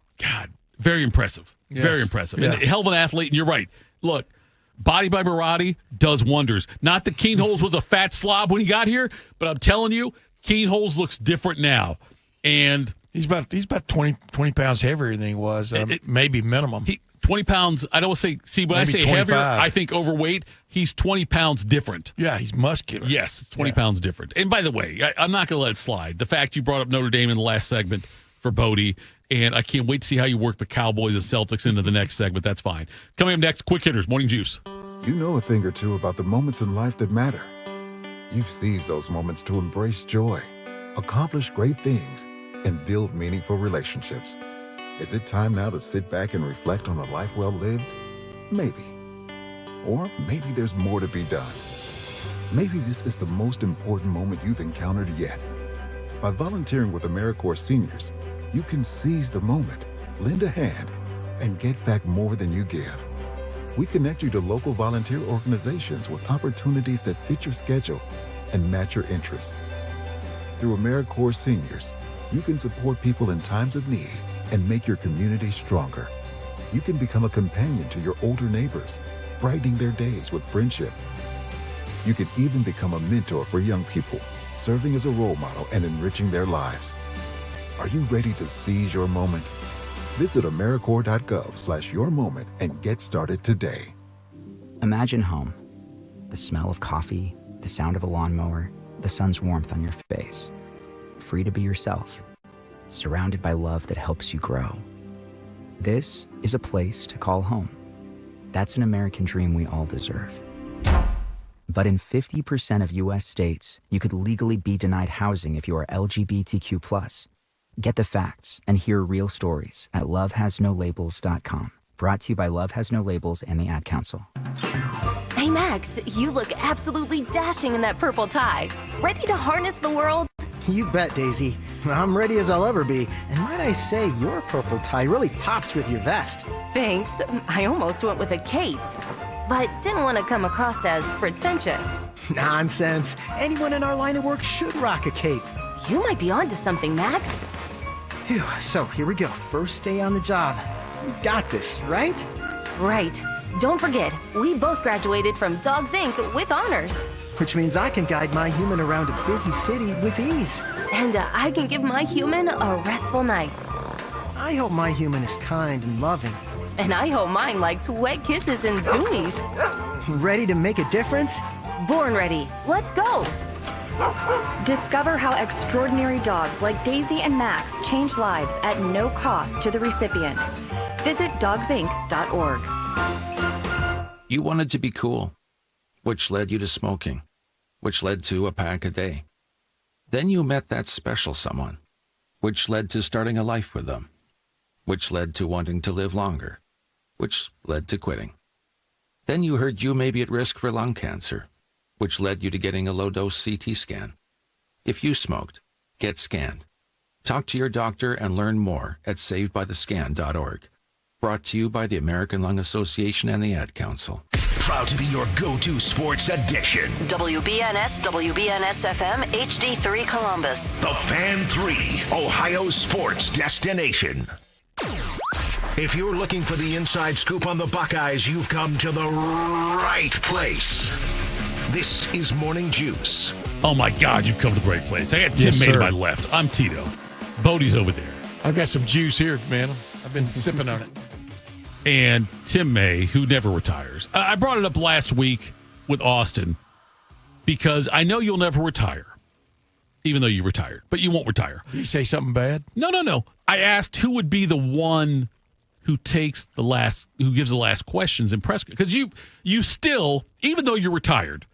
[SPEAKER 2] very impressive. Yes. Very impressive. Yeah. And a hell of an athlete. And you're right. Look, Body by Marotti does wonders. Not that Keenholz was a fat slob when he got here, but I'm telling you, Keenholz looks different now, and
[SPEAKER 3] he's about 20 pounds heavier than he was, maybe minimum.
[SPEAKER 2] 20 pounds. I don't say. See, when maybe I say 25. Heavier, I think overweight. He's 20 pounds different.
[SPEAKER 3] Yeah, he's muscular.
[SPEAKER 2] Yes, it's 20 pounds different. And by the way, I'm not going to let it slide. The fact you brought up Notre Dame in the last segment for Bodie, and I can't wait to see how you work the Cowboys and Celtics into the next segment. That's fine. Coming up next, quick hitters, Morning Juice.
[SPEAKER 11] You know a thing or two about the moments in life that matter. You've seized those moments to embrace joy, accomplish great things, and build meaningful relationships. Is it time now to sit back and reflect on a life well lived? Maybe. Or maybe there's more to be done. Maybe this is the most important moment you've encountered yet. By volunteering with AmeriCorps Seniors, you can seize the moment, lend a hand, and get back more than you give. We connect you to local volunteer organizations with opportunities that fit your schedule and match your interests. Through AmeriCorps Seniors, you can support people in times of need and make your community stronger. You can become a companion to your older neighbors, brightening their days with friendship. You can even become a mentor for young people, serving as a role model and enriching their lives. Are you ready to seize your moment? Visit AmeriCorps.gov/yourmoment and get started today.
[SPEAKER 5] Imagine home. The smell of coffee, the sound of a lawnmower, the sun's warmth on your face. Free to be yourself. Surrounded by love that helps you grow. This is a place to call home. That's an American dream we all deserve. But in 50% of U.S. states, you could legally be denied housing if you are LGBTQ+. Get the facts and hear real stories at lovehasnolabels.com. Brought to you by Love Has No Labels and the Ad Council.
[SPEAKER 7] Hey, Max, you look absolutely dashing in that purple tie. Ready to harness the world?
[SPEAKER 8] You bet, Daisy. I'm ready as I'll ever be. And might I say, your purple tie really pops with your vest.
[SPEAKER 7] Thanks. I almost went with a cape, but didn't want to come across as pretentious.
[SPEAKER 8] Nonsense. Anyone in our line of work should rock a cape.
[SPEAKER 7] You might be onto something, Max.
[SPEAKER 8] Phew, so here we go. First day on the job. We've got this, right?
[SPEAKER 7] Right. Don't forget, we both graduated from Dogs Inc. with honors.
[SPEAKER 8] Which means I can guide my human around a busy city with ease.
[SPEAKER 7] And I can give my human a restful night.
[SPEAKER 8] I hope my human is kind and loving.
[SPEAKER 7] And I hope mine likes wet kisses and zoomies.
[SPEAKER 8] Ready to make a difference?
[SPEAKER 7] Born ready. Let's go.
[SPEAKER 9] Discover how extraordinary dogs like Daisy and Max change lives at no cost to the recipients. Visit dogsinc.org.
[SPEAKER 25] You wanted to be cool, which led you to smoking, which led to a pack a day. Then you met that special someone, which led to starting a life with them, which led to wanting to live longer, which led to quitting. Then you heard you may be at risk for lung cancer, which led you to getting a low-dose CT scan. If you smoked, get scanned. Talk to your doctor and learn more at savedbythescan.org. Brought to you by the American Lung Association and the Ad Council.
[SPEAKER 1] Proud to be your go-to sports addiction.
[SPEAKER 24] WBNS, WBNS FM, HD3 Columbus.
[SPEAKER 1] The Fan 3, Ohio's sports destination. If you're looking for the inside scoop on the Buckeyes, you've come to the right place. This is Morning Juice.
[SPEAKER 2] Oh, my God, you've come to the right place. I got Tim May to my left. I'm Tito. Bodie's over there.
[SPEAKER 3] I've got some juice here, man. I've been sipping on it.
[SPEAKER 2] And Tim May, who never retires. I brought it up last week with Austin because I know you'll never retire, even though you retired, but you won't retire.
[SPEAKER 3] Did you say something bad?
[SPEAKER 2] No. I asked who would be the one who gives the last questions in press, because you still, even though you're retired,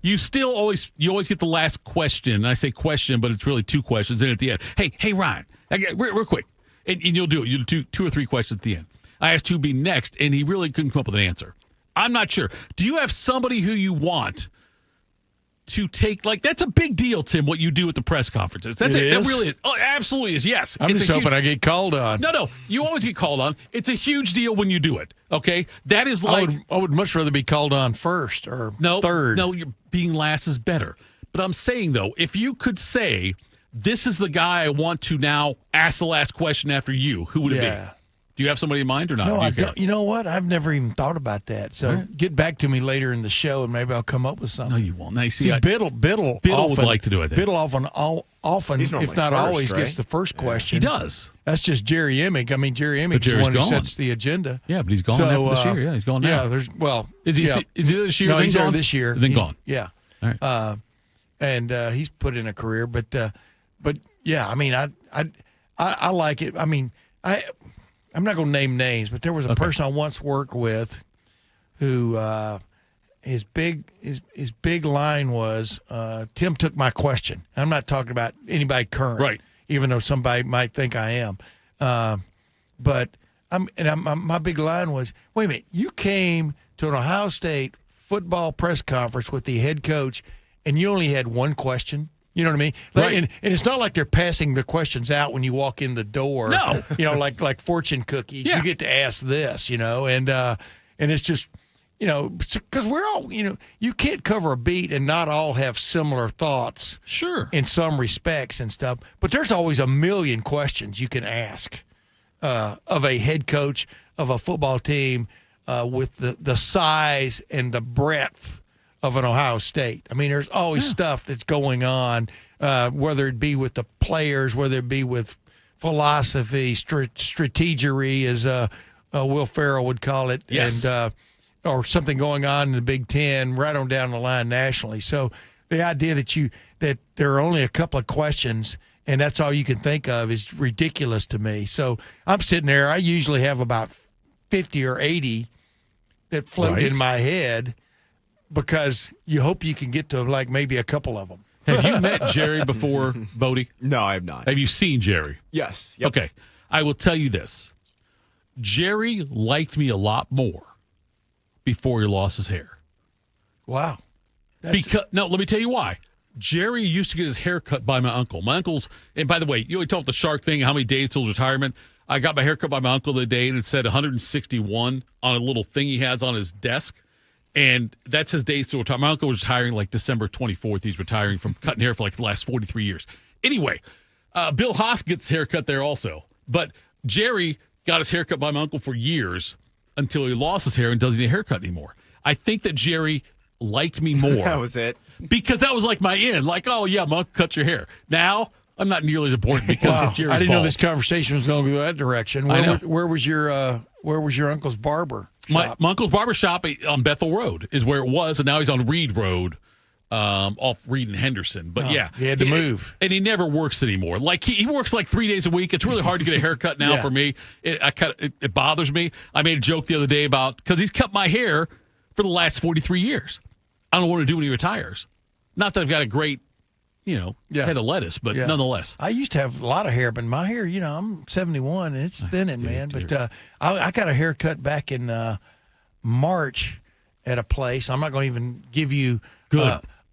[SPEAKER 2] you always get the last question. And I say question, but it's really two questions. And at the end, hey, Ryan, real quick, and you'll do it. You'll do two or three questions at the end. I asked who'd be next, and he really couldn't come up with an answer. I'm not sure. Do you have somebody who you want to take? Like, that's a big deal, Tim, what you do at the press conferences. That really is. Oh, absolutely is. Yes.
[SPEAKER 3] I'm just hoping I get called on.
[SPEAKER 2] No. You always get called on. It's a huge deal when you do it. Okay? That is like.
[SPEAKER 3] I would much rather be called on first or third.
[SPEAKER 2] No, being last is better. But I'm saying, though, if you could say, this is the guy I want to now ask the last question after you, who would it be? Do you have somebody in mind or not?
[SPEAKER 3] No, I don't. You know what? I've never even thought about that. So get back to me later in the show, and maybe I'll come up with something.
[SPEAKER 2] No, you won't. Now, see,
[SPEAKER 3] Biddle
[SPEAKER 2] would like to do it.
[SPEAKER 3] Biddle often, if not always, gets the first question.
[SPEAKER 2] He does.
[SPEAKER 3] That's just Jerry Emick. I mean, Jerry Emick's the one who sets the agenda.
[SPEAKER 2] Yeah, but he's gone after this year. Yeah, he's gone now.
[SPEAKER 3] Yeah,
[SPEAKER 2] is he this year?
[SPEAKER 3] No, he's
[SPEAKER 2] gone?
[SPEAKER 3] there this year.
[SPEAKER 2] Then gone.
[SPEAKER 3] Yeah.
[SPEAKER 2] All right.
[SPEAKER 3] And he's put in a career, but yeah, I mean, I like it. I mean, I'm not going to name names, but there was a person I once worked with who his big line was, Tim took my question. I'm not talking about anybody current,
[SPEAKER 2] right?
[SPEAKER 3] Even though somebody might think I am. But my big line was, wait a minute, you came to an Ohio State football press conference with the head coach, and you only had one question? You know what I mean?
[SPEAKER 2] Right.
[SPEAKER 3] And it's not like they're passing the questions out when you walk in the door.
[SPEAKER 2] No.
[SPEAKER 3] You know, like fortune cookies.
[SPEAKER 2] Yeah.
[SPEAKER 3] You get to ask this, you know, and it's just, you know, because we're all, you know, you can't cover a beat and not all have similar thoughts.
[SPEAKER 2] Sure.
[SPEAKER 3] In some respects and stuff. But there's always a million questions you can ask of a head coach of a football team with the size and the breadth of an Ohio State. I mean, there's always stuff that's going on, whether it be with the players, whether it be with philosophy, strategery, as Will Ferrell would call it,
[SPEAKER 2] yes.
[SPEAKER 3] and or something going on in the Big Ten, right on down the line nationally. So the idea that there are only a couple of questions and that's all you can think of is ridiculous to me. So I'm sitting there. I usually have about 50 or 80 that float in my head because you hope you can get to like maybe a couple of them.
[SPEAKER 2] Have you met Jerry before, Bodie?
[SPEAKER 4] No, I have not.
[SPEAKER 2] Have you seen Jerry?
[SPEAKER 4] Yes. Yep.
[SPEAKER 2] Okay. I will tell you this. Jerry liked me a lot more before he lost his hair.
[SPEAKER 3] Wow.
[SPEAKER 2] Let me tell you why. Jerry used to get his hair cut by my uncle. My uncle's, and by the way, you always talk the shark thing, how many days till retirement. I got my hair cut by my uncle the other day, and it said 161 on a little thing he has on his desk. And that's his days till retirement. My uncle was retiring like December 24th. He's retiring from cutting hair for like the last 43 years. Anyway, Bill Haas gets his hair cut there also. But Jerry got his hair cut by my uncle for years until he lost his hair and doesn't get a haircut anymore. I think that Jerry liked me more.
[SPEAKER 4] That was it.
[SPEAKER 2] Because that was like my in. Like, oh, yeah, Monk, cut your hair. Now, I'm not nearly as important because of Jerry's
[SPEAKER 3] I didn't
[SPEAKER 2] bald.
[SPEAKER 3] know this conversation was going to go that direction. Where was your uncle's barber shop?
[SPEAKER 2] My uncle's barber shop on Bethel Road is where it was, and now he's on Reed Road, off Reed and Henderson. But yeah,
[SPEAKER 3] he had to move,
[SPEAKER 2] and he never works anymore. Like he works like 3 days a week. It's really hard to get a haircut now for me. It bothers me. I made a joke the other day about because he's cut my hair for the last 43 years. I don't want to do when he retires. Not that I've got a great, head of lettuce, but nonetheless.
[SPEAKER 3] I used to have a lot of hair, but my hair, I'm 71 and it's thinning, man. But I got a haircut back in March at a place. I'm not going to even give you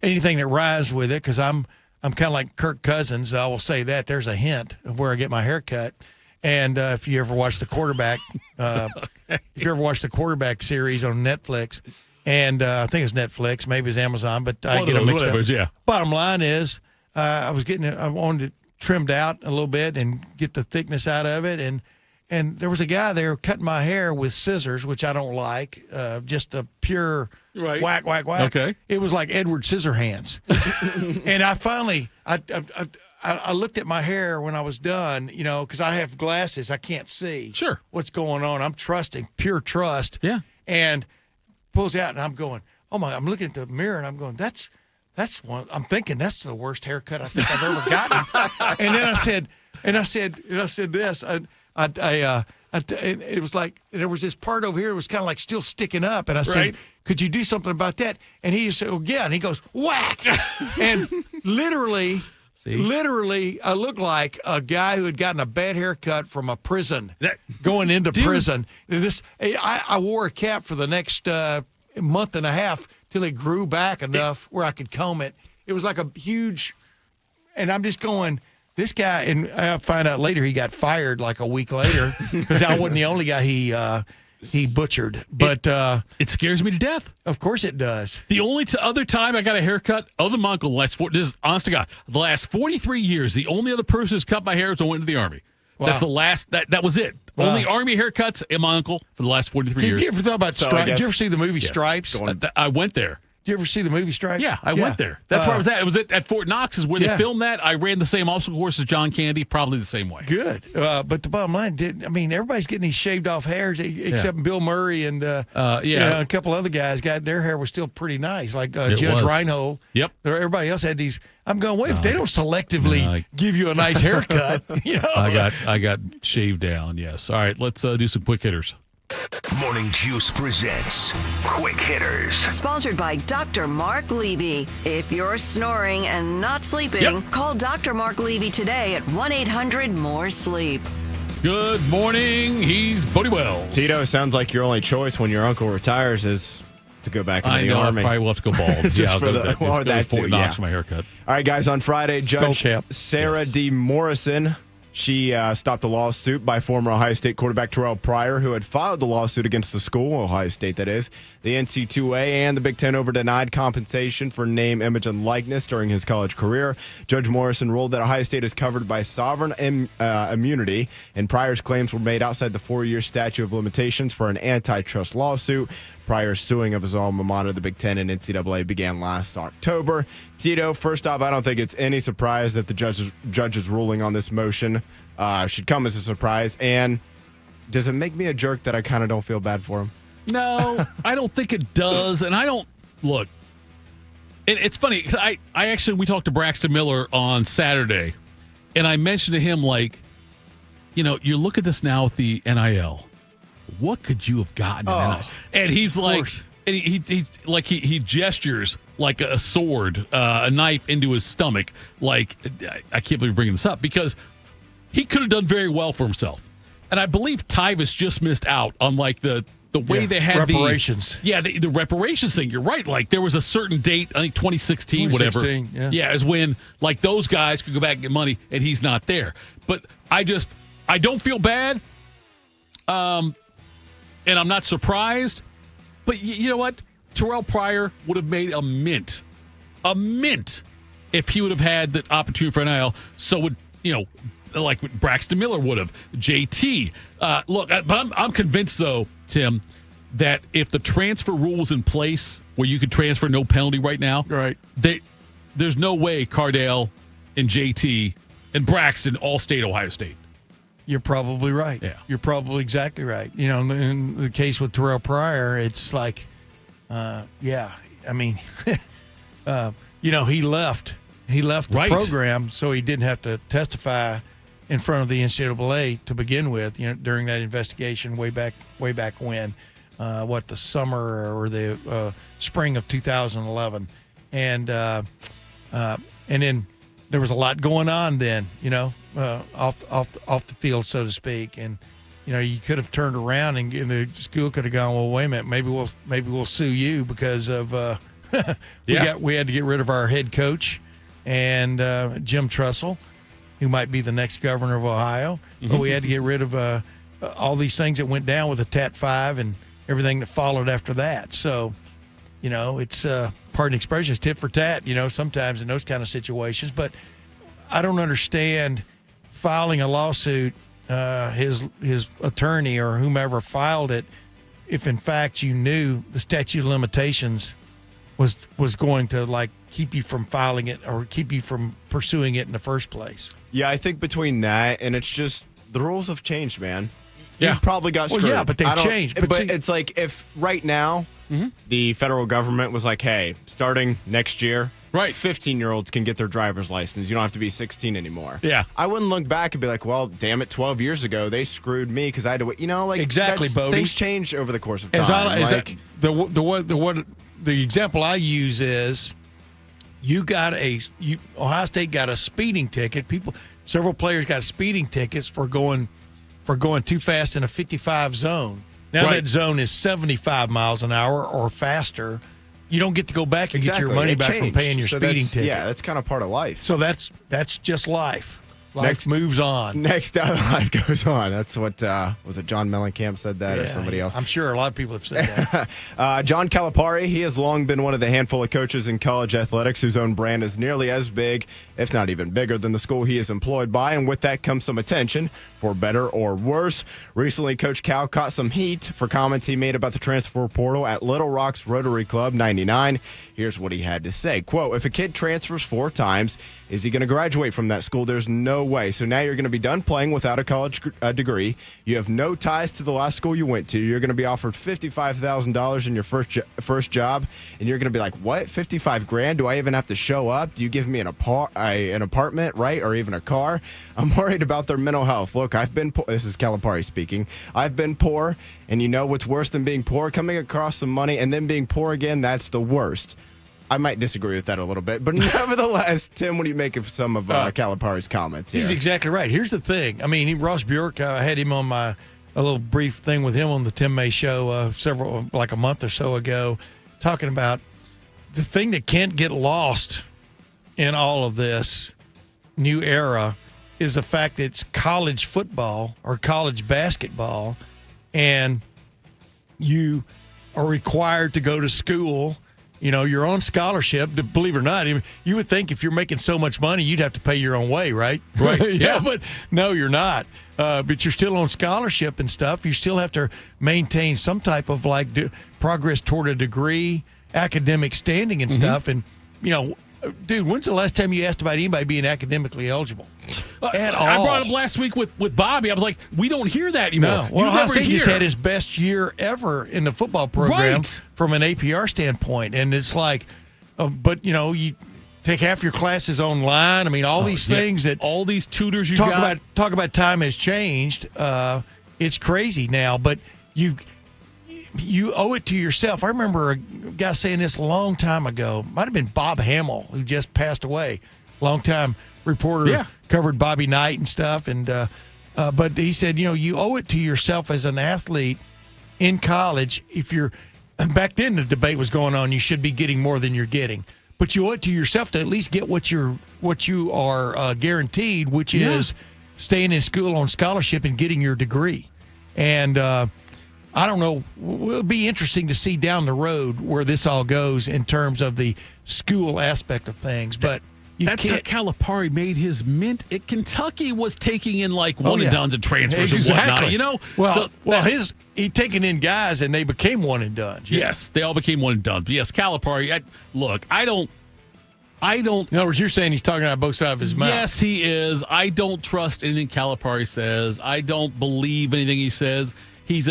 [SPEAKER 3] anything that rhymes with it because I'm kind of like Kirk Cousins. I will say that. There's a hint of where I get my haircut. And if you ever watch the quarterback, series on Netflix, and I think it's Netflix, maybe it's Amazon, but I get them mixed up.
[SPEAKER 2] Yeah.
[SPEAKER 3] Bottom line is, I wanted it trimmed out a little bit and get the thickness out of it, and there was a guy there cutting my hair with scissors, which I don't like, just a pure whack, whack, whack.
[SPEAKER 2] Okay.
[SPEAKER 3] It was like Edward Scissorhands, and I finally I looked at my hair when I was done, because I have glasses, I can't see what's going on. I'm trusting, pure trust.
[SPEAKER 2] Yeah, and
[SPEAKER 3] pulls out, and I'm going, oh my! I'm looking at the mirror, and I'm going, that's one. I'm thinking that's the worst haircut I think I've ever gotten. And then I said this. It was like there was this part over here. It was kind of like still sticking up, and I said, "Could you do something about that?" And he said, "Oh yeah," and he goes, "Whack!" And literally, I looked like a guy who had gotten a bad haircut from a prison, going into prison. I wore a cap for the next month and a half till it grew back enough where I could comb it. It was like a huge, and I'm just going, this guy, and I find out later he got fired like a week later because I wasn't the only guy he butchered. But
[SPEAKER 2] it scares me to death.
[SPEAKER 3] Of course it does.
[SPEAKER 2] The only other time I got a haircut, other than my uncle, this is honest to God, the last 43 years, the only other person who's cut my hair was when I went into the Army. Wow. That's the last, that was it. Wow. Only Army haircuts and my uncle for the last 43 years.
[SPEAKER 3] Did you ever thought about Stripes? Did you ever see the movie Stripes?
[SPEAKER 2] I went there.
[SPEAKER 3] Did you ever see the movie Stripes?
[SPEAKER 2] Yeah, I went there. That's where I was at. It was at Fort Knox is where they filmed that. I ran the same obstacle course as John Candy, probably the same way.
[SPEAKER 3] Good. But the bottom line, everybody's getting these shaved off hairs except Bill Murray and a couple other guys. Their hair was still pretty nice, like Judge Reinhold.
[SPEAKER 2] Yep.
[SPEAKER 3] Everybody else had these. I'm going, wait, they don't selectively give you a nice haircut.
[SPEAKER 2] I got shaved down, yes. All right, let's do some quick hitters.
[SPEAKER 1] Morning Juice presents Quick Hitters.
[SPEAKER 24] Sponsored by Dr. Mark Levy. If you're snoring and not sleeping, call Dr. Mark Levy today at 1-800-MORE-SLEEP.
[SPEAKER 2] Good morning. He's Bodie Wells.
[SPEAKER 4] Tito, sounds like your only choice when your uncle retires is to go back into the Army.
[SPEAKER 2] I probably will have to go bald.
[SPEAKER 4] Just
[SPEAKER 2] I'll
[SPEAKER 4] for
[SPEAKER 2] go
[SPEAKER 4] that
[SPEAKER 2] Fort Knox for my haircut.
[SPEAKER 4] All right, guys, on Friday, Judge Sarah D. Morrison, she stopped a lawsuit by former Ohio State quarterback Terrelle Pryor, who had filed the lawsuit against the school, Ohio State that is, the NC2A, and the Big Ten over denied compensation for name, image, and likeness during his college career. Judge Morrison ruled that Ohio State is covered by sovereign immunity, and Pryor's claims were made outside the 4-year statute of limitations for an antitrust lawsuit. Pryor suing of his alma mater, the Big Ten and NCAA, began last October. Tito, first off, I don't think it's any surprise that the judge's ruling on this motion should come as a surprise. And does it make me a jerk that I kind of don't feel bad for him?
[SPEAKER 2] No, I don't think it does. And I don't look. It's funny because we talked to Braxton Miller on Saturday, and I mentioned to him, like, you look at this now with the NIL. What could you have gotten in NIL? And he's like, and he gestures like a sword, a knife into his stomach. Like, I can't believe we're bringing this up because he could have done very well for himself. And I believe Tyvus just missed out on like the way they had
[SPEAKER 3] reparations.
[SPEAKER 2] The reparations thing. You're right. Like there was a certain date, I think 2016, whatever. Yeah, is when like those guys could go back and get money, and he's not there. But I don't feel bad, and I'm not surprised. But you know what? Terrelle Pryor would have made a mint if he would have had the opportunity for NIL. So would like Braxton Miller would have. JT. Look, but I'm convinced though, Tim, that if the transfer rule was in place where you could transfer no penalty right now,
[SPEAKER 3] right?
[SPEAKER 2] There's no way Cardale and JT and Braxton all stayed Ohio State.
[SPEAKER 3] You're probably right.
[SPEAKER 2] Yeah.
[SPEAKER 3] You're probably exactly right. In the case with Terrelle Pryor, it's like, I mean, he left the program so he didn't have to testify in front of the NCAA to begin with, during that investigation way back when, the summer or the spring of 2011. And then there was a lot going on then, off the field, so to speak. And, you could have turned around and the school could have gone, well, wait a minute, maybe we'll sue you because of we had to get rid of our head coach and Jim Trussell, who might be the next governor of Ohio. But we had to get rid of all these things that went down with the Tat 5 and everything that followed after that. So, it's pardon the expression, it's tit for tat, sometimes in those kind of situations. But I don't understand filing a lawsuit, his attorney or whomever filed it, if in fact you knew the statute of limitations was going to like keep you from filing it or keep you from pursuing it in the first place.
[SPEAKER 4] Yeah, I think between that and it's just the rules have changed, man. You probably got screwed.
[SPEAKER 3] Well, yeah, but they've changed.
[SPEAKER 4] But it's like if right now the federal government was like, hey, starting next year, 15-year-olds can get their driver's license. You don't have to be 16 anymore.
[SPEAKER 2] Yeah.
[SPEAKER 4] I wouldn't look back and be like, well, damn it, 12 years ago, they screwed me because I had to wait.
[SPEAKER 3] Exactly, Bodie.
[SPEAKER 4] Things change over the course of time.
[SPEAKER 3] The example I use is Ohio State got a speeding ticket. Several players got speeding tickets for going too fast in a 55 zone. Now that zone is 75 miles an hour or faster. You don't get to go back and get your money back from paying your speeding ticket.
[SPEAKER 4] Yeah, that's kind of part of life.
[SPEAKER 3] So that's just life. Life moves on.
[SPEAKER 4] Next time, life goes on. That's what, was it John Mellencamp said that or somebody else?
[SPEAKER 3] I'm sure a lot of people have said
[SPEAKER 4] that. John Calipari, he has long been one of the handful of coaches in college athletics whose own brand is nearly as big, if not even bigger, than the school he is employed by. And with that comes some attention, for better or worse. Recently, Coach Cal caught some heat for comments he made about the transfer portal at Little Rock's Rotary Club 99. Here's what he had to say. Quote, if a kid transfers 4 times, is he going to graduate from that school? There's no way. So now you're going to be done playing without a college degree. You have no ties to the last school you went to. You're going to be offered $55,000 in your first job, and you're going to be like, what? $55,000? Do I even have to show up? Do you give me an apartment, right, or even a car? I'm worried about their mental health. Look, I've been poor. This is Calipari speaking. I've been poor, and you know what's worse than being poor? Coming across some money and then being poor again, that's the worst. I might disagree with that a little bit, but nevertheless, Tim, what do you make of some of Calipari's comments here?
[SPEAKER 3] He's exactly right. Here's the thing. I mean, Ross Bjork, I had him on a little brief thing with him on the Tim May show a month or so ago, talking about the thing that can't get lost in all of this new era is the fact that it's college football or college basketball, and you are required to go to school you're on scholarship. Believe it or not, you would think if you're making so much money, you'd have to pay your own way, right?
[SPEAKER 2] Right.
[SPEAKER 3] Yeah, but no, you're not. But you're still on scholarship and stuff. You still have to maintain some type of progress toward a degree, academic standing and stuff. And, dude, when's the last time you asked about anybody being academically eligible? At all.
[SPEAKER 2] I brought it up last week with Bobby. I was like, we don't hear that anymore.
[SPEAKER 3] No. Well, Ohio State just had his best year ever in the football program from an APR standpoint. And it's like, but, you take half your classes online. I mean, all these things that
[SPEAKER 2] all these tutors you
[SPEAKER 3] talk
[SPEAKER 2] got.
[SPEAKER 3] Talk about time has changed. It's crazy now, but you owe it to yourself. I remember a guy saying this a long time ago. Might have been Bob Hamill, who just passed away. Long-time reporter, covered Bobby Knight and stuff. And but he said, you owe it to yourself as an athlete in college. Back then the debate was going on, you should be getting more than you're getting. But you owe it to yourself to at least get what you are guaranteed, which is staying in school on scholarship and getting your degree. And I don't know. It'll be interesting to see down the road where this all goes in terms of the school aspect of things. But
[SPEAKER 2] that's how Calipari made his mint at Kentucky, was taking in one-and-dones and transfers and whatnot.
[SPEAKER 3] Well, he taking in guys and they became one-and-dones.
[SPEAKER 2] Yes, they all became one-and-dones. But yes, Calipari, I don't.
[SPEAKER 3] In other words, you're saying he's talking out both sides of his mouth.
[SPEAKER 2] Yes, he is. I don't trust anything Calipari says. I don't believe anything he says. He's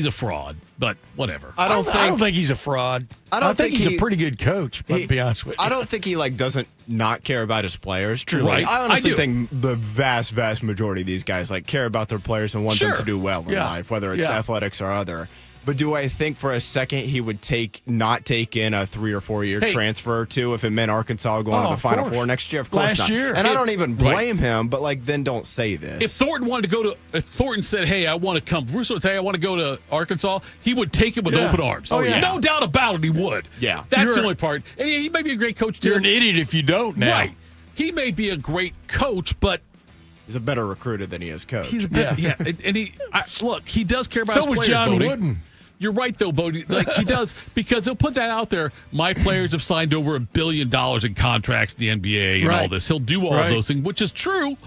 [SPEAKER 2] a fraud, but whatever.
[SPEAKER 3] I don't think he's a fraud. I think he's a pretty good coach, to be honest with you.
[SPEAKER 4] I don't think he doesn't not care about his players. Truly.
[SPEAKER 2] Right.
[SPEAKER 4] I honestly think the vast, vast majority of these guys care about their players and want them to do well in life, whether it's athletics or other. But do I think for a second he would not take in a 3 or 4 year transfer or two if it meant Arkansas going to the Final Four next year? Of course not. And I don't even blame him, but then don't say this.
[SPEAKER 2] If Thornton said, "Hey, I want to come," Russo would say, "I want to go to Arkansas," he would take it with open arms. No doubt about it, he would.
[SPEAKER 4] Yeah,
[SPEAKER 2] that's the only part. And he may be a great coach too.
[SPEAKER 3] You're an idiot if you don't now.
[SPEAKER 2] Right? He may be a great coach, but
[SPEAKER 4] he's a better recruiter than he is coach.
[SPEAKER 2] He's a better, and he does care about his players.
[SPEAKER 3] So was John Wooden.
[SPEAKER 2] You're right, though, Bodie. He does, because he'll put that out there. My players have signed over $1 billion in contracts in the NBA and all this. He'll do all of those things, which is true.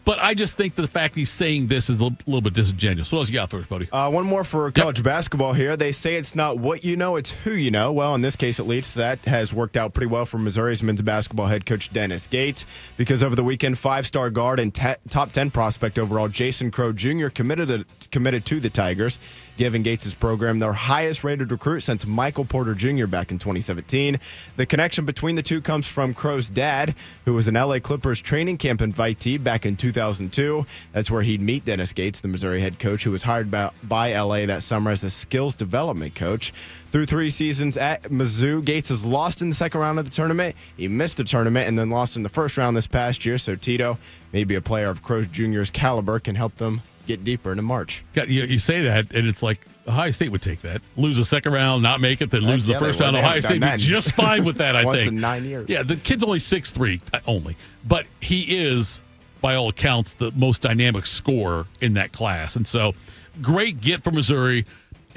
[SPEAKER 2] But I just think that the fact he's saying this is a little bit disingenuous. What else you got for us, Bodie?
[SPEAKER 4] One more for college basketball here. They say it's not what you know, it's who you know. Well, in this case, at least, that has worked out pretty well for Missouri's men's basketball head coach Dennis Gates, because over the weekend, 5-star guard and top 10 prospect overall Jason Crow Jr. committed to the Tigers, giving Gates' program their highest-rated recruit since Michael Porter Jr. back in 2017. The connection between the two comes from Crow's dad, who was an LA Clippers training camp invitee back in 2002. That's where he'd meet Dennis Gates, the Missouri head coach, who was hired by LA that summer as a skills development coach. Through 3 seasons at Mizzou, Gates has lost in the second round of the tournament. He missed the tournament and then lost in the first round this past year. So Tito, maybe a player of Crow Jr.'s caliber, can help them get deeper into March.
[SPEAKER 2] You say that, and it's like Ohio State would take that. Lose the second round, not make it, then lose the first round. Ohio State would be just fine with that, I
[SPEAKER 4] Once
[SPEAKER 2] think.
[SPEAKER 4] in 9 years.
[SPEAKER 2] Yeah, the kid's only 6'3", only. But he is, by all accounts, the most dynamic scorer in that class. And so, great get for Missouri.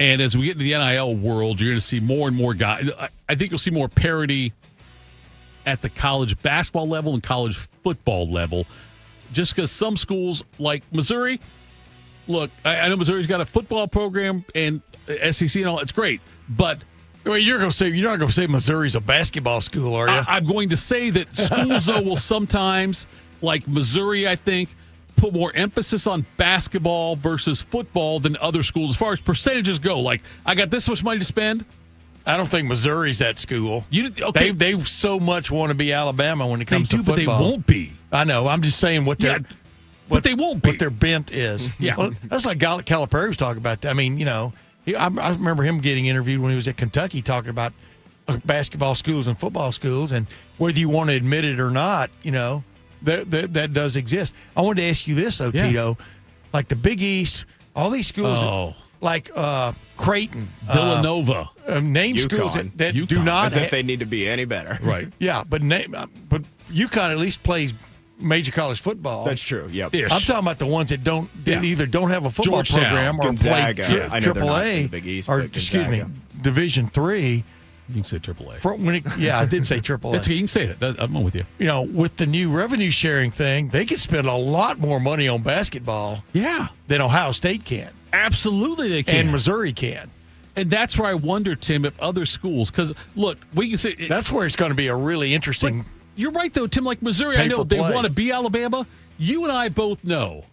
[SPEAKER 2] And as we get into the NIL world, you're going to see more and more guys. I think you'll see more parity at the college basketball level and college football level, just because some schools like Missouri, look, I know Missouri's got a football program and SEC and all. It's great, but
[SPEAKER 3] you're not going to say Missouri's a basketball school, are you?
[SPEAKER 2] I'm going to say that schools though will sometimes, like Missouri, I think, put more emphasis on basketball versus football than other schools as far as percentages go. Like, I got this much money to spend.
[SPEAKER 3] I don't think Missouri's that school.
[SPEAKER 2] Okay.
[SPEAKER 3] They so much want to be Alabama when it comes to football.
[SPEAKER 2] But they won't be.
[SPEAKER 3] I know. I'm just saying what they're.
[SPEAKER 2] But they won't be.
[SPEAKER 3] What their bent is.
[SPEAKER 2] Yeah.
[SPEAKER 3] Well, that's like Calipari was talking about. I mean, I remember him getting interviewed when he was at Kentucky talking about basketball schools and football schools, and whether you want to admit it or not, that does exist. I wanted to ask you this, though, Tito. Like the Big East, all these schools, like Creighton,
[SPEAKER 2] Villanova,
[SPEAKER 3] name schools that do not.
[SPEAKER 4] As if they need to be any better.
[SPEAKER 2] Right.
[SPEAKER 3] Yeah, but UConn at least plays major college football.
[SPEAKER 4] That's true. Yep.
[SPEAKER 3] I'm talking about the ones that either don't have a football
[SPEAKER 2] Georgetown,
[SPEAKER 3] program or
[SPEAKER 4] Gonzaga.
[SPEAKER 3] play
[SPEAKER 4] I know they're not in
[SPEAKER 3] AAA
[SPEAKER 4] the Big East,
[SPEAKER 3] or
[SPEAKER 4] but Gonzaga.
[SPEAKER 3] Division III.
[SPEAKER 2] You can say AAA.
[SPEAKER 3] I did say AAA.
[SPEAKER 2] That's okay. You can say it. I'm on with you.
[SPEAKER 3] You know, with the new revenue sharing thing, they could spend a lot more money on basketball.
[SPEAKER 2] Yeah.
[SPEAKER 3] Than Ohio State can.
[SPEAKER 2] Absolutely, they can.
[SPEAKER 3] And Missouri can.
[SPEAKER 2] And that's where I wonder, Tim, if other schools, because look, we can say
[SPEAKER 3] that's where it's going to be a really interesting.
[SPEAKER 2] You're right, though, Tim. Like Missouri, I know they want to be Alabama. You and I both know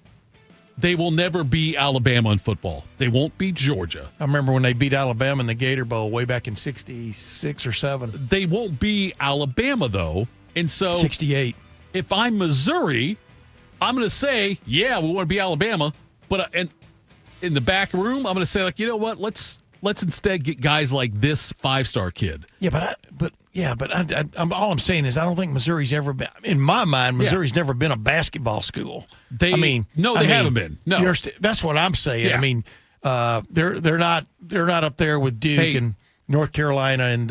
[SPEAKER 2] they will never be Alabama in football. They won't be Georgia.
[SPEAKER 3] I remember when they beat Alabama in the Gator Bowl way back in '66 or '7.
[SPEAKER 2] They won't be Alabama, though. And so
[SPEAKER 3] '68.
[SPEAKER 2] If I'm Missouri, I'm going to say, yeah, we want to be Alabama. But and in the back room, I'm going to say, like, you know what? Let's instead get guys like this 5-star kid.
[SPEAKER 3] Yeah, but all I'm saying is I don't think Missouri's ever been. In my mind, Missouri's never been a basketball school.
[SPEAKER 2] They haven't been. No,
[SPEAKER 3] that's what I'm saying.
[SPEAKER 2] Yeah.
[SPEAKER 3] I mean, they're not up there with Duke and North Carolina and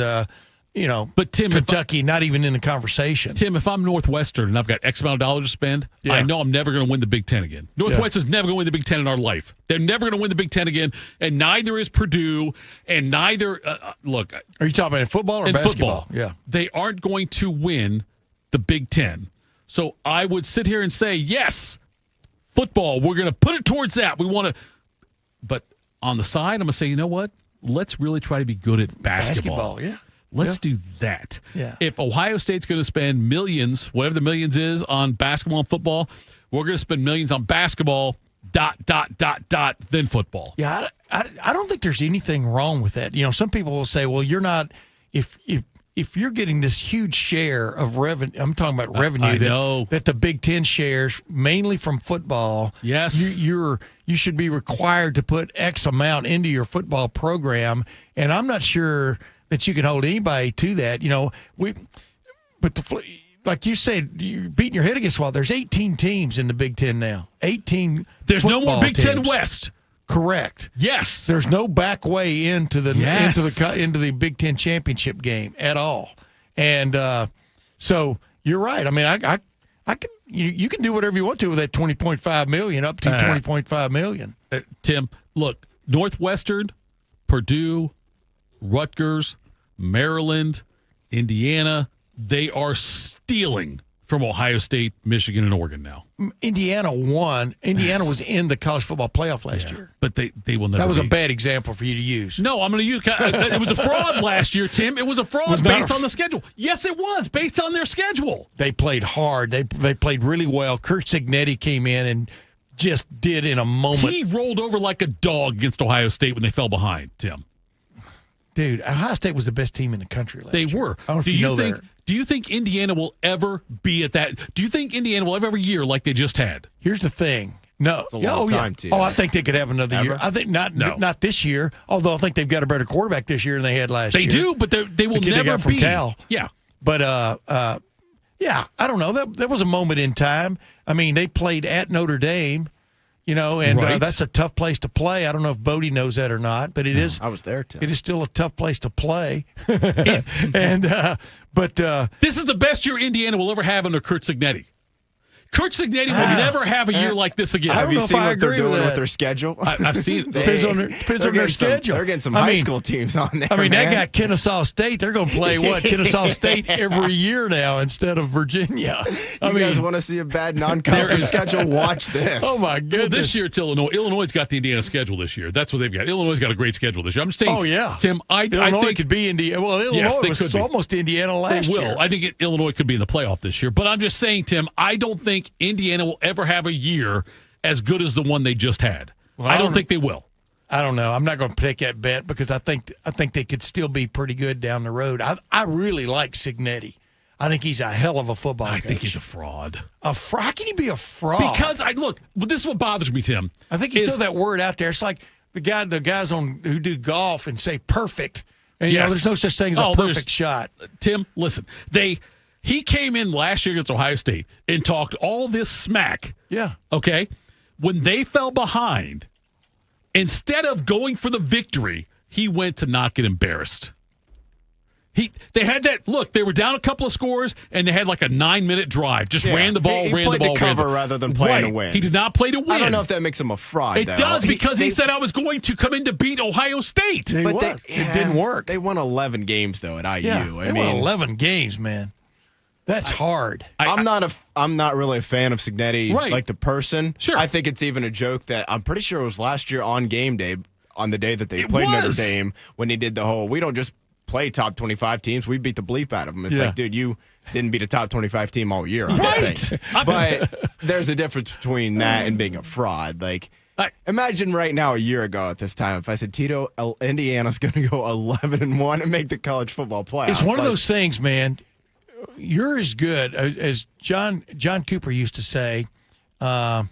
[SPEAKER 2] but Tim,
[SPEAKER 3] Kentucky, not even in the conversation.
[SPEAKER 2] Tim, if I'm Northwestern and I've got X amount of dollars to spend, I know I'm never going to win the Big Ten again. Northwestern's never going to win the Big Ten in our life. They're never going to win the Big Ten again, and neither is Purdue, and neither look.
[SPEAKER 3] Are you talking about in football or basketball? Yeah.
[SPEAKER 2] They aren't going to win the Big Ten. So I would sit here and say, yes, football, we're going to put it towards that. We want to. But on the side, I'm going to say, you know what? Let's really try to be good at basketball.
[SPEAKER 3] Yeah.
[SPEAKER 2] Let's do that.
[SPEAKER 3] Yeah.
[SPEAKER 2] If Ohio State's going to spend millions, whatever the millions is, on basketball and football, we're going to spend millions on basketball, ... then football.
[SPEAKER 3] Yeah, I don't think there's anything wrong with that. You know, some people will say, well, you're not – if you're getting this huge share of revenue – I'm talking about revenue that the Big Ten shares, mainly from football.
[SPEAKER 2] Yes.
[SPEAKER 3] You should be required to put X amount into your football program, and I'm not sure – that you can hold anybody to that, like you said, you're beating your head against the wall. There's 18 teams in the Big Ten now. 18.
[SPEAKER 2] There's no more Big
[SPEAKER 3] teams.
[SPEAKER 2] Ten West.
[SPEAKER 3] Correct.
[SPEAKER 2] Yes.
[SPEAKER 3] There's no back way into the Big Ten championship game at all. And so you're right. I mean, I can you can do whatever you want to with that $20.5 million up to $20.5 million.
[SPEAKER 2] Tim, look, Northwestern, Purdue, Rutgers, Maryland, Indiana, they are stealing from Ohio State, Michigan, and Oregon now.
[SPEAKER 3] Indiana won. Indiana was in the college football playoff last year.
[SPEAKER 2] But they will never.
[SPEAKER 3] That was a bad example for you to use.
[SPEAKER 2] No, I'm going to use it was a fraud last year, Tim. It was a fraud based on the schedule. Yes, it was based on their schedule.
[SPEAKER 3] They played hard. They played really well. Kurt Cignetti came in and just did in a moment.
[SPEAKER 2] He rolled over like a dog against Ohio State when they fell behind, Tim.
[SPEAKER 3] Dude, Ohio State was the best team in the country last year.
[SPEAKER 2] They were.
[SPEAKER 3] I don't know if you know that.
[SPEAKER 2] Do you think Indiana will ever be at that? Do you think Indiana will have every year like they just had?
[SPEAKER 3] Here's the thing. No.
[SPEAKER 4] It's a long time, too.
[SPEAKER 3] Oh, I think they could have another year. I think not this year, although I think they've got a better quarterback this year than they had last year.
[SPEAKER 2] They do, but they will never
[SPEAKER 3] from
[SPEAKER 2] be.
[SPEAKER 3] Cal.
[SPEAKER 2] Yeah.
[SPEAKER 3] But, I don't know. That was a moment in time. I mean, they played at Notre Dame. And that's a tough place to play. I don't know if Bodie knows that or not, but it is.
[SPEAKER 4] I was there, too.
[SPEAKER 3] It is still a tough place to play. But
[SPEAKER 2] this is the best year Indiana will ever have under Kurt Cignetti. Kurt Cignetti will never have a year like this again.
[SPEAKER 4] Have you seen what they're doing with their schedule?
[SPEAKER 2] I've seen it.
[SPEAKER 3] Depends on their schedule.
[SPEAKER 4] They're getting some high school teams on there.
[SPEAKER 3] I mean, they got Kennesaw State. They're going to play Kennesaw State every year now instead of Virginia.
[SPEAKER 4] You guys want to see a bad non-conference schedule? Watch this.
[SPEAKER 3] Oh my goodness!
[SPEAKER 2] Well, this year it's Illinois. Illinois got the Indiana schedule this year. That's what they've got. Illinois got a great schedule this year. I'm just saying.
[SPEAKER 3] Oh yeah,
[SPEAKER 2] Tim.
[SPEAKER 3] Illinois
[SPEAKER 2] think
[SPEAKER 3] could be Indiana. Well, Illinois was almost Indiana last year.
[SPEAKER 2] They will. I think Illinois could be in the playoff this year. But I'm just saying, Tim. I don't think Indiana will ever have a year as good as the one they just had. Well, I don't think they will.
[SPEAKER 3] I don't know. I'm not going to take that bet because I think they could still be pretty good down the road. I really like Cignetti. I think he's a hell of a football coach.
[SPEAKER 2] I think he's a fraud.
[SPEAKER 3] A fraud? How can he be a fraud?
[SPEAKER 2] Because this is what bothers me, Tim.
[SPEAKER 3] I think you throw that word out there. It's like the guys who do golf and say perfect. And there's no such thing as a perfect shot.
[SPEAKER 2] Tim, listen. He came in last year against Ohio State and talked all this smack.
[SPEAKER 3] Yeah.
[SPEAKER 2] Okay? When they fell behind, instead of going for the victory, he went to not get embarrassed. They had that look. They were down a couple of scores, and they had like a 9-minute drive. Just ran the ball,
[SPEAKER 4] he
[SPEAKER 2] ran
[SPEAKER 4] played
[SPEAKER 2] the ball,
[SPEAKER 4] to cover rather than playing to win.
[SPEAKER 2] He did not play to win.
[SPEAKER 4] I don't know if that makes him a fraud.
[SPEAKER 2] It does because he said I was going to come in to beat Ohio State.
[SPEAKER 3] It didn't work.
[SPEAKER 4] They won 11 games though at IU.
[SPEAKER 3] Yeah, they won 11 games, man. That's hard.
[SPEAKER 4] I'm not really a fan of Cignetti, like the person.
[SPEAKER 2] Sure.
[SPEAKER 4] I think it's even a joke that I'm pretty sure it was last year on game day, on the day that they played Notre Dame, when he did the whole, we don't just play top 25 teams, we beat the bleep out of them. It's like, dude, you didn't beat a top 25 team all year. I think. But there's a difference between that and being a fraud. Like, imagine right now, a year ago at this time, if I said, Tito, Indiana's going to go 11-1 and make the college football playoff.
[SPEAKER 3] It's one of those things, man. You're as good as John Cooper used to say. What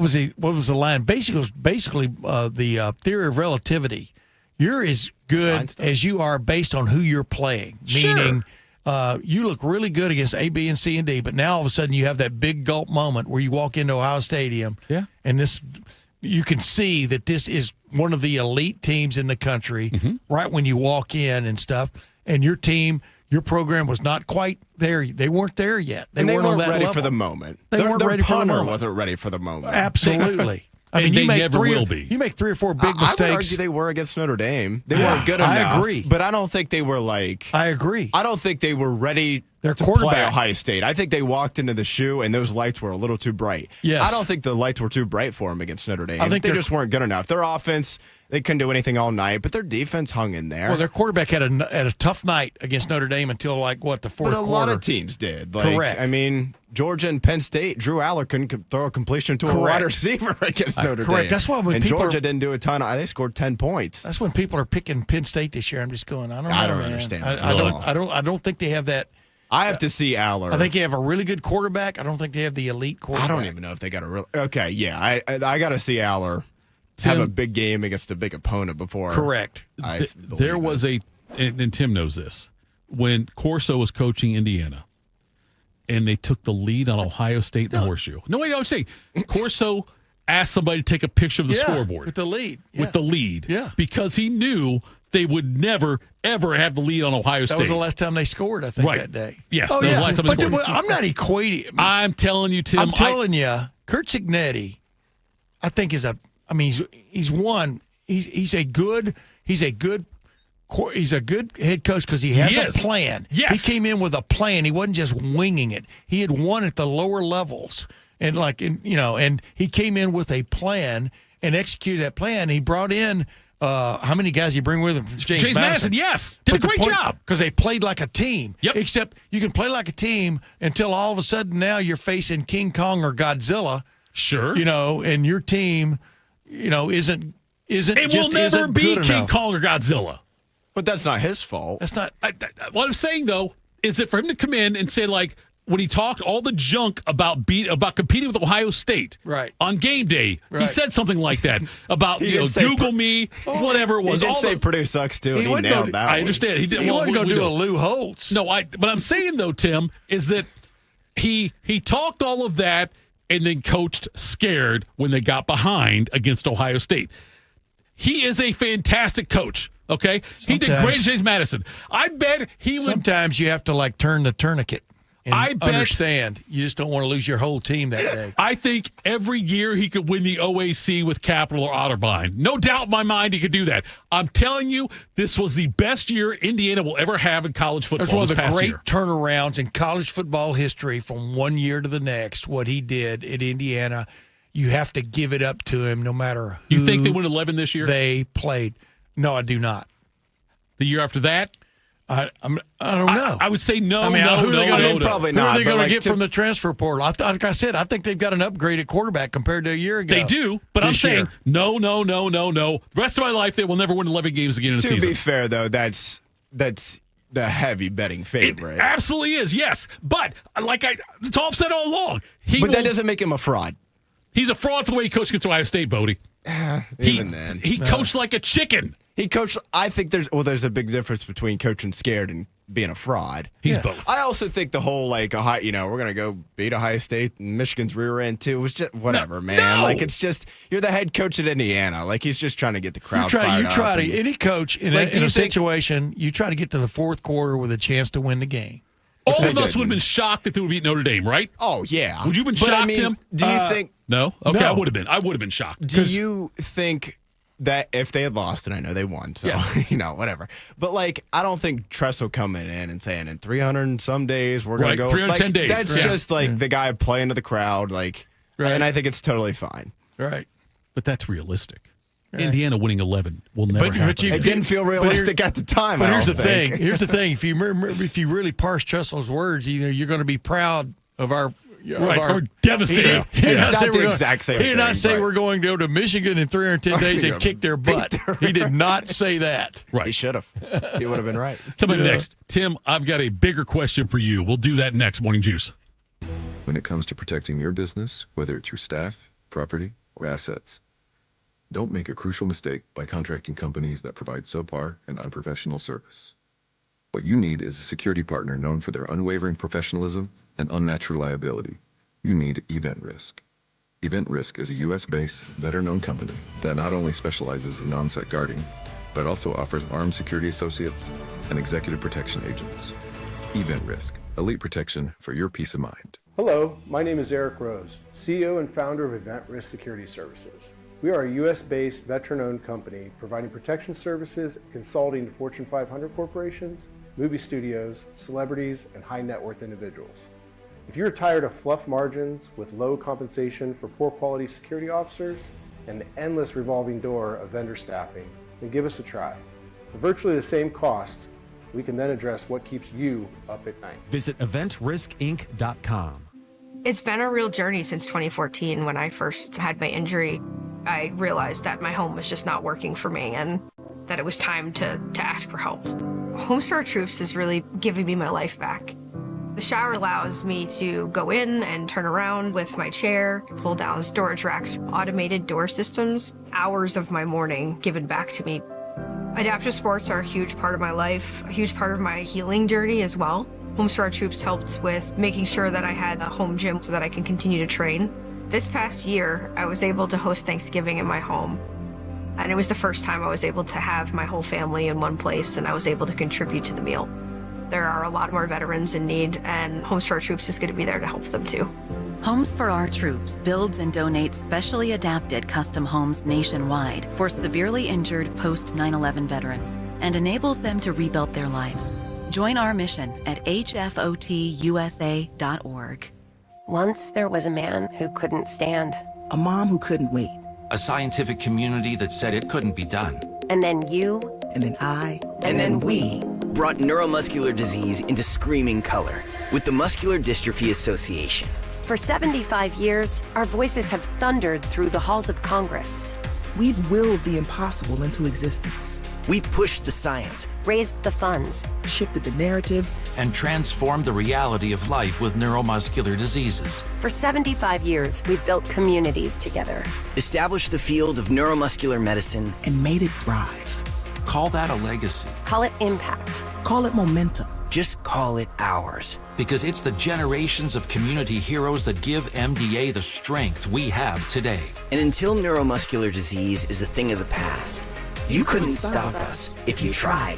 [SPEAKER 3] was the line? Basically, the theory of relativity. You're as good as you are based on who you're playing.
[SPEAKER 2] Sure.
[SPEAKER 3] Meaning, you look really good against A, B, and C, and D, but now all of a sudden you have that big gulp moment where you walk into Ohio Stadium, and you can see that this is one of the elite teams in the country right when you walk in and stuff, and your team. Your program was not quite there. They weren't there yet.
[SPEAKER 4] They weren't ready
[SPEAKER 3] level.
[SPEAKER 4] for the moment.
[SPEAKER 3] They weren't ready for the moment.
[SPEAKER 4] Wasn't ready for the moment.
[SPEAKER 3] Absolutely. I mean,
[SPEAKER 2] they never will be.
[SPEAKER 3] You make 3 or 4 big mistakes.
[SPEAKER 4] I would argue they were against Notre Dame. They weren't good enough.
[SPEAKER 3] I agree.
[SPEAKER 4] But I don't think they were like.
[SPEAKER 3] I agree.
[SPEAKER 4] I don't think they were ready to play Ohio State. I think they walked into the shoe and those lights were a little too bright.
[SPEAKER 3] Yes.
[SPEAKER 4] I don't think the lights were too bright for them against Notre Dame.
[SPEAKER 3] I think
[SPEAKER 4] they just weren't good enough. Their offense, they couldn't do anything all night, but their defense hung in there.
[SPEAKER 3] Well, their quarterback had a tough night against Notre Dame until the fourth quarter.
[SPEAKER 4] But a lot of teams did. Like,
[SPEAKER 3] correct.
[SPEAKER 4] I mean, Georgia and Penn State, Drew Aller couldn't throw a completion to a wide receiver against Notre Dame.
[SPEAKER 3] That's why when
[SPEAKER 4] Georgia didn't do a ton. They scored 10 points.
[SPEAKER 3] That's when people are picking Penn State this year. I'm just going, I don't know.
[SPEAKER 4] I don't
[SPEAKER 3] man.
[SPEAKER 4] understand.
[SPEAKER 3] I don't think they have that.
[SPEAKER 4] I have to see Aller.
[SPEAKER 3] I think they have a really good quarterback. I don't think they have the elite quarterback.
[SPEAKER 4] I don't even know if they got a real. Okay, yeah, I got to see Aller have a big game against a big opponent before.
[SPEAKER 3] Correct.
[SPEAKER 2] There was and Tim knows this, when Corso was coaching Indiana, and they took the lead on Ohio State in the horseshoe. No, wait, I'm saying Corso asked somebody to take a picture of the scoreboard
[SPEAKER 3] with the lead.
[SPEAKER 2] With the lead,
[SPEAKER 3] yeah,
[SPEAKER 2] because he knew they would never, ever have the lead on Ohio State.
[SPEAKER 3] That was the last time they scored, I think, that day.
[SPEAKER 2] Yes, that was the last time they scored.
[SPEAKER 3] I'm not equating.
[SPEAKER 2] I'm telling you, Tim.
[SPEAKER 3] I'm telling you, Kurt Cignetti, I think he's a good head coach because he has a plan.
[SPEAKER 2] Yes.
[SPEAKER 3] He came in with a plan. He wasn't just winging it. He had won at the lower levels. And and he came in with a plan and executed that plan. He brought in how many guys you bring with him?
[SPEAKER 2] James Madison, yes. Did a great job.
[SPEAKER 3] Because they played like a team.
[SPEAKER 2] Yep.
[SPEAKER 3] Except you can play like a team until all of a sudden now you're facing King Kong or Godzilla.
[SPEAKER 2] Sure.
[SPEAKER 3] And your team, isn't
[SPEAKER 2] it will never be King Kong or Godzilla.
[SPEAKER 4] But that's not his fault.
[SPEAKER 3] That's not.
[SPEAKER 2] What I'm saying, though, is that for him to come in and say, like, when he talked all the junk about competing with Ohio State on game day, he said something like that about Google me, whatever it was.
[SPEAKER 4] He did say Purdue sucks too.
[SPEAKER 3] He
[SPEAKER 4] nailed that.
[SPEAKER 2] I understand. He didn't.
[SPEAKER 3] He wasn't going to do a Lou Holtz.
[SPEAKER 2] No, but I'm saying though, Tim, is that he talked all of that and then coached scared when they got behind against Ohio State. He is a fantastic coach. Okay, he did great at James Madison. I bet he would.
[SPEAKER 3] Sometimes you have to turn the tourniquet. And
[SPEAKER 2] I bet,
[SPEAKER 3] understand. You just don't want to lose your whole team that day.
[SPEAKER 2] I think every year he could win the OAC with Capital or Otterbein. No doubt in my mind he could do that. I'm telling you, this was the best year Indiana will ever have in college football.
[SPEAKER 3] That's one of the great turnarounds in college football history from one year to the next. What he did at Indiana, you have to give it up to him no matter who.
[SPEAKER 2] You think they win 11 this year?
[SPEAKER 3] They played. No, I do not.
[SPEAKER 2] The year after that?
[SPEAKER 3] I don't know.
[SPEAKER 2] I would say no.
[SPEAKER 3] I mean,
[SPEAKER 2] no,
[SPEAKER 3] probably not. Who are they going to get from the transfer portal? Like I said, I think they've got an upgraded quarterback compared to a year ago.
[SPEAKER 2] They do, but I'm saying no. The rest of my life, they will never win 11 games again in a season.
[SPEAKER 4] To be fair, though, that's the heavy betting favorite.
[SPEAKER 2] It absolutely is, yes. But Titoff said all along,
[SPEAKER 4] that doesn't make him a fraud.
[SPEAKER 2] He's a fraud for the way he coached against Ohio State, Bodie.
[SPEAKER 4] Even then,
[SPEAKER 2] he coached like a chicken.
[SPEAKER 4] He coached. I think there's a big difference between coaching scared and being a fraud.
[SPEAKER 2] He's both.
[SPEAKER 4] I also think the whole we're gonna go beat Ohio State and Michigan's rear end too was just whatever, man.
[SPEAKER 2] No.
[SPEAKER 4] It's just you're the head coach at Indiana. He's just trying to get the crowd fired up.
[SPEAKER 3] Any coach in a situation, you try to get to the fourth quarter with a chance to win the game.
[SPEAKER 2] All of us would have been shocked if they would beat Notre Dame, right?
[SPEAKER 4] Oh yeah.
[SPEAKER 2] Would you have been shocked, Tim?
[SPEAKER 4] Do you think?
[SPEAKER 2] No. Okay,
[SPEAKER 3] no.
[SPEAKER 2] I would have been. I would have been shocked.
[SPEAKER 4] Do you think that if they had lost, and I know they won, so whatever. But I don't think Tressel coming in and saying in 300 and some days we're gonna go
[SPEAKER 2] 310 days.
[SPEAKER 4] That's just the guy playing to the crowd, and I think it's totally fine.
[SPEAKER 3] Right.
[SPEAKER 2] But that's realistic. Right. Indiana winning 11 will never happen.
[SPEAKER 4] It didn't feel realistic at the time.
[SPEAKER 3] But here's the thing. Here's the thing. If you really parse Tressel's words, you're going to be proud of our.
[SPEAKER 2] Or devastated.
[SPEAKER 4] It's not the exact same thing.
[SPEAKER 3] He did not say we're going to go to Michigan in 310 days and kick their butt. He did not say that.
[SPEAKER 2] Right.
[SPEAKER 4] He should have. He would have been right.
[SPEAKER 2] Coming next, Tim, I've got a bigger question for you. We'll do that next. Morning Juice.
[SPEAKER 6] When it comes to protecting your business, whether it's your staff, property, or assets, don't make a crucial mistake by contracting companies that provide subpar and unprofessional service. What you need is a security partner known for their unwavering professionalism and unnatural liability. You need Event Risk. Event Risk is a U.S.-based, better-known company that not only specializes in on-site guarding, but also offers armed security associates and executive protection agents. Event Risk, elite protection for your peace of mind.
[SPEAKER 10] Hello, my name is Eric Rose, CEO and founder of Event Risk Security Services. We are a U.S.-based, veteran-owned company providing protection services and consulting to Fortune 500 corporations, movie studios, celebrities, and high-net-worth individuals. If you're tired of fluff margins with low compensation for poor quality security officers and the endless revolving door of vendor staffing, then give us a try. For virtually the same cost, we can then address what keeps you up at night.
[SPEAKER 13] Visit eventriskinc.com.
[SPEAKER 14] It's been a real journey since 2014 when I first had my injury. I realized that my home was just not working for me and that it was time to ask for help. Homes for Our Troops is really giving me my life back. The shower allows me to go in and turn around with my chair, pull down storage racks, automated door systems, hours of my morning given back to me. Adaptive sports are a huge part of my life, a huge part of my healing journey as well. Homes for Our Troops helped with making sure that I had a home gym so that I can continue to train. This past year, I was able to host Thanksgiving in my home. And it was the first time I was able to have my whole family in one place and I was able to contribute to the meal. There are a lot more veterans in need and Homes for Our Troops is going to be there to help them too.
[SPEAKER 18] Homes for Our Troops builds and donates specially adapted custom homes nationwide for severely injured post 9/11 veterans and enables them to rebuild their lives. Join our mission at hfotusa.org.
[SPEAKER 7] Once there was a man who couldn't stand.
[SPEAKER 15] A mom who couldn't wait.
[SPEAKER 25] A scientific community that said it couldn't be done.
[SPEAKER 7] And then you.
[SPEAKER 15] And then I.
[SPEAKER 17] And then we brought neuromuscular disease into screaming color with the Muscular Dystrophy Association.
[SPEAKER 7] For 75 years, our voices have thundered through the halls of Congress.
[SPEAKER 15] We've willed the impossible into existence.
[SPEAKER 17] We've pushed the science,
[SPEAKER 7] raised the funds,
[SPEAKER 15] shifted the narrative,
[SPEAKER 25] and transformed the reality of life with neuromuscular diseases.
[SPEAKER 7] For 75 years, we've built communities together,
[SPEAKER 17] established the field of neuromuscular medicine,
[SPEAKER 15] and made it thrive.
[SPEAKER 25] Call that a legacy.
[SPEAKER 7] Call it impact.
[SPEAKER 15] Call it momentum.
[SPEAKER 17] Just call it ours.
[SPEAKER 25] Because it's the generations of community heroes that give MDA the strength we have today.
[SPEAKER 17] And until neuromuscular disease is a thing of the past, you couldn't stop us if you tried.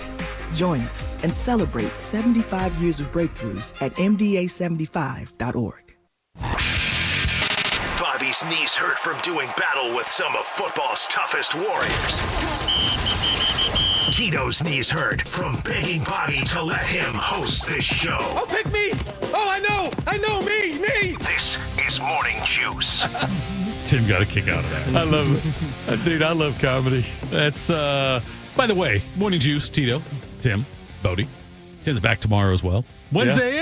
[SPEAKER 15] Join us and celebrate 75 years of breakthroughs at MDA75.org.
[SPEAKER 1] Bobby's knees hurt from doing battle with some of football's toughest warriors. Tito's knees hurt from begging Bobby to let him host this show.
[SPEAKER 26] Oh, pick me! Oh, I know, me!
[SPEAKER 1] This is Morning Juice.
[SPEAKER 2] Tim got a kick out of that.
[SPEAKER 3] I love it. Dude, I love comedy.
[SPEAKER 2] That's, by the way, Morning Juice, Tito, Tim, Bodie. Tim's back tomorrow as well. Wednesday,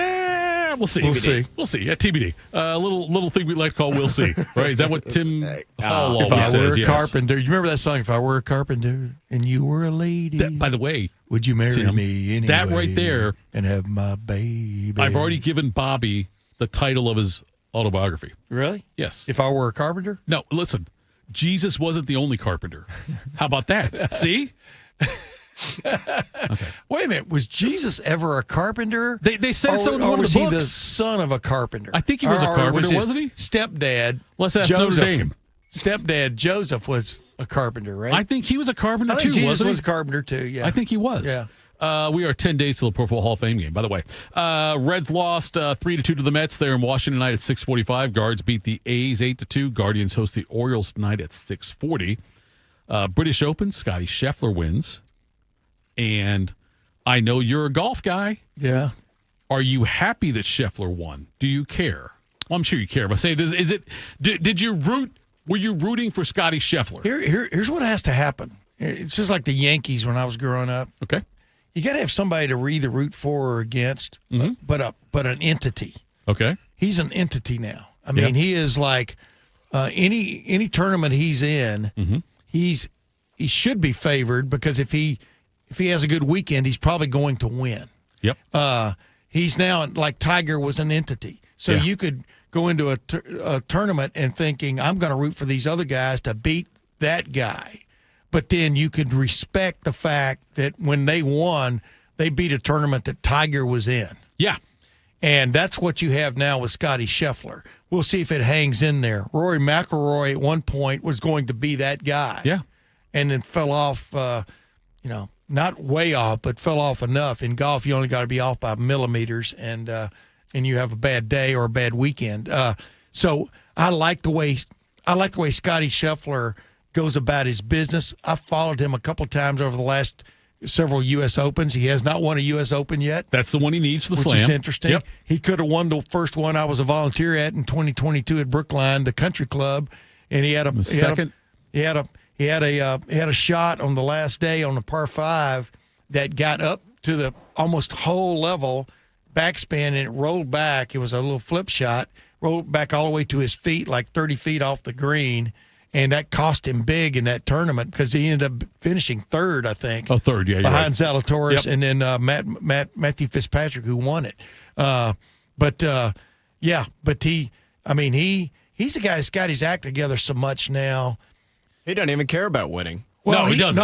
[SPEAKER 2] we'll see. We'll see. Yeah, TBD. Little thing we like to call we'll see. Right? Is that what Tim Hall always says?
[SPEAKER 3] If I were a
[SPEAKER 2] Yes.
[SPEAKER 3] carpenter. You remember that song, If I Were a Carpenter and You Were a Lady?
[SPEAKER 2] By the way,
[SPEAKER 3] would you marry
[SPEAKER 2] Tim,
[SPEAKER 3] me anyway?
[SPEAKER 2] That right there.
[SPEAKER 3] And have my baby.
[SPEAKER 2] I've already given Bobby the title of his autobiography.
[SPEAKER 3] Really?
[SPEAKER 2] Yes.
[SPEAKER 3] If I Were a Carpenter?
[SPEAKER 2] No, listen. Jesus wasn't the only carpenter. How about that? See?
[SPEAKER 3] Wait a minute. Was Jesus ever a carpenter?
[SPEAKER 2] They said so in one of the
[SPEAKER 3] was he
[SPEAKER 2] books.
[SPEAKER 3] the son of a carpenter?
[SPEAKER 2] I think he was a carpenter, wasn't he?
[SPEAKER 3] Stepdad.
[SPEAKER 2] Let's ask
[SPEAKER 3] Joseph,
[SPEAKER 2] Notre Dame.
[SPEAKER 3] Stepdad Joseph was a carpenter, right?
[SPEAKER 2] I think he was a carpenter
[SPEAKER 3] I think
[SPEAKER 2] too.
[SPEAKER 3] Jesus
[SPEAKER 2] wasn't he?
[SPEAKER 3] was a carpenter too. Yeah,
[SPEAKER 2] I think he was.
[SPEAKER 3] Yeah.
[SPEAKER 2] We are 10 days till the Pro Football Hall of Fame game, by the way. Reds lost 3-2 to the Mets there in Washington tonight at 6:45. Guards beat the A's 8-2. Guardians host the Orioles tonight at 6:40. British Open, Scotty Scheffler wins. And I know you're a golf guy.
[SPEAKER 3] Yeah.
[SPEAKER 2] Are you happy that Scheffler won? Do you care? Well, I'm sure you care. But say, did you root? Were you rooting for Scotty Scheffler?
[SPEAKER 3] Here's what has to happen. It's just like the Yankees when I was growing up.
[SPEAKER 2] Okay.
[SPEAKER 3] You got to have somebody to either root for or against, but an entity.
[SPEAKER 2] Okay.
[SPEAKER 3] He's an entity now. I mean, he is like any tournament he's in. He should be favored because if he has a good weekend, he's probably going to win.
[SPEAKER 2] Yep.
[SPEAKER 3] He's now like Tiger was an entity, so you could go into a tournament and thinking I'm going to root for these other guys to beat that guy. But then you could respect the fact that when they won, they beat a tournament that Tiger was in.
[SPEAKER 2] Yeah.
[SPEAKER 3] And that's what you have now with Scotty Scheffler. We'll see if it hangs in there. Rory McIlroy at one point was going to be that guy.
[SPEAKER 2] Yeah.
[SPEAKER 3] And then fell off, not way off, but fell off enough. In golf, you only got to be off by millimeters, and you have a bad day or a bad weekend. So I like the way Scotty Scheffler goes about his business. I've followed him a couple of times over the last several U.S. Opens. He has not won a U.S. Open yet.
[SPEAKER 2] That's the one he needs for the Slam.
[SPEAKER 3] Which is interesting.
[SPEAKER 2] Yep.
[SPEAKER 3] He could have won the first one I was a volunteer at in 2022 at Brookline, the country club, and he had a shot on the last day on the par 5 that got up to the almost hole level backspin, and it rolled back. It was a little flip shot, rolled back all the way to his feet, like 30 feet off the green. And that cost him big in that tournament because he ended up finishing third, I think.
[SPEAKER 2] Oh, third, yeah.
[SPEAKER 3] Behind
[SPEAKER 2] right.
[SPEAKER 3] Zalatoris and then Matthew Fitzpatrick, who won it. But he's a guy that's got his act together so much now.
[SPEAKER 4] He doesn't even care about winning.
[SPEAKER 3] Well,
[SPEAKER 2] no, he doesn't.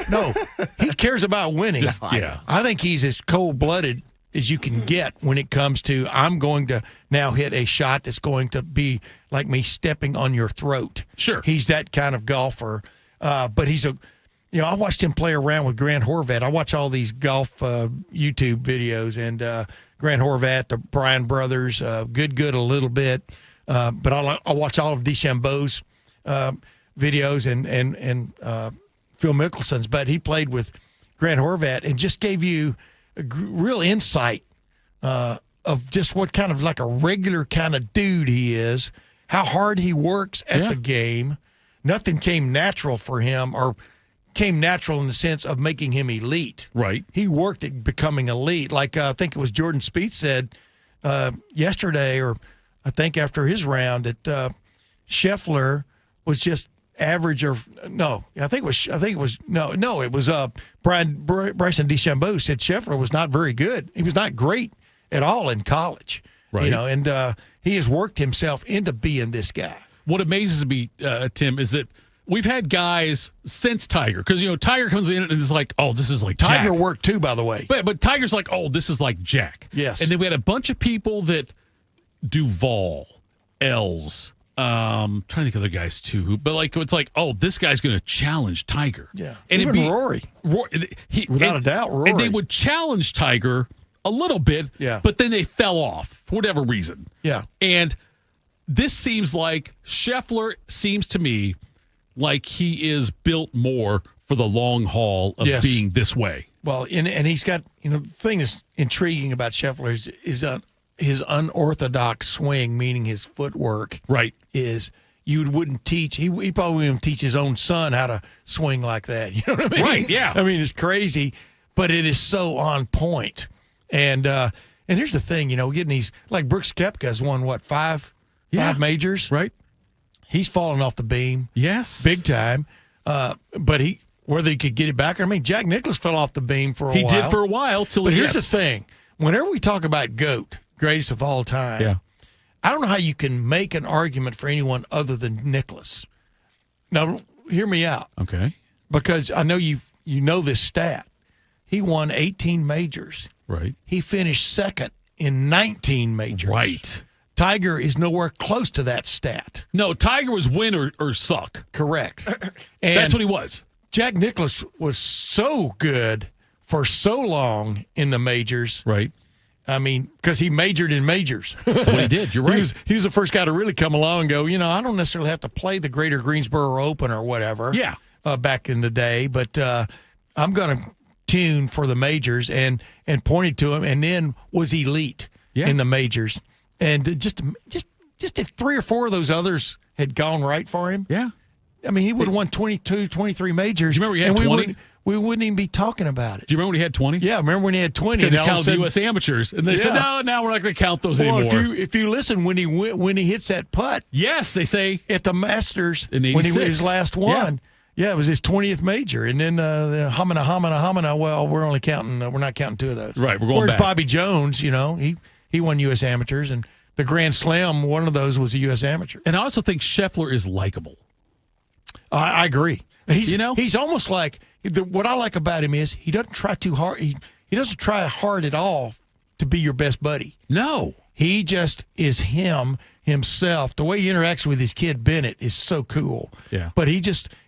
[SPEAKER 3] No, he cares about winning. I think he's as cold-blooded as you can get when it comes to I'm going to now hit a shot that's going to be like me stepping on your throat.
[SPEAKER 2] Sure.
[SPEAKER 3] He's that kind of golfer. But he's I watched him play around with Grant Horvat. I watch all these golf YouTube videos, and Grant Horvat, the Bryan brothers, good a little bit. But I watch all of DeChambeau's videos and Phil Mickelson's. But he played with Grant Horvat and just gave you a real insight of just what kind of like a regular kind of dude he is, how hard he works at the game. Nothing came natural for him, or came natural in the sense of making him elite.
[SPEAKER 2] Right.
[SPEAKER 3] He worked at becoming elite. Like I think it was Jordan Spieth said yesterday, or I think after his round, that Scheffler was just average, or no, it was Bryson DeChambeau said Scheffler was not very good. He was not great at all in college,
[SPEAKER 2] right?
[SPEAKER 3] And he has worked himself into being this guy.
[SPEAKER 2] What amazes me, Tim, is that we've had guys since Tiger, because Tiger comes in and it's like, oh, this is like
[SPEAKER 3] Tiger
[SPEAKER 2] Jack.
[SPEAKER 3] worked too, by the way.
[SPEAKER 2] But Tiger's like, oh, this is like Jack.
[SPEAKER 3] Yes.
[SPEAKER 2] And then we had a bunch of people that Duval, Els. Trying to think of other guys too, but it's like, oh, this guy's going to challenge Tiger.
[SPEAKER 3] Yeah,
[SPEAKER 2] and
[SPEAKER 3] even Rory, without a doubt, Rory.
[SPEAKER 2] And they would challenge Tiger a little bit, but then they fell off for whatever reason.
[SPEAKER 3] Yeah,
[SPEAKER 2] and this seems like Scheffler seems to me like he is built more for the long haul of being this way.
[SPEAKER 3] Well, and he's got the thing that's intriguing about Scheffler is his unorthodox swing, meaning his footwork,
[SPEAKER 2] right,
[SPEAKER 3] is you wouldn't teach. He probably wouldn't teach his own son how to swing like that. You know what I mean?
[SPEAKER 2] Right. Yeah.
[SPEAKER 3] I mean, it's crazy, but it is so on point. And here's the thing, getting these, like Brooks Koepka's won five majors,
[SPEAKER 2] right?
[SPEAKER 3] He's fallen off the beam,
[SPEAKER 2] yes,
[SPEAKER 3] big time. But whether he could get it back, I mean, Jack Nicklaus fell off the beam for a while.
[SPEAKER 2] He did for a while till.
[SPEAKER 3] But here's the thing: whenever we talk about GOAT, greatest of all time, I don't know how you can make an argument for anyone other than Nicklaus. Now, hear me out.
[SPEAKER 2] Okay.
[SPEAKER 3] Because I know you know this stat. he won 18 majors.
[SPEAKER 2] Right.
[SPEAKER 3] He finished second in 19 majors.
[SPEAKER 2] Right.
[SPEAKER 3] Tiger is nowhere close to that stat.
[SPEAKER 2] No, Tiger was win or suck.
[SPEAKER 3] Correct. And
[SPEAKER 2] that's what he was.
[SPEAKER 3] Jack Nicklaus was so good for so long in the majors.
[SPEAKER 2] Right.
[SPEAKER 3] I mean, because he majored in majors.
[SPEAKER 2] That's what he did. You're right.
[SPEAKER 3] He was the first guy to really come along and go, I don't necessarily have to play the Greater Greensboro Open or whatever.
[SPEAKER 2] Yeah.
[SPEAKER 3] Back in the day, but I'm going to tune for the majors and pointed to him, and then was elite in the majors. And just if 3 or 4 of those others had gone right for him, I mean, he would have won 22, 23 majors.
[SPEAKER 2] Do you remember he had 20?
[SPEAKER 3] We wouldn't even be talking about it.
[SPEAKER 2] Do you remember when he had 20?
[SPEAKER 3] Yeah, I remember when he had 20.
[SPEAKER 2] Because he counted the U.S. amateurs, and they said, no, now we're not going to count those anymore.
[SPEAKER 3] If you listen, when he hits that putt,
[SPEAKER 2] yes, they say
[SPEAKER 3] at the Masters
[SPEAKER 2] in 86.
[SPEAKER 3] when he was his last one. Yeah, it was his 20th major, and then the Hamana. Well, we're only counting. We're not counting 2 of those.
[SPEAKER 2] Right, we're going
[SPEAKER 3] Whereas
[SPEAKER 2] back.
[SPEAKER 3] Bobby Jones, he won U.S. amateurs, and the Grand Slam, one of those was a U.S. amateur.
[SPEAKER 2] And I also think Scheffler is likable.
[SPEAKER 3] I agree. He's almost like what I like about him is he doesn't try too hard. He doesn't try hard at all to be your best buddy.
[SPEAKER 2] No,
[SPEAKER 3] he just is himself. The way he interacts with his kid Bennett is so cool.
[SPEAKER 2] Yeah,
[SPEAKER 3] but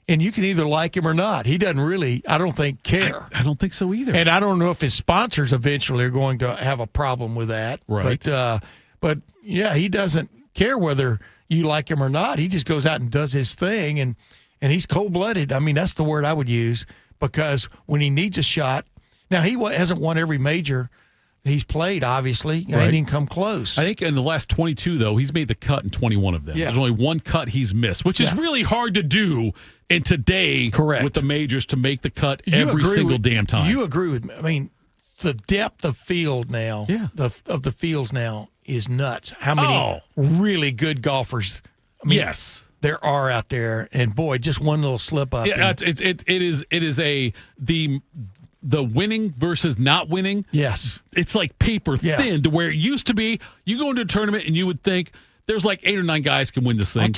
[SPEAKER 3] and you can either like him or not. He doesn't really, I don't think, care.
[SPEAKER 2] I don't think so either.
[SPEAKER 3] And I don't know if his sponsors eventually are going to have a problem with that.
[SPEAKER 2] Right.
[SPEAKER 3] But yeah, he doesn't care whether you like him or not. He just goes out and does his thing, and he's cold-blooded. I mean, that's the word I would use, because when he needs a shot, now he hasn't won every major he's played, obviously. He ain't even come close.
[SPEAKER 2] I think in the last 22, though, he's made the cut in 21 of them.
[SPEAKER 3] Yeah.
[SPEAKER 2] There's only one cut he's missed, which is really hard to do in today with the majors, to make the cut every single damn time.
[SPEAKER 3] You agree with me. I mean, the depth of field now, of the fields now is nuts. How many really good golfers there are out there, and boy, just one little slip up.
[SPEAKER 2] Yeah, it is the winning versus not winning.
[SPEAKER 3] Yes,
[SPEAKER 2] it's like paper thin, to where it used to be. You go into a tournament and you would think there's like 8 or 9 guys can win this thing.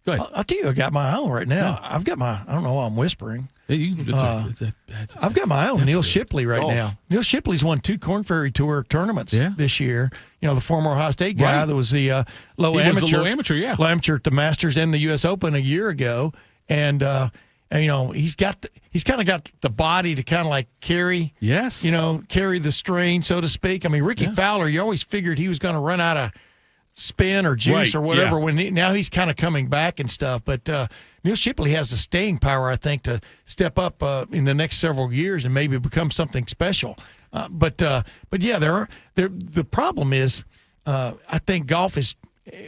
[SPEAKER 2] Go ahead.
[SPEAKER 3] I'll tell you, I got my own right now. I've got my. I don't know why I'm whispering. I've got my own, Neil Shipley, right now. Neil Shipley's won 2 Korn Ferry Tour tournaments this year. The former Ohio State guy that was the low amateur at the Masters and the U.S. Open a year ago, and he's kind of got the body to kind of like carry the strain, so to speak. I mean, Ricky Fowler, you always figured he was going to run out of spin or juice or whatever. Now he's kind of coming back and stuff, but Neil Shipley has the staying power, I think, to step up in the next several years and maybe become something special. But yeah, the problem is, I think golf is,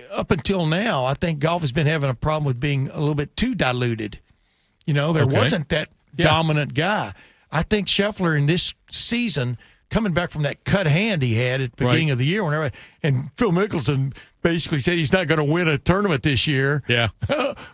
[SPEAKER 3] up until now, I think golf has been having a problem with being a little bit too diluted. There wasn't that dominant guy. I think Scheffler in this season, coming back from that cut hand he had at the beginning of the year, whenever, and Phil Mickelson basically said he's not going to win a tournament this year.
[SPEAKER 2] Yeah.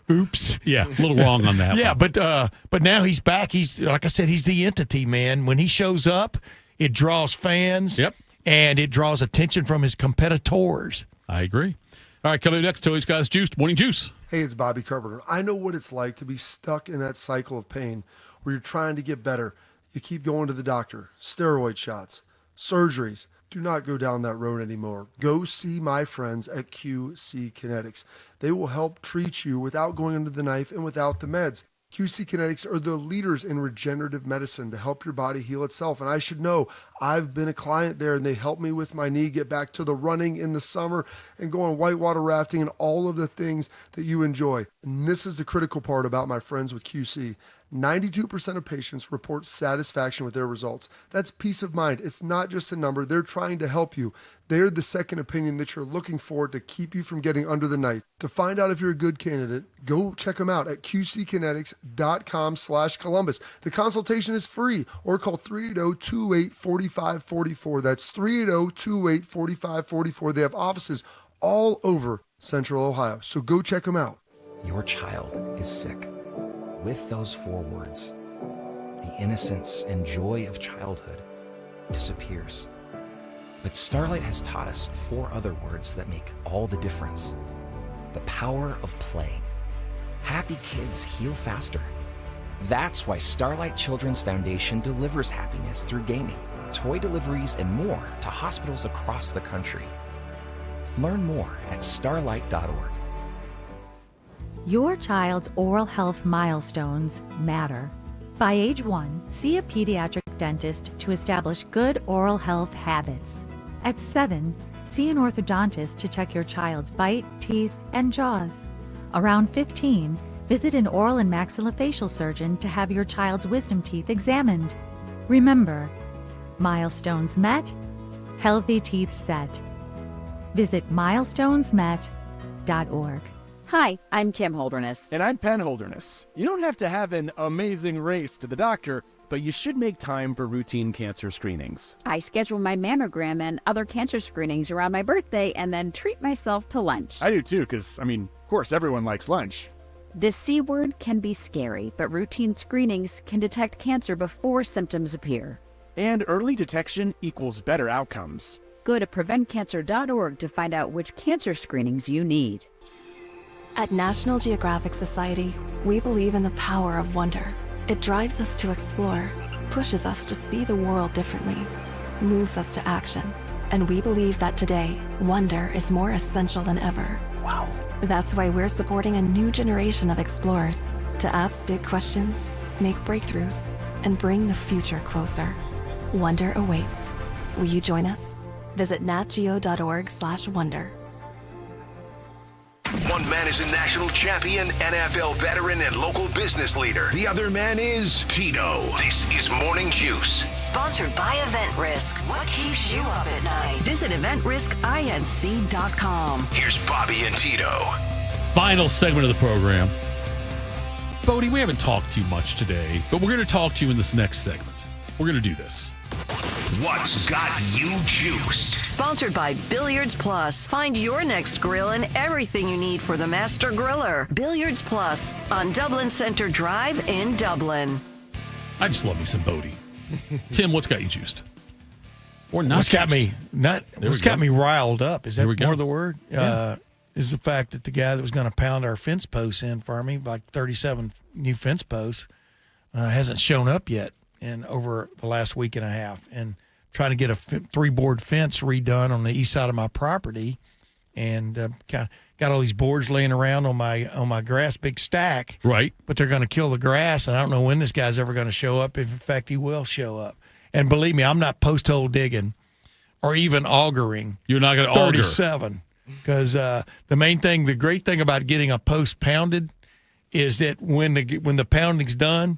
[SPEAKER 3] Oops.
[SPEAKER 2] Yeah, a little wrong on that.
[SPEAKER 3] Yeah, but now he's back. He's, like I said, he's the entity, man. When he shows up, it draws fans.
[SPEAKER 2] Yep.
[SPEAKER 3] And it draws attention from his competitors.
[SPEAKER 2] I agree. All right, coming up next, Toys Guys Juice. Morning Juice.
[SPEAKER 12] Hey, it's Bobby Carpenter. I know what it's like to be stuck in that cycle of pain where you're trying to get better. You keep going to the doctor, steroid shots, surgeries. Do not go down that road anymore. Go see my friends at QC Kinetics. They will help treat you without going under the knife and without the meds. QC Kinetics are the leaders in regenerative medicine to help your body heal itself. And I should know, I've been a client there, and they helped me with my knee get back to the running in the summer and going whitewater rafting and all of the things that you enjoy. And this is the critical part about my friends with QC. 92% of patients report satisfaction with their results. That's peace of mind. It's not just a number. They're trying to help you. They're the second opinion that you're looking for to keep you from getting under the knife. To find out if you're a good candidate, go check them out at qckinetics.com/Columbus. The consultation is free, or call 380-228-4544. That's 380-228-4544. They have offices all over Central Ohio. So go check them out.
[SPEAKER 16] Your child is sick. With those 4 words, the innocence and joy of childhood disappears. But Starlight has taught us 4 other words that make all the difference. The power of play. Happy kids heal faster. That's why Starlight Children's Foundation delivers happiness through gaming, toy deliveries, and more to hospitals across the country. Learn more at starlight.org.
[SPEAKER 11] Your child's oral health milestones matter. By age 1, see a pediatric dentist to establish good oral health habits. At 7, see an orthodontist to check your child's bite, teeth, and jaws. Around 15, visit an oral and maxillofacial surgeon to have your child's wisdom teeth examined. Remember, milestones met, healthy teeth set. Visit milestonesmet.org.
[SPEAKER 19] Hi, I'm Kim Holderness.
[SPEAKER 20] And I'm Penn Holderness. You don't have to have an amazing race to the doctor, but you should make time for routine cancer screenings.
[SPEAKER 19] I schedule my mammogram and other cancer screenings around my birthday and then treat myself to lunch.
[SPEAKER 20] I do too, because, of course, everyone likes lunch.
[SPEAKER 19] The C word can be scary, but routine screenings can detect cancer before symptoms appear.
[SPEAKER 20] And early detection equals better outcomes.
[SPEAKER 19] Go to preventcancer.org to find out which cancer screenings you need.
[SPEAKER 21] At National Geographic Society, we believe in the power of wonder. It drives us to explore, pushes us to see the world differently, moves us to action. And we believe that today, wonder is more essential than ever. Wow. That's why we're supporting a new generation of explorers to ask big questions, make breakthroughs, and bring the future closer. Wonder awaits. Will you join us? Visit natgeo.org/wonder.
[SPEAKER 1] One man is a national champion, NFL veteran, and local business leader. The other man is Tito. This is Morning Juice.
[SPEAKER 24] Sponsored by Event Risk. What keeps you up at night? Visit eventriskinc.com.
[SPEAKER 1] Here's Bobby and Tito.
[SPEAKER 2] Final segment of the program. Bodie, we haven't talked to you much today, but we're going to talk to you in this next segment. We're going to do this.
[SPEAKER 1] What's got you juiced?
[SPEAKER 24] Sponsored by Billiards Plus. Find your next grill and everything you need for the master griller. Billiards Plus on Dublin Center Drive in Dublin.
[SPEAKER 2] I just love me some Bodie. Tim, what's got you juiced? Or not?
[SPEAKER 3] What's got me riled up? Is that more the word?
[SPEAKER 2] Yeah.
[SPEAKER 3] Is the fact that the guy that was going to pound our fence posts in for me, like 37 new fence posts, hasn't shown up yet. And over the last week and a half, and trying to get a 3-board fence redone on the east side of my property, and got all these boards laying around on my grass, big stack.
[SPEAKER 2] Right.
[SPEAKER 3] But they're going to kill the grass, and I don't know when this guy's ever going to show up. If in fact he will show up. And believe me, I'm not post hole digging or even augering.
[SPEAKER 2] You're not going to auger
[SPEAKER 3] 37, because the great thing about getting a post pounded is that when the pounding's done,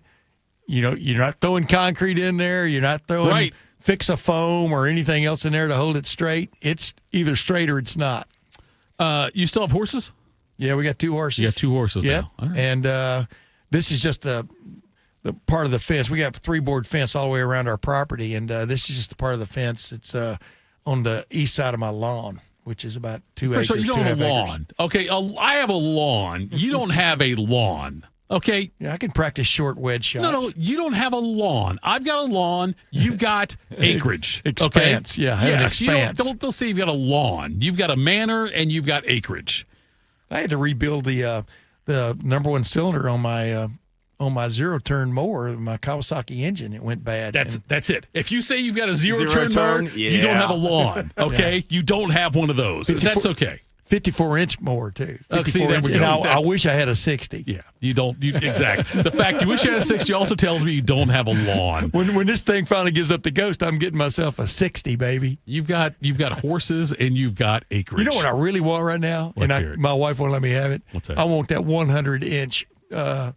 [SPEAKER 3] you're not throwing concrete in there. You're not throwing fix a foam or anything else in there to hold it straight. It's either straight or it's not.
[SPEAKER 2] You still have horses?
[SPEAKER 3] Yeah, we got 2 horses.
[SPEAKER 2] You got 2 horses now.
[SPEAKER 3] All right. And this is just the part of the fence. We got a 3-board fence all the way around our property, and this is just the part of the fence. It's on the east side of my lawn, which is about 2 acres.
[SPEAKER 2] So you don't have a
[SPEAKER 3] 2.5
[SPEAKER 2] lawn.
[SPEAKER 3] acres.
[SPEAKER 2] Okay, I have a lawn. You don't have a lawn. Okay.
[SPEAKER 3] Yeah, I can practice short wedge shots.
[SPEAKER 2] No, you don't have a lawn. I've got a lawn. You've got acreage.
[SPEAKER 3] Expanse.
[SPEAKER 2] Okay?
[SPEAKER 3] Yeah, I have an expanse.
[SPEAKER 2] Don't say you've got a lawn. You've got a manor and you've got acreage.
[SPEAKER 3] I had to rebuild the number 1 cylinder on my 0-turn mower, my Kawasaki engine. It went bad.
[SPEAKER 2] That's it. If you say you've got a zero-turn mower, you don't have a lawn. Okay, yeah. You don't have one of those. That's okay.
[SPEAKER 3] 54-inch mower too.
[SPEAKER 2] 54-inch,
[SPEAKER 3] and I wish I had a 60.
[SPEAKER 2] Yeah, you don't. Exactly. The fact you wish you had a 60 also tells me you don't have a lawn.
[SPEAKER 3] When this thing finally gives up the ghost, I'm getting myself a 60, baby.
[SPEAKER 2] You've got horses and you've got acreage.
[SPEAKER 3] You know what I really want right now?
[SPEAKER 2] Let's hear it.
[SPEAKER 3] My wife won't let me have it.
[SPEAKER 2] What's that?
[SPEAKER 3] I want that 100-inch LCD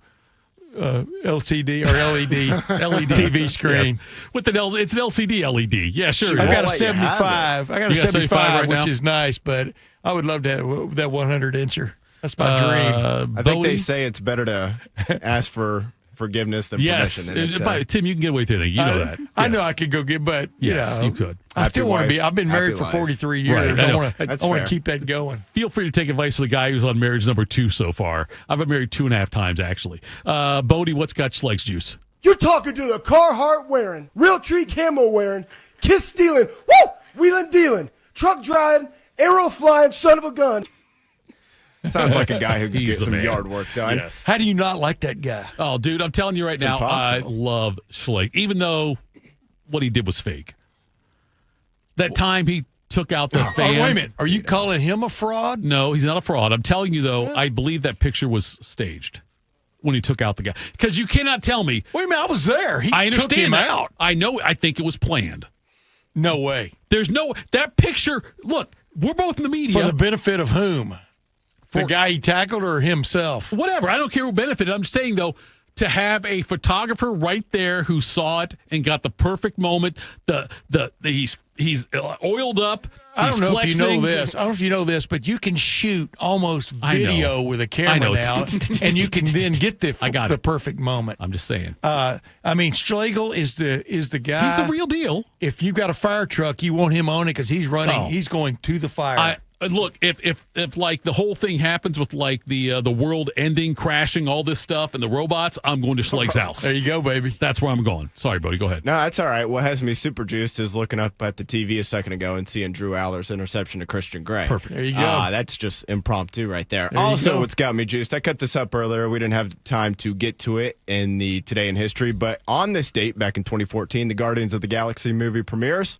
[SPEAKER 3] or LED TV screen.
[SPEAKER 2] Yes. With it's an LCD LED. Yeah, sure.
[SPEAKER 3] I've got a 75. I got a 75,
[SPEAKER 2] right
[SPEAKER 3] which is nice, but I would love to have that 100-incher. That's my dream.
[SPEAKER 4] I think they say it's better to ask for forgiveness than permission.
[SPEAKER 2] Yes, Tim, you can get away with anything. You know that.
[SPEAKER 3] I know I could go get, but
[SPEAKER 2] yes, you could.
[SPEAKER 3] I still want to be. I've been married for 43 years.
[SPEAKER 2] Right,
[SPEAKER 3] I want to keep that going.
[SPEAKER 2] Feel free to take advice from the guy who's on marriage number 2 so far. I've been married 2.5 times actually. Bodie, what's got Schlegs juice?
[SPEAKER 26] You're talking to the Carhartt wearing, Realtree camo wearing, kiss stealing, woo, wheeling dealing, truck driving, arrow flying son of a gun.
[SPEAKER 4] Sounds like a guy who could
[SPEAKER 2] He's
[SPEAKER 4] get
[SPEAKER 2] the
[SPEAKER 4] some
[SPEAKER 2] man.
[SPEAKER 4] yard work done.
[SPEAKER 2] Yes.
[SPEAKER 3] How do you not like that guy?
[SPEAKER 2] Oh, dude, I'm telling you right
[SPEAKER 4] It's
[SPEAKER 2] now,
[SPEAKER 4] impossible.
[SPEAKER 2] I love Schlegel, even though what he did was fake. That time he took out the fan.
[SPEAKER 3] Oh, wait a minute. Are you calling him a fraud?
[SPEAKER 2] No, he's not a fraud. I'm telling you, though, I believe that picture was staged when he took out the guy. Because you cannot tell me.
[SPEAKER 3] Wait a minute. I was there. He
[SPEAKER 2] I understand
[SPEAKER 3] took him
[SPEAKER 2] that.
[SPEAKER 3] out.
[SPEAKER 2] I know. I think it was planned.
[SPEAKER 3] No way.
[SPEAKER 2] There's no. That picture, look, we're both in the media.
[SPEAKER 3] For the benefit of whom? The guy he tackled or himself?
[SPEAKER 2] Whatever. I don't care who benefited. I'm saying, though, to have a photographer right there who saw it and got the perfect moment, he's oiled up.
[SPEAKER 3] I don't know
[SPEAKER 2] flexing.
[SPEAKER 3] if you know this. I don't know if you know this, but you can shoot almost
[SPEAKER 2] I know.
[SPEAKER 3] video with a camera
[SPEAKER 2] I know.
[SPEAKER 3] now, and you can then get the perfect moment.
[SPEAKER 2] I'm just saying.
[SPEAKER 3] I mean, Schlegel is the guy.
[SPEAKER 2] He's the real deal.
[SPEAKER 3] If you got a fire truck, you want him on it because he's running.
[SPEAKER 2] Oh.
[SPEAKER 3] He's going to the fire.
[SPEAKER 2] Look, if like the whole thing happens with like the world ending, crashing, all this stuff, and the robots, I'm going to Schlegel's house.
[SPEAKER 3] There you go, baby.
[SPEAKER 2] That's where I'm going. Sorry, Bodie. Go ahead.
[SPEAKER 4] No, that's all right. What has me super juiced is looking up at the TV a second ago and seeing Drew Aller's interception to Christian Gray.
[SPEAKER 2] Perfect.
[SPEAKER 3] There you go.
[SPEAKER 4] That's just impromptu right there.
[SPEAKER 3] There you
[SPEAKER 4] Also,
[SPEAKER 3] go.
[SPEAKER 4] what's got me juiced, I cut this up earlier. We didn't have time to get to it in the Today in History, but on this date, back in 2014, the Guardians of the Galaxy movie premieres.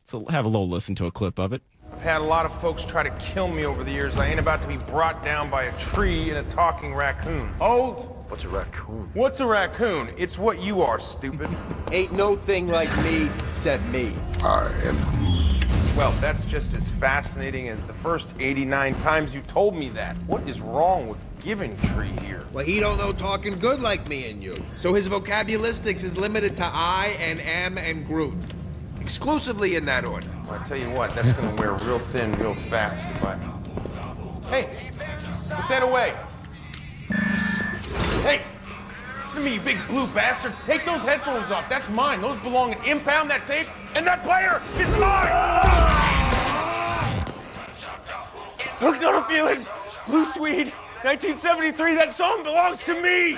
[SPEAKER 4] So have a little listen to a clip of it.
[SPEAKER 5] I've had a lot of folks try to kill me over the years. I ain't about to be brought down by a tree and a talking raccoon. Old?
[SPEAKER 6] What's a raccoon?
[SPEAKER 5] What's a raccoon? It's what you are, stupid.
[SPEAKER 6] Ain't no thing like me except me. I am Groot.
[SPEAKER 5] Well, that's just as fascinating as the first 89 times you told me that. What is wrong with Giving Tree here?
[SPEAKER 6] Well, he don't know talking good like me and you. So his vocabularistics is limited to I and am and Groot. Exclusively in that order.
[SPEAKER 5] Well, I tell you what, that's gonna wear real thin real fast if I... Hey, put that away. Hey, listen to me, you big blue bastard. Take those headphones off, that's mine. Those belong in Impound, that tape, and that player is mine! Hooked on a feeling, Blue Swede, 1973, that song belongs to me!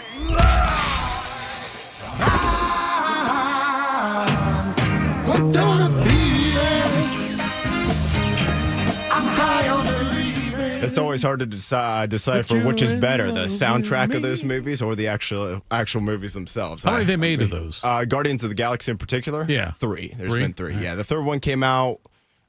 [SPEAKER 4] It's always hard to decipher which is better, the soundtrack of those movies or the actual movies themselves.
[SPEAKER 2] How many have they made of those?
[SPEAKER 4] Guardians of the Galaxy in particular?
[SPEAKER 2] Yeah.
[SPEAKER 4] 3. There's been 3. Yeah, the third one came out,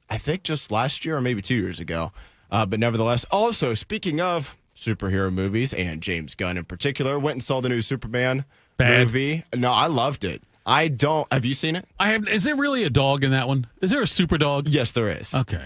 [SPEAKER 4] I think, just last year or maybe 2 years ago. But nevertheless, also, speaking of superhero movies and James Gunn in particular, went and saw the new Superman movie. No, I loved it. I don't. Have you seen it?
[SPEAKER 2] I have. Is there really a dog in that one? Is there a super dog?
[SPEAKER 4] Yes, there is.
[SPEAKER 2] Okay.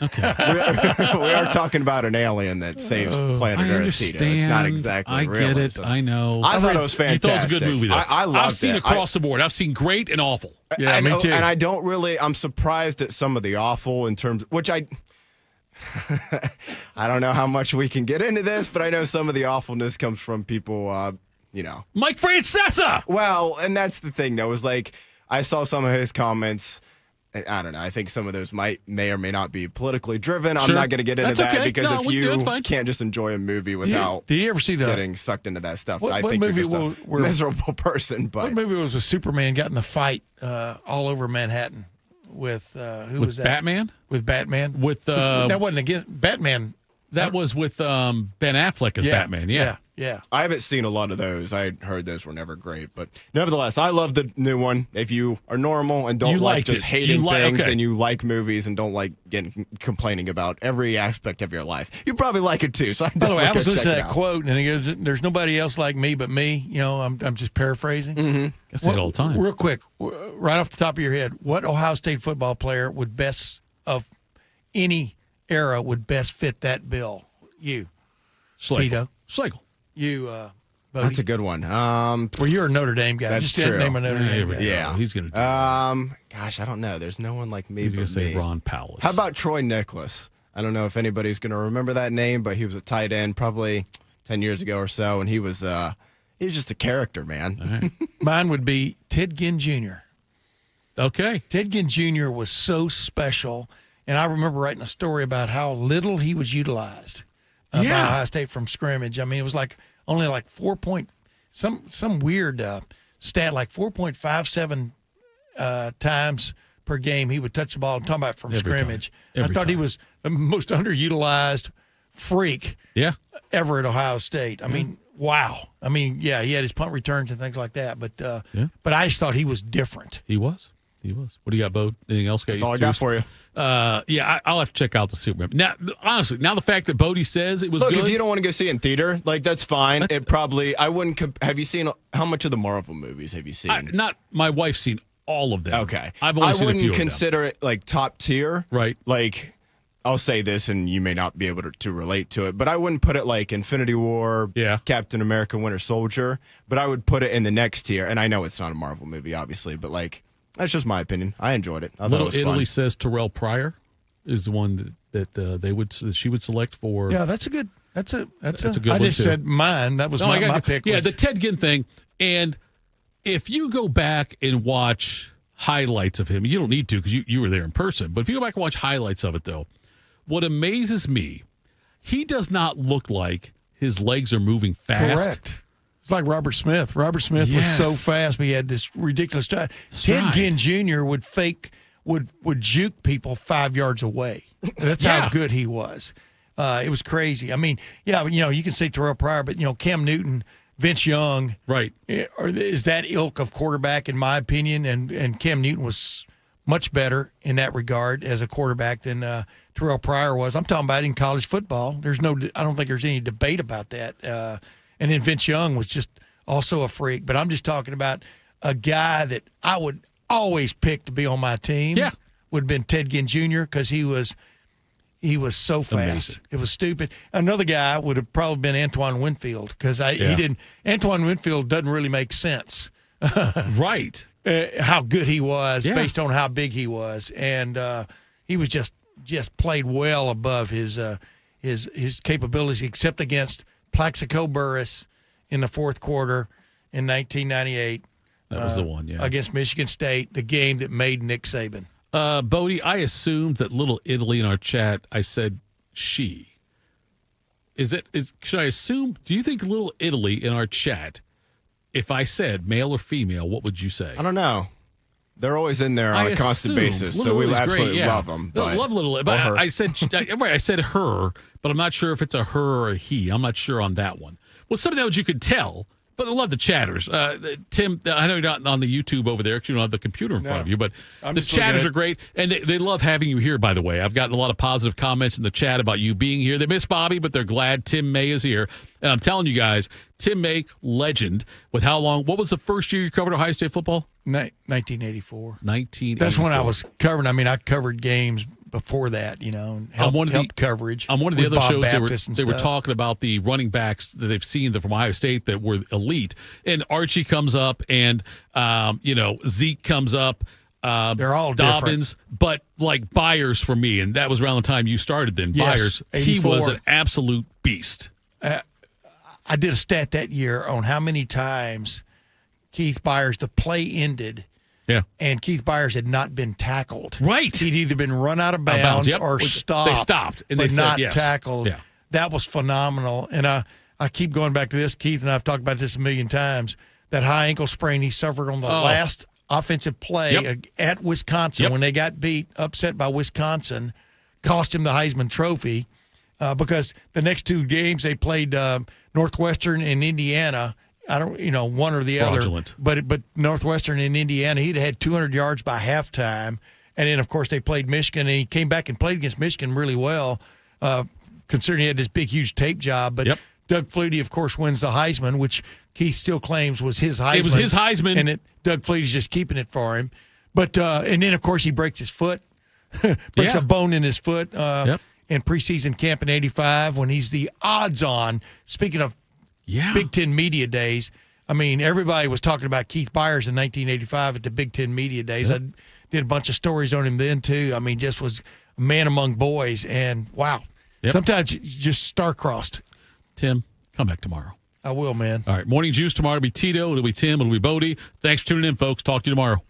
[SPEAKER 2] Okay.
[SPEAKER 4] We are talking about an alien that saves planet
[SPEAKER 2] I
[SPEAKER 4] Earth, Tito. It's not exactly
[SPEAKER 2] I get it. I know.
[SPEAKER 4] I thought it was fantastic.
[SPEAKER 2] You thought it was a good movie, though.
[SPEAKER 4] I loved
[SPEAKER 2] I've seen
[SPEAKER 4] it.
[SPEAKER 2] across the board. I've seen great and awful.
[SPEAKER 3] Yeah, me too.
[SPEAKER 4] And I don't really. I'm surprised at some of the awful in terms, which I don't know how much we can get into this, but I know some of the awfulness comes from people,
[SPEAKER 2] Mike Francesa.
[SPEAKER 4] Well, and that's the thing, though, is like I saw some of his comments. I don't know. I think some of those may or may not be politically driven.
[SPEAKER 2] Sure.
[SPEAKER 4] I'm not going to get into
[SPEAKER 2] That's
[SPEAKER 4] that
[SPEAKER 2] okay.
[SPEAKER 4] because
[SPEAKER 2] No,
[SPEAKER 4] if
[SPEAKER 2] that's fine.
[SPEAKER 4] you can't just enjoy a movie without
[SPEAKER 3] Did you ever see
[SPEAKER 4] getting sucked into that stuff, I
[SPEAKER 3] what
[SPEAKER 4] think you're
[SPEAKER 3] movie
[SPEAKER 4] just a
[SPEAKER 3] where-
[SPEAKER 4] miserable person. But
[SPEAKER 3] What movie was a Superman got in the fight all over Manhattan with who
[SPEAKER 2] With
[SPEAKER 3] was that?
[SPEAKER 2] Batman?
[SPEAKER 3] With Batman.
[SPEAKER 2] With
[SPEAKER 3] that wasn't against Batman.
[SPEAKER 2] that was with Ben Affleck as Batman. Yeah.
[SPEAKER 4] I haven't seen a lot of those. I heard those were never great, but nevertheless, I love the new one. If you are normal and don't
[SPEAKER 2] You
[SPEAKER 4] like
[SPEAKER 2] liked
[SPEAKER 4] just
[SPEAKER 2] it.
[SPEAKER 4] hating things,
[SPEAKER 2] okay.
[SPEAKER 4] and you like movies and don't like complaining about every aspect of your life, you probably like it too. So
[SPEAKER 3] By the way, I was
[SPEAKER 4] definitely
[SPEAKER 3] listening to
[SPEAKER 4] check it
[SPEAKER 3] that
[SPEAKER 4] out.
[SPEAKER 3] quote, and he goes, "There's nobody else like me but me." You know, I'm just paraphrasing.
[SPEAKER 4] Mm-hmm.
[SPEAKER 2] I say it all the time.
[SPEAKER 3] Real quick, right off the top of your head, what Ohio State football player would best of any era would best fit that bill? You, Tito.
[SPEAKER 2] Schlegel.
[SPEAKER 3] You, Bodie.
[SPEAKER 4] That's a good one.
[SPEAKER 3] Well, you're a Notre Dame guy.
[SPEAKER 4] That's
[SPEAKER 3] Just
[SPEAKER 4] true.
[SPEAKER 3] name a Notre Dame guy.
[SPEAKER 4] Yeah,
[SPEAKER 2] He's gonna do
[SPEAKER 4] gosh, I don't know. There's no one like me.
[SPEAKER 2] He's gonna
[SPEAKER 4] but
[SPEAKER 2] say
[SPEAKER 4] me.
[SPEAKER 2] Ron Powell.
[SPEAKER 4] How about Troy Nicholas? I don't know if anybody's going to remember that name, but he was a tight end probably 10 years ago or so, and he was just a character, man.
[SPEAKER 2] All right.
[SPEAKER 3] Mine would be Ted Ginn Jr.
[SPEAKER 2] Okay.
[SPEAKER 3] Ted Ginn Jr. was so special, and I remember writing a story about how little he was utilized by Ohio State from scrimmage. I mean, it was like only like 4 point, some weird stat, like 4.57 times per game he would touch the ball. I'm talking about from
[SPEAKER 2] Every
[SPEAKER 3] scrimmage.
[SPEAKER 2] time. Every
[SPEAKER 3] I thought he
[SPEAKER 2] time.
[SPEAKER 3] was the most underutilized freak ever at Ohio State. I mean, wow. I mean, he had his punt returns and things like that, but I just thought he was different.
[SPEAKER 2] He was. What do you got, Bo? Anything else?
[SPEAKER 4] That's all I got for you.
[SPEAKER 2] I'll have to check out the Superman. Now, honestly, now the fact that Bodie says it was
[SPEAKER 4] Look,
[SPEAKER 2] good.
[SPEAKER 4] if you don't want to go see it in theater, like, that's fine. It probably, I wouldn't, have you seen, how much of the Marvel movies have you seen?
[SPEAKER 2] Not, my wife's seen all of them.
[SPEAKER 4] Okay.
[SPEAKER 2] I've only seen a few of them.
[SPEAKER 4] I wouldn't consider it, like, top tier.
[SPEAKER 2] Right.
[SPEAKER 4] Like, I'll say this, and you may not be able to relate to it, but I wouldn't put it like Infinity War, Captain America, Winter Soldier, but I would put it in the next tier. And I know it's not a Marvel movie, obviously, but, like, that's just my opinion. I enjoyed it. I thought it was
[SPEAKER 2] Italy
[SPEAKER 4] fun.
[SPEAKER 2] says Terrelle Pryor is the one that she would select for.
[SPEAKER 3] Yeah, that's a good one,
[SPEAKER 2] too.
[SPEAKER 3] I just said mine. That was my pick.
[SPEAKER 2] Yeah, the Ted Ginn thing. And if you go back and watch highlights of him, you don't need to because you were there in person, but if you go back and watch highlights of it, though, what amazes me, he does not look like his legs are moving fast.
[SPEAKER 3] Correct. It's like Robert Smith. Robert Smith was so fast, but he had this ridiculous stride. Ted Ginn Jr. would juke people 5 yards away. That's how good he was. It was crazy. I mean, you can say Terrelle Pryor, but Cam Newton, Vince Young,
[SPEAKER 2] right,
[SPEAKER 3] is that ilk of quarterback in my opinion, and Cam Newton was much better in that regard as a quarterback than Terrelle Pryor was. I'm talking about in college football. I don't think there's any debate about that. And then Vince Young was just also a freak. But I'm just talking about a guy that I would always pick to be on my team.
[SPEAKER 2] Yeah.
[SPEAKER 3] Would have been Ted Ginn Jr. because he was so fast.
[SPEAKER 2] Amazing.
[SPEAKER 3] It was stupid. Another guy would have probably been Antoine Winfield because he didn't. Antoine Winfield doesn't really make sense.
[SPEAKER 2] Right.
[SPEAKER 3] How good he was based on how big he was, and he was just played well above his capabilities, except against Plaxico Burress in the fourth quarter in 1998.
[SPEAKER 2] That was the one,
[SPEAKER 3] against Michigan State, the game that made Nick Saban.
[SPEAKER 2] Bodie, I assumed that Little Italy in our chat, I said she. Should I assume, do you think Little Italy in our chat, if I said male or female, what would you say?
[SPEAKER 4] I don't know. They're always in there on a constant basis, so we absolutely love them.
[SPEAKER 2] I love Little, but I said her, but I'm not sure if it's a her or a he. I'm not sure on that one. Well, some of that you could tell, but I love the chatters. Tim, I know you're not on the YouTube over there because you don't have the computer in front of you, but the chatters are great, and they love having you here, by the way. I've gotten a lot of positive comments in the chat about you being here. They miss Bobby, but they're glad Tim May is here. And I'm telling you guys, Tim May, legend, with how long? What was the first year you covered Ohio State football?
[SPEAKER 3] 1984.
[SPEAKER 2] 1984.
[SPEAKER 3] That's when I was covering. I mean, I covered games before that, and help coverage.
[SPEAKER 2] On one of the other
[SPEAKER 3] Bob
[SPEAKER 2] shows,
[SPEAKER 3] Baptist
[SPEAKER 2] they were talking about the running backs that they've seen from Ohio State that were elite. And Archie comes up, and Zeke comes up.
[SPEAKER 3] They're all
[SPEAKER 2] Dobbins,
[SPEAKER 3] different.
[SPEAKER 2] but like Byers for me, and that was around the time you started. Then Byers,
[SPEAKER 3] 84.
[SPEAKER 2] he was an absolute beast.
[SPEAKER 3] I did a stat that year on how many times Keith Byers, the play ended.
[SPEAKER 2] Yeah.
[SPEAKER 3] And Keith Byers had not been tackled.
[SPEAKER 2] Right.
[SPEAKER 3] He'd either been run out of bounds or stopped.
[SPEAKER 2] They stopped. And
[SPEAKER 3] but
[SPEAKER 2] they
[SPEAKER 3] not
[SPEAKER 2] said,
[SPEAKER 3] tackled.
[SPEAKER 2] Yeah.
[SPEAKER 3] That was phenomenal. And I keep going back to this. Keith and I have talked about this a million times. That high ankle sprain he suffered on the last offensive play at Wisconsin when they got upset by Wisconsin, cost him the Heisman Trophy because the next two games they played Northwestern and Indiana. I don't, one or the
[SPEAKER 2] Fraudulent.
[SPEAKER 3] other. But Northwestern and Indiana, he'd had 200 yards by halftime. And then, of course, they played Michigan, and he came back and played against Michigan really well, considering he had this big, huge tape job. But Doug Flutie, of course, wins the Heisman, which Keith still claims was his Heisman.
[SPEAKER 2] It was his Heisman.
[SPEAKER 3] And Doug Flutie's just keeping it for him. But and then, of course, he breaks his foot, breaks a bone in his foot in preseason camp in '85 when he's the odds-on. Speaking of Big Ten Media Days. I mean, everybody was talking about Keith Byers in 1985 at the Big Ten Media Days. I did a bunch of stories on him then, too. I mean, just was a man among boys. And, wow, sometimes you just star-crossed.
[SPEAKER 2] Tim, come back tomorrow.
[SPEAKER 3] I will, man.
[SPEAKER 2] All right, Morning Juice tomorrow. It'll be Tito. It'll be Tim. It'll be Bodie. Thanks for tuning in, folks. Talk to you tomorrow.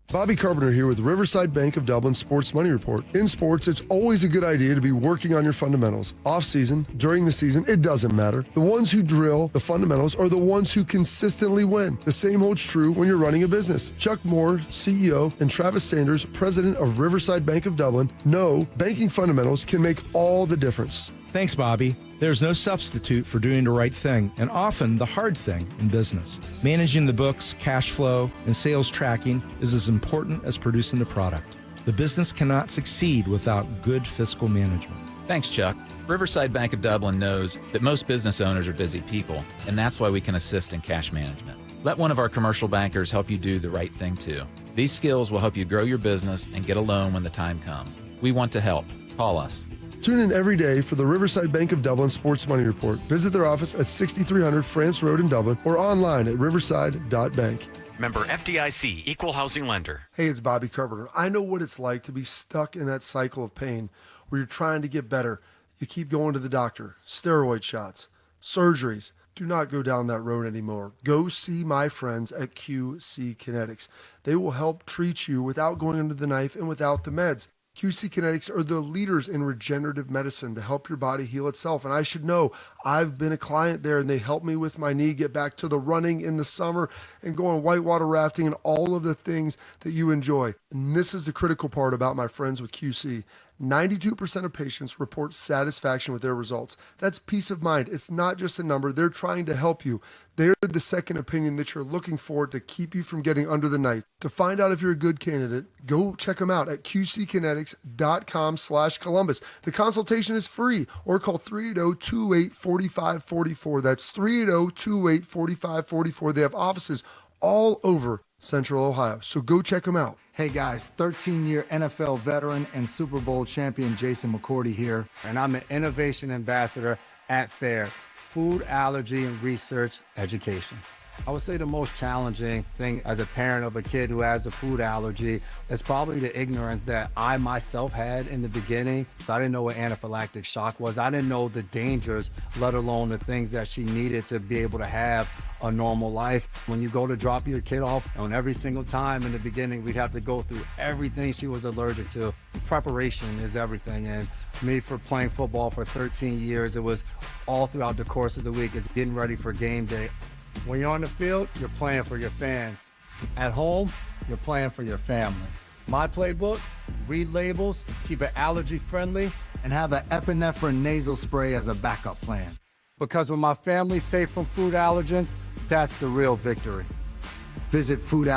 [SPEAKER 12] Bobby Carpenter here with Riverside Bank of Dublin Sports Money Report. In sports, it's always a good idea to be working on your fundamentals. Off-season, during the season, it doesn't matter. The ones who drill the fundamentals are the ones who consistently win. The same holds true when you're running a business. Chuck Moore, CEO, and Travis Sanders, president of Riverside Bank of Dublin, know banking fundamentals can make all the difference.
[SPEAKER 8] Thanks, Bobby. There's no substitute for doing the right thing, and often the hard thing in business. Managing the books, cash flow, and sales tracking is as important as producing the product. The business cannot succeed without good fiscal management.
[SPEAKER 9] Thanks, Chuck. Riverside Bank of Dublin knows that most business owners are busy people, and that's why we can assist in cash management. Let one of our commercial bankers help you do the right thing, too. These skills will help you grow your business and get a loan when the time comes. We want to help. Call us.
[SPEAKER 12] Tune in every day for the Riverside Bank of Dublin Sports Money Report. Visit their office at 6300 France Road in Dublin or online at riverside.bank.
[SPEAKER 10] Member FDIC, Equal Housing Lender.
[SPEAKER 12] Hey, it's Bobby Carpenter. I know what it's like to be stuck in that cycle of pain where you're trying to get better. You keep going to the doctor, steroid shots, surgeries. Do not go down that road anymore. Go see my friends at QC Kinetics. They will help treat you without going under the knife and without the meds. QC Kinetics are the leaders in regenerative medicine to help your body heal itself. And I should know, I've been a client there and they helped me with my knee get back to the running in the summer and going whitewater rafting and all of the things that you enjoy. And this is the critical part about my friends with QC. 92% of patients report satisfaction with their results. That's peace of mind. It's not just a number. They're trying to help you. They're the second opinion that you're looking for to keep you from getting under the knife. To find out if you're a good candidate, go check them out at qckinetics.com/Columbus. The consultation is free, or call 380-2845-44. That's 380-2845-44. They have offices all over Central Ohio. So go check them out.
[SPEAKER 13] Hey guys, 13-year NFL veteran and Super Bowl champion Jason McCourty here, and I'm an innovation ambassador at FAIR, Food Allergy and Research Education. I would say the most challenging thing as a parent of a kid who has a food allergy is probably the ignorance that I myself had in the beginning. I didn't know what anaphylactic shock was. I didn't know the dangers, let alone the things that she needed to be able to have a normal life. When you go to drop your kid off, and every single time in the beginning, we'd have to go through everything she was allergic to. Preparation is everything. And me, for playing football for 13 years, it was all throughout the course of the week. It's getting ready for game day. When you're on the field, you're playing for your fans. At home, you're playing for your family. My playbook, read labels, keep it allergy friendly, and have an epinephrine nasal spray as a backup plan. Because when my family's safe from food allergens, that's the real victory. Visit